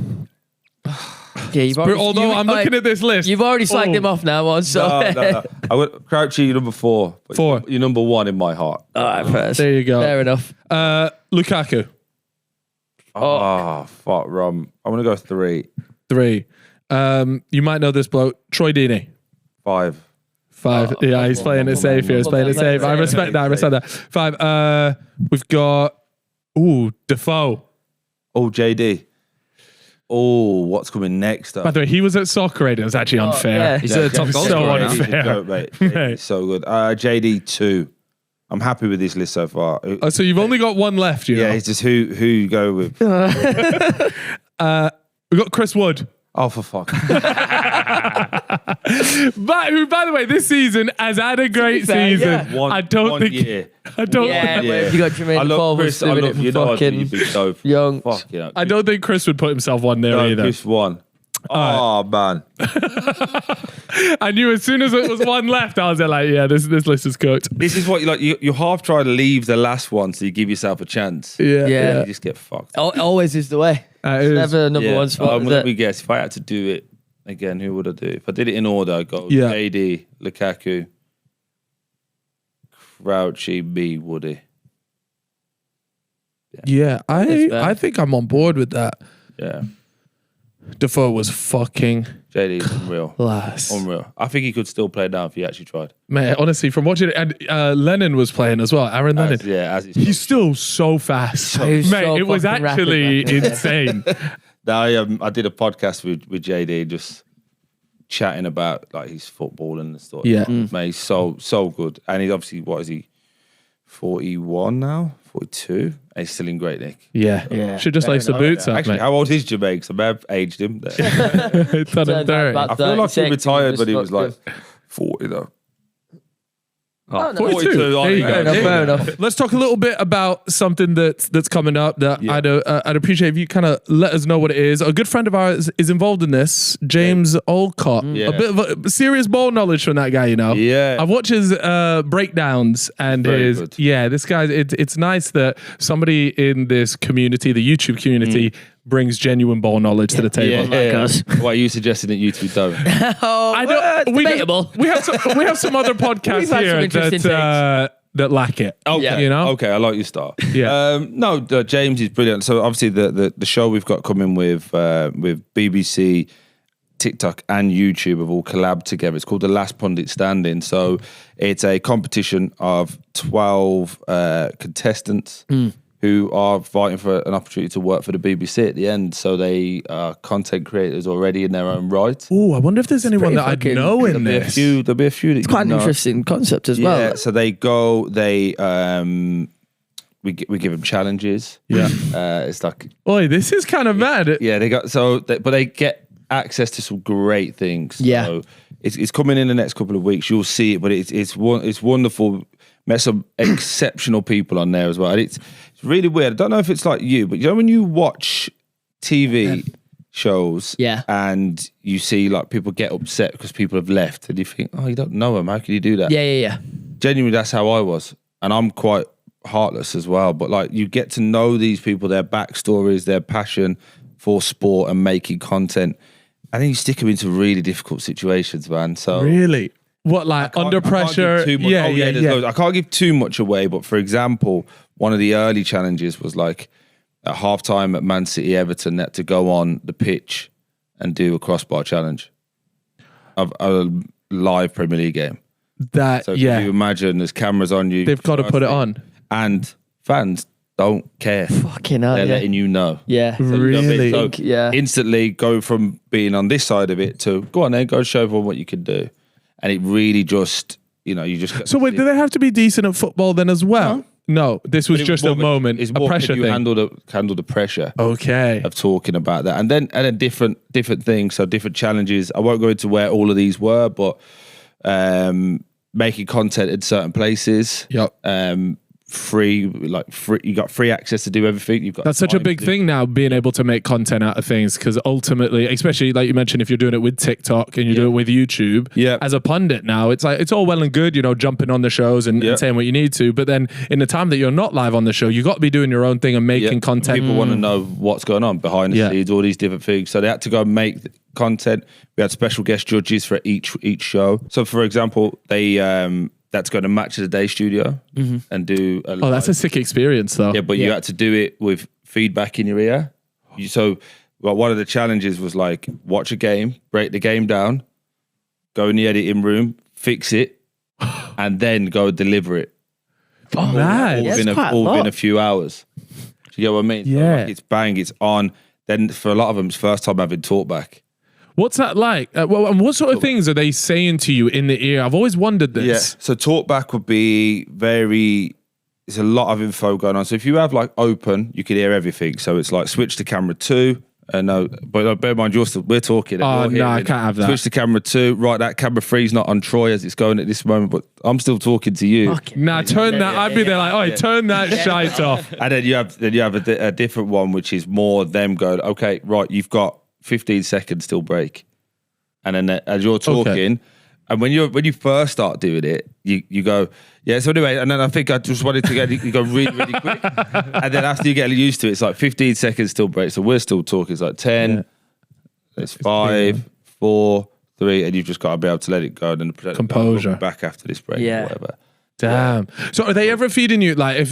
Yeah, you've already, Although I'm looking at this list. You've already slagged him off now once. So. No. I went Crouchy, number 4. 4. You're number 1 in my heart. All right, first. There you go. Fair enough. Lukaku. Oh, fuck, Rom. I'm going to go 3. 3. You might know this bloke. Troy Deeney. 5. 5. Yeah, he's playing it safe here. He's playing it safe. I respect that. 5. We've got Defoe. Oh, JD. Oh, what's coming next? By the way, he was at Soccer Aid. It was actually unfair. Yeah. He's a top goal So scorer now. unfair. He's a goat, mate. He's so good. JD 2. I'm happy with this list so far. Oh, so you've only got 1 left, you know? Yeah, it's just who you go with. We've got Chris Wood. Oh, for fuck. But who, by the way, this season has had a great season. One I don't think. year. I don't. Yeah, Yeah. you got Jermaine I love Paul Chris. I doing love it you. for Know fucking you'd be so young. fuck, you know. I don't think Chris would put himself 1 there No, either. Chris won. Oh man. I knew as soon as it was 1 left, I was like, yeah, this list is cooked. This is what you like. You half try to leave the last one so you give yourself a chance. Yeah. You just get fucked. Always is the way. It's Never number 1 spot. Let me guess. If I had to do it again, who would I do? If I did it in order, I'd go JD, Lukaku, Crouchy, me, Woody. Yeah, I think I'm on board with that. Yeah. Defoe was fucking JD's unreal. class. Unreal. I think he could still play now if he actually tried. Man, honestly, from watching it, and Lennon was playing as well. Aaron Lennon. He's still so fast. He's Mate, so it was fucking actually rapid. insane. I did a podcast with JD just chatting about like his football and stuff. Yeah. Mate, he's so good. And he's obviously, what is he, 41 now? 42? And he's still in great nick. Yeah. Should just lace the boots up, Actually, mate. how old is Jermaine? Because I may have aged him there. Done him dirty. I feel like he retired when he was like 40 though. Oh, no. 42. 42. There you go. Fair enough. Let's talk a little bit about something that's coming up that I'd appreciate if you kind of let us know what it is. A good friend of ours is involved in this, James Olcott. Yeah. A bit of a serious ball knowledge from that guy, you know. Yeah. I've watched his breakdowns and Very good. this guy. It's nice that somebody in this community, the YouTube community, brings genuine ball knowledge to the table. Why are you suggesting that YouTube don't? I don't. debatable. We have some other podcasts We've had some here interesting that lack it. Okay, you know. Okay, I like your start. Yeah. No, James is brilliant. So obviously the show we've got coming with BBC, TikTok, and YouTube have all collabed together. It's called The Last Pundit Standing. So it's a competition of 12 contestants who who are fighting for an opportunity to work for the BBC at the end. So they are content creators already in their own right. Oh, I wonder if there's anyone that I know in this. There'll be a few. That It's quite an interesting concept as well. Yeah. So they go. We give them challenges. Yeah. It's like, Oi, this is kind of mad. yeah, but they get access to some great things. Yeah. So it's coming in the next couple of weeks. You'll see it, but it's wonderful. Met some exceptional people on there as well. And it's really weird. I don't know if it's like you, but you know when you watch TV shows and you see like people get upset because people have left and you think, oh, you don't know them. How can you do that? Yeah. Genuinely, that's how I was. And I'm quite heartless as well. But like you get to know these people, their backstories, their passion for sport and making content. And then you stick them into really difficult situations, man. So really? What, like under pressure? I can't give too much away, but for example, one of the early challenges was like at halftime at Man City Everton, they had to go on the pitch and do a crossbar challenge of a live Premier League game. So if you imagine there's cameras on you. They've got to put it on. And fans don't care. Fucking hell. They're letting you know. Yeah. So, really? You know what I mean? So instantly go from being on this side of it to go on then, go show everyone what you can do. And it really just, you just... So wait, do they have to be decent at football then as well? No, this was just a moment, it's a more pressure you thing. handle the pressure Okay. of talking about that. And then different things, so different challenges. I won't go into where all of these were, but making content in certain places. Yep. Free, you got free access to do everything. That's such a big thing now, being able to make content out of things, because ultimately, especially like you mentioned, if you're doing it with TikTok and you do it with YouTube, as a pundit now, it's like it's all well and good, jumping on the shows and saying what you need to, but then in the time that you're not live on the show, you got to be doing your own thing and making content. People want to know what's going on behind the scenes, all these different things. So they had to go and make content. We had special guest judges for each show. So for example, they that's going to Match of the Day studio and do a live. That's a sick experience though. Yeah, but you had to do it with feedback in your ear. One of the challenges was like, watch a game, break the game down, go in the editing room, fix it, and then go deliver it. Oh, nice. All within a few hours. Do you get what I mean? Yeah. So like it's bang, it's on. Then for a lot of them, it's first time having talkback. What's that like? And what sort of things are they saying to you in the ear? I've always wondered this. Yeah. So talkback would be there's a lot of info going on. So if you have like open, you can hear everything. So it's like switch to camera 2. But bear in mind, we're talking. Oh, no, I can't have that. Switch to camera 2. Right, that camera 3 is not on Troy as it's going at this moment, but I'm still talking to you. Nah, turn that. I'd be there like, turn that shite off. And then you have a different one, which is more them going, okay, right, you've got 15 seconds till break. And then as you're talking, and when you first start doing it, you go, yeah, so anyway, and then I think I just wanted to you go really, really quick. And then after you get used to it, it's like 15 seconds till break. So we're still talking. It's like 10, it's 5, 4, 3, and you've just got to be able to let it go. And then the composure back after this break or whatever. Damn. So are they ever feeding you, like,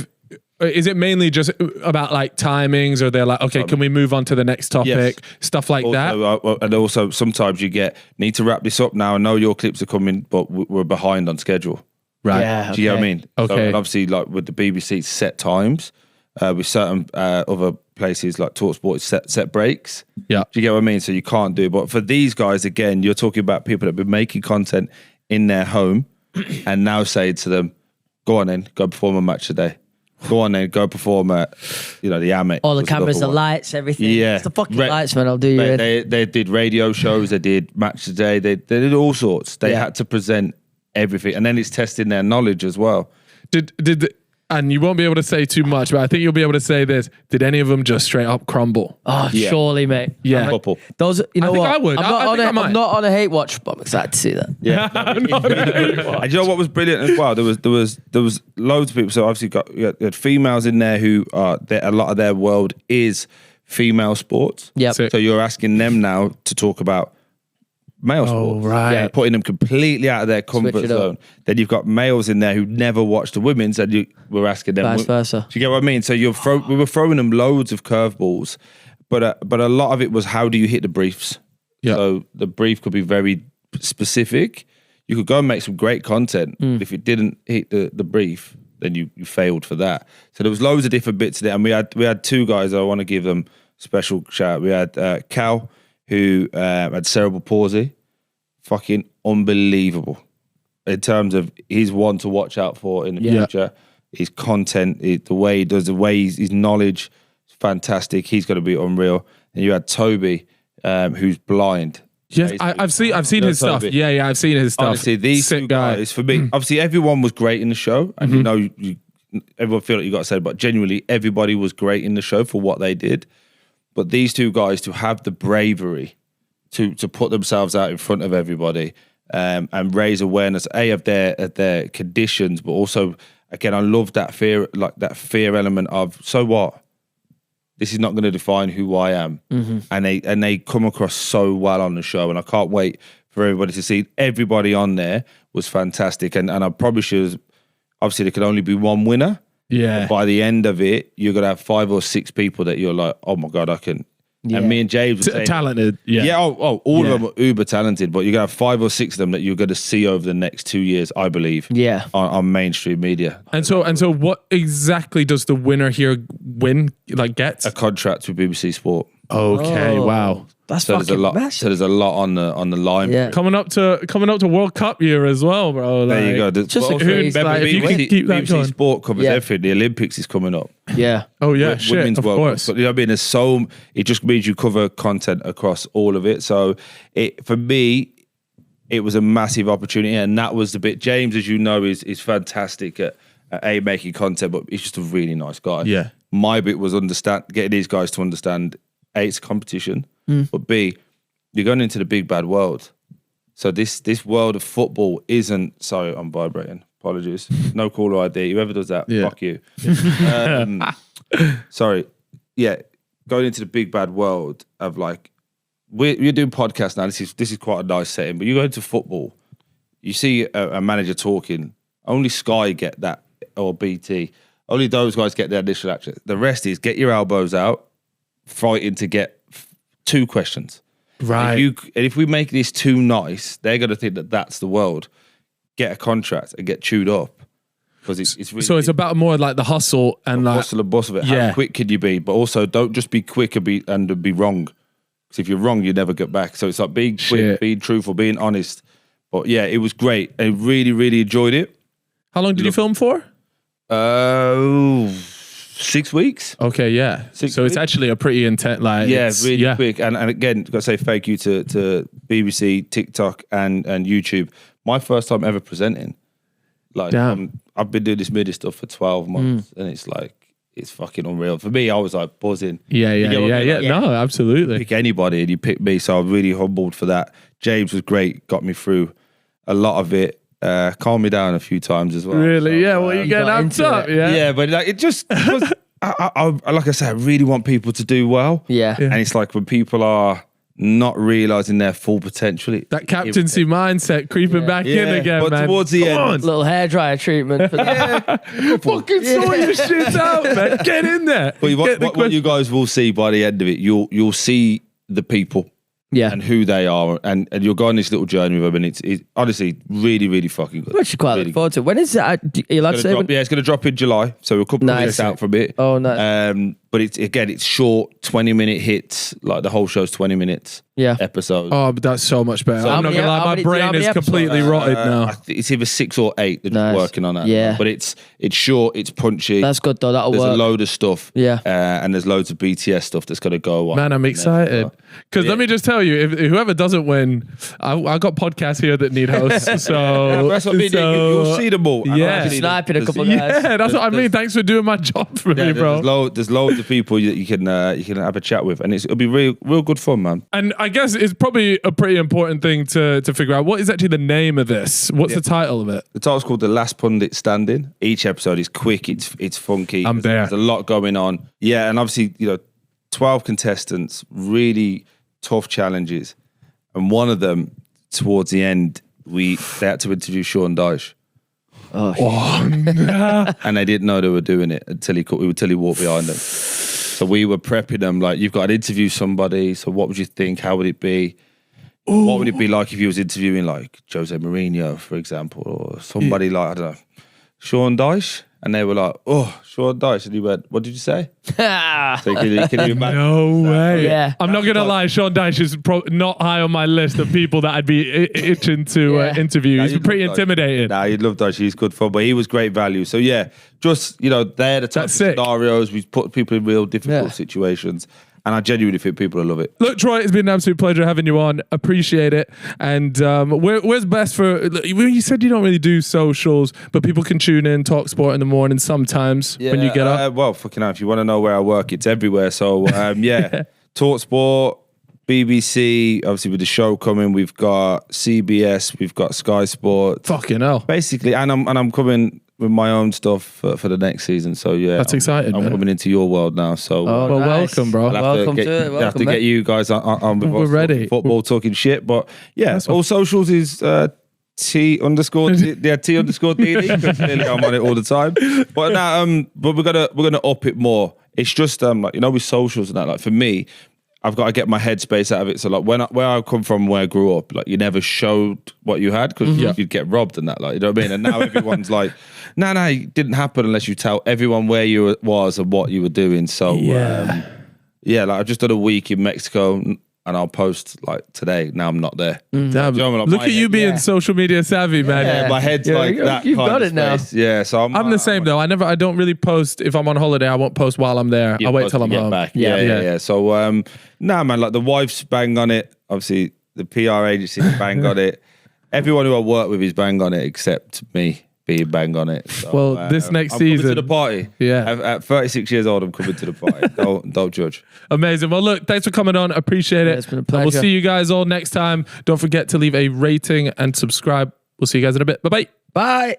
is it mainly just about like timings, or they're like, okay, can we move on to the next topic? Stuff like that. And also sometimes you need to wrap this up now. I know your clips are coming, but we're behind on schedule. Right. Yeah, Do you get what I mean? Okay. So, and obviously, like with the BBC, it's set times. With certain other places like TalkSport, it's set breaks. Yeah. Do you get what I mean? So you can't do it. But for these guys, again, you're talking about people that have been making content in their home and now saying to them, go on then, go perform a match today. Go on then, go perform at, the Amex. All the cameras, the lights, everything. Yeah. It's the fucking lights, man. I'll do you in. They did radio shows, they did Match Today, they did all sorts. They had to present everything. And then it's testing their knowledge as well. And you won't be able to say too much, but I think you'll be able to say this. Did any of them just straight up crumble? Oh, surely, mate. Yeah. Couple. Those, I think what? I would. I'm not on a hate watch, but I'm excited to see that. Yeah. And you know what was brilliant as well? There was loads of people. So obviously you had females in there who are a lot of their world is female sports. Yeah. So you're asking them now to talk about male sports. Right. Yeah, putting them completely out of their comfort zone. Then you've got males in there who never watched the women's, and we're asking them Vice versa. Do you get what I mean? So we were throwing them loads of curveballs, but a lot of it was, how do you hit the briefs? Yeah. So the brief could be very specific. You could go and make some great content, but if it didn't hit the brief, then you failed for that. So there was loads of different bits in it, and we had two guys. I want to give them special shout. We had Cal, who had cerebral palsy, fucking unbelievable in terms of he's one to watch out for in the future. His content, the way he does, his knowledge is fantastic. He's going to be unreal. And you had Toby, who's blind. Yes, I've seen his stuff. Yeah, I've seen his stuff. Honestly, these two guys, for me, obviously everyone was great in the show, and everyone feel like you got to say, but genuinely everybody was great in the show for what they did. But these two guys to have the bravery to put themselves out in front of everybody and raise awareness of their conditions, but also again, I love that fear, like that fear element of so what. This is not going to define who I am, and they come across so well on the show, and I can't wait for everybody to see. Everybody on there was fantastic, and I probably should. Obviously, there could only be one winner. Yeah. But by the end of it, you're gonna have 5 or 6 people that you're like, oh my god, I can. Yeah. And me and James were saying, talented. Yeah. All of them are uber talented, but you're gonna have 5 or 6 of them that you're gonna see over the next 2 years, I believe. Yeah. On mainstream media. And so what exactly does the winner here get? A contract with BBC Sport. Okay, wow. That's so there's a lot. massive. So there's a lot on the line. Yeah. Coming up to World Cup year as well, bro. There you go. Just also, if you can keep that BBC going. Sport covers everything. The Olympics is coming up. Yeah. Oh yeah, Women's of World course. Cup. You know what I mean? There's so it just means you cover content across all of it. So for me, it was a massive opportunity, and that was the bit. James, as you know, is fantastic at making content, but he's just a really nice guy. Yeah. My bit was getting these guys to understand A, it's a competition, but B, you're going into the big bad world. So this world of football isn't. Sorry, I'm vibrating. Apologies. No caller ID. Whoever does that, fuck you. Sorry. Yeah, going into the big bad world of like we're doing podcasts now. This is quite a nice setting. But you go into football, you see a manager talking. Only Sky get that, or BT. Only those guys get their initial action. The rest is get your elbows out, fighting to get 2 questions. Right. If we make this too nice, they're going to think that that's the world. Get a contract and get chewed up. Because it's really, so it's about more like the hustle and like hustle and bustle of it. How quick can you be? But also don't just be quick and be wrong. Because if you're wrong, you never get back. So it's like being quick, being truthful, being honest. But yeah, it was great. I really, really enjoyed it. How long did you film for? 6 weeks. Okay, yeah. So it's actually a pretty intense, really quick. And again, got to say thank you to BBC, TikTok, and YouTube. My first time ever presenting. Like, I've been doing this media stuff for 12 months, and it's fucking unreal. For me, I was like buzzing. Yeah. No, absolutely. Pick anybody, and you pick me, so I'm really humbled for that. James was great, got me through a lot of it. Calmed me down a few times as well. Really? So, well, you get amped up, yeah, but like it just was, I like I said, I really want people to do well. Yeah. And it's like when people are not realising their full potential. That captaincy mindset creeping back in again, but man. towards the end. Little hairdryer treatment for that. Fucking saw your shit out, man. Get in there. But what you guys will see by the end of it, you'll see the people. Yeah. And who they are, and you'll go on this little journey with them, and it's honestly really, really fucking good. I'm actually quite looking forward to it. When is it? Are you allowed to say? It's going to drop in July, so we're a couple of weeks out from it. Oh, nice. But it's short, 20-minute hits. Like the whole show's 20 minutes. Yeah. Episodes. Oh, but that's so much better. So I'm not gonna lie, my brain is completely rotted now. It's either 6 or 8 that are working on that. Yeah. But it's short, it's punchy. That's good though. That'll work. There's a load of stuff. Yeah. And there's loads of BTS stuff that's going to go on. Man, I'm excited. Because let me just tell you, if whoever doesn't win, I got podcasts here that need hosts. So that's what I mean. You'll see them all. Yeah. Sniping a couple of guys. Yeah, that's what I mean. Thanks for doing my job for me, bro. There's loads of people that you can have a chat with, and it'll be real good fun, man. And I guess it's probably a pretty important thing to figure out. What is actually the name of this? What's the title of it? The title's called The Last Pundit Standing. Each episode is quick, it's funky. There's a lot going on. Yeah, and obviously, 12 contestants, really tough challenges. And one of them, towards the end, they had to interview Sean Dyche. And they didn't know they were doing it until he walked behind them. So we were prepping them like, you've got to interview somebody. So what would you think? How would it be? Ooh. What would it be like if you was interviewing like Jose Mourinho, for example, or somebody like, I don't know, Sean Dyche? And they were like, "Oh, Sean Dyche," and he went, "What did you say?" So can you imagine? No way. Yeah. I'm not gonna lie. Sean Dyche is not high on my list of people that I'd be itching to interview. He's pretty intimidating. Nah, you'd love Dyche. He's good fun, but he was great value. So yeah, just they're the type of scenarios we put people in real difficult situations. And I genuinely think people will love it. Look, Troy, it's been an absolute pleasure having you on. Appreciate it. And where's best for... You said you don't really do socials, but people can tune in, talk sport in the morning sometimes when you get up. Well, fucking hell, if you want to know where I work, it's everywhere. So, talk sport, BBC, obviously with the show coming, we've got CBS, we've got Sky Sports. Fucking hell. Basically, and I'm coming with my own stuff for the next season. So yeah, that's exciting. I'm coming into your world now. So well, welcome, bro. Welcome to it. I have to get you guys on with We're ready. Football talking shit. But yeah, all socials is T_, Deeney. Clearly I'm on it all the time. But now but we're gonna up it more. It's just with socials and that. Like for me, I've got to get my headspace out of it. So like where I come from, where I grew up, like you never showed what you had because you'd get robbed and that, like, you know what I mean? And now everyone's like, no, it didn't happen unless you tell everyone where you was and what you were doing. So like I've just done a week in Mexico and I'll post like today. Now I'm not there. Damn. Look at you being social media savvy, man. Yeah, my head's like that. You've kind got of it now. space. Yeah, so I'm the same though. I don't really post if I'm on holiday. I won't post while I'm there. I wait till I'm home. Back. Yeah. So man, like the wife's bang on it. Obviously, the PR agency's bang on it. Everyone who I work with is bang on it except me being bang on it. So, well, this next I'm season, coming to the party. Yeah, at 36 years old, I'm coming to the party. don't judge. Amazing. Well, look, thanks for coming on. Appreciate it. It's been a pleasure. We'll see you guys all next time. Don't forget to leave a rating and subscribe. We'll see you guys in a bit. Bye bye. Bye.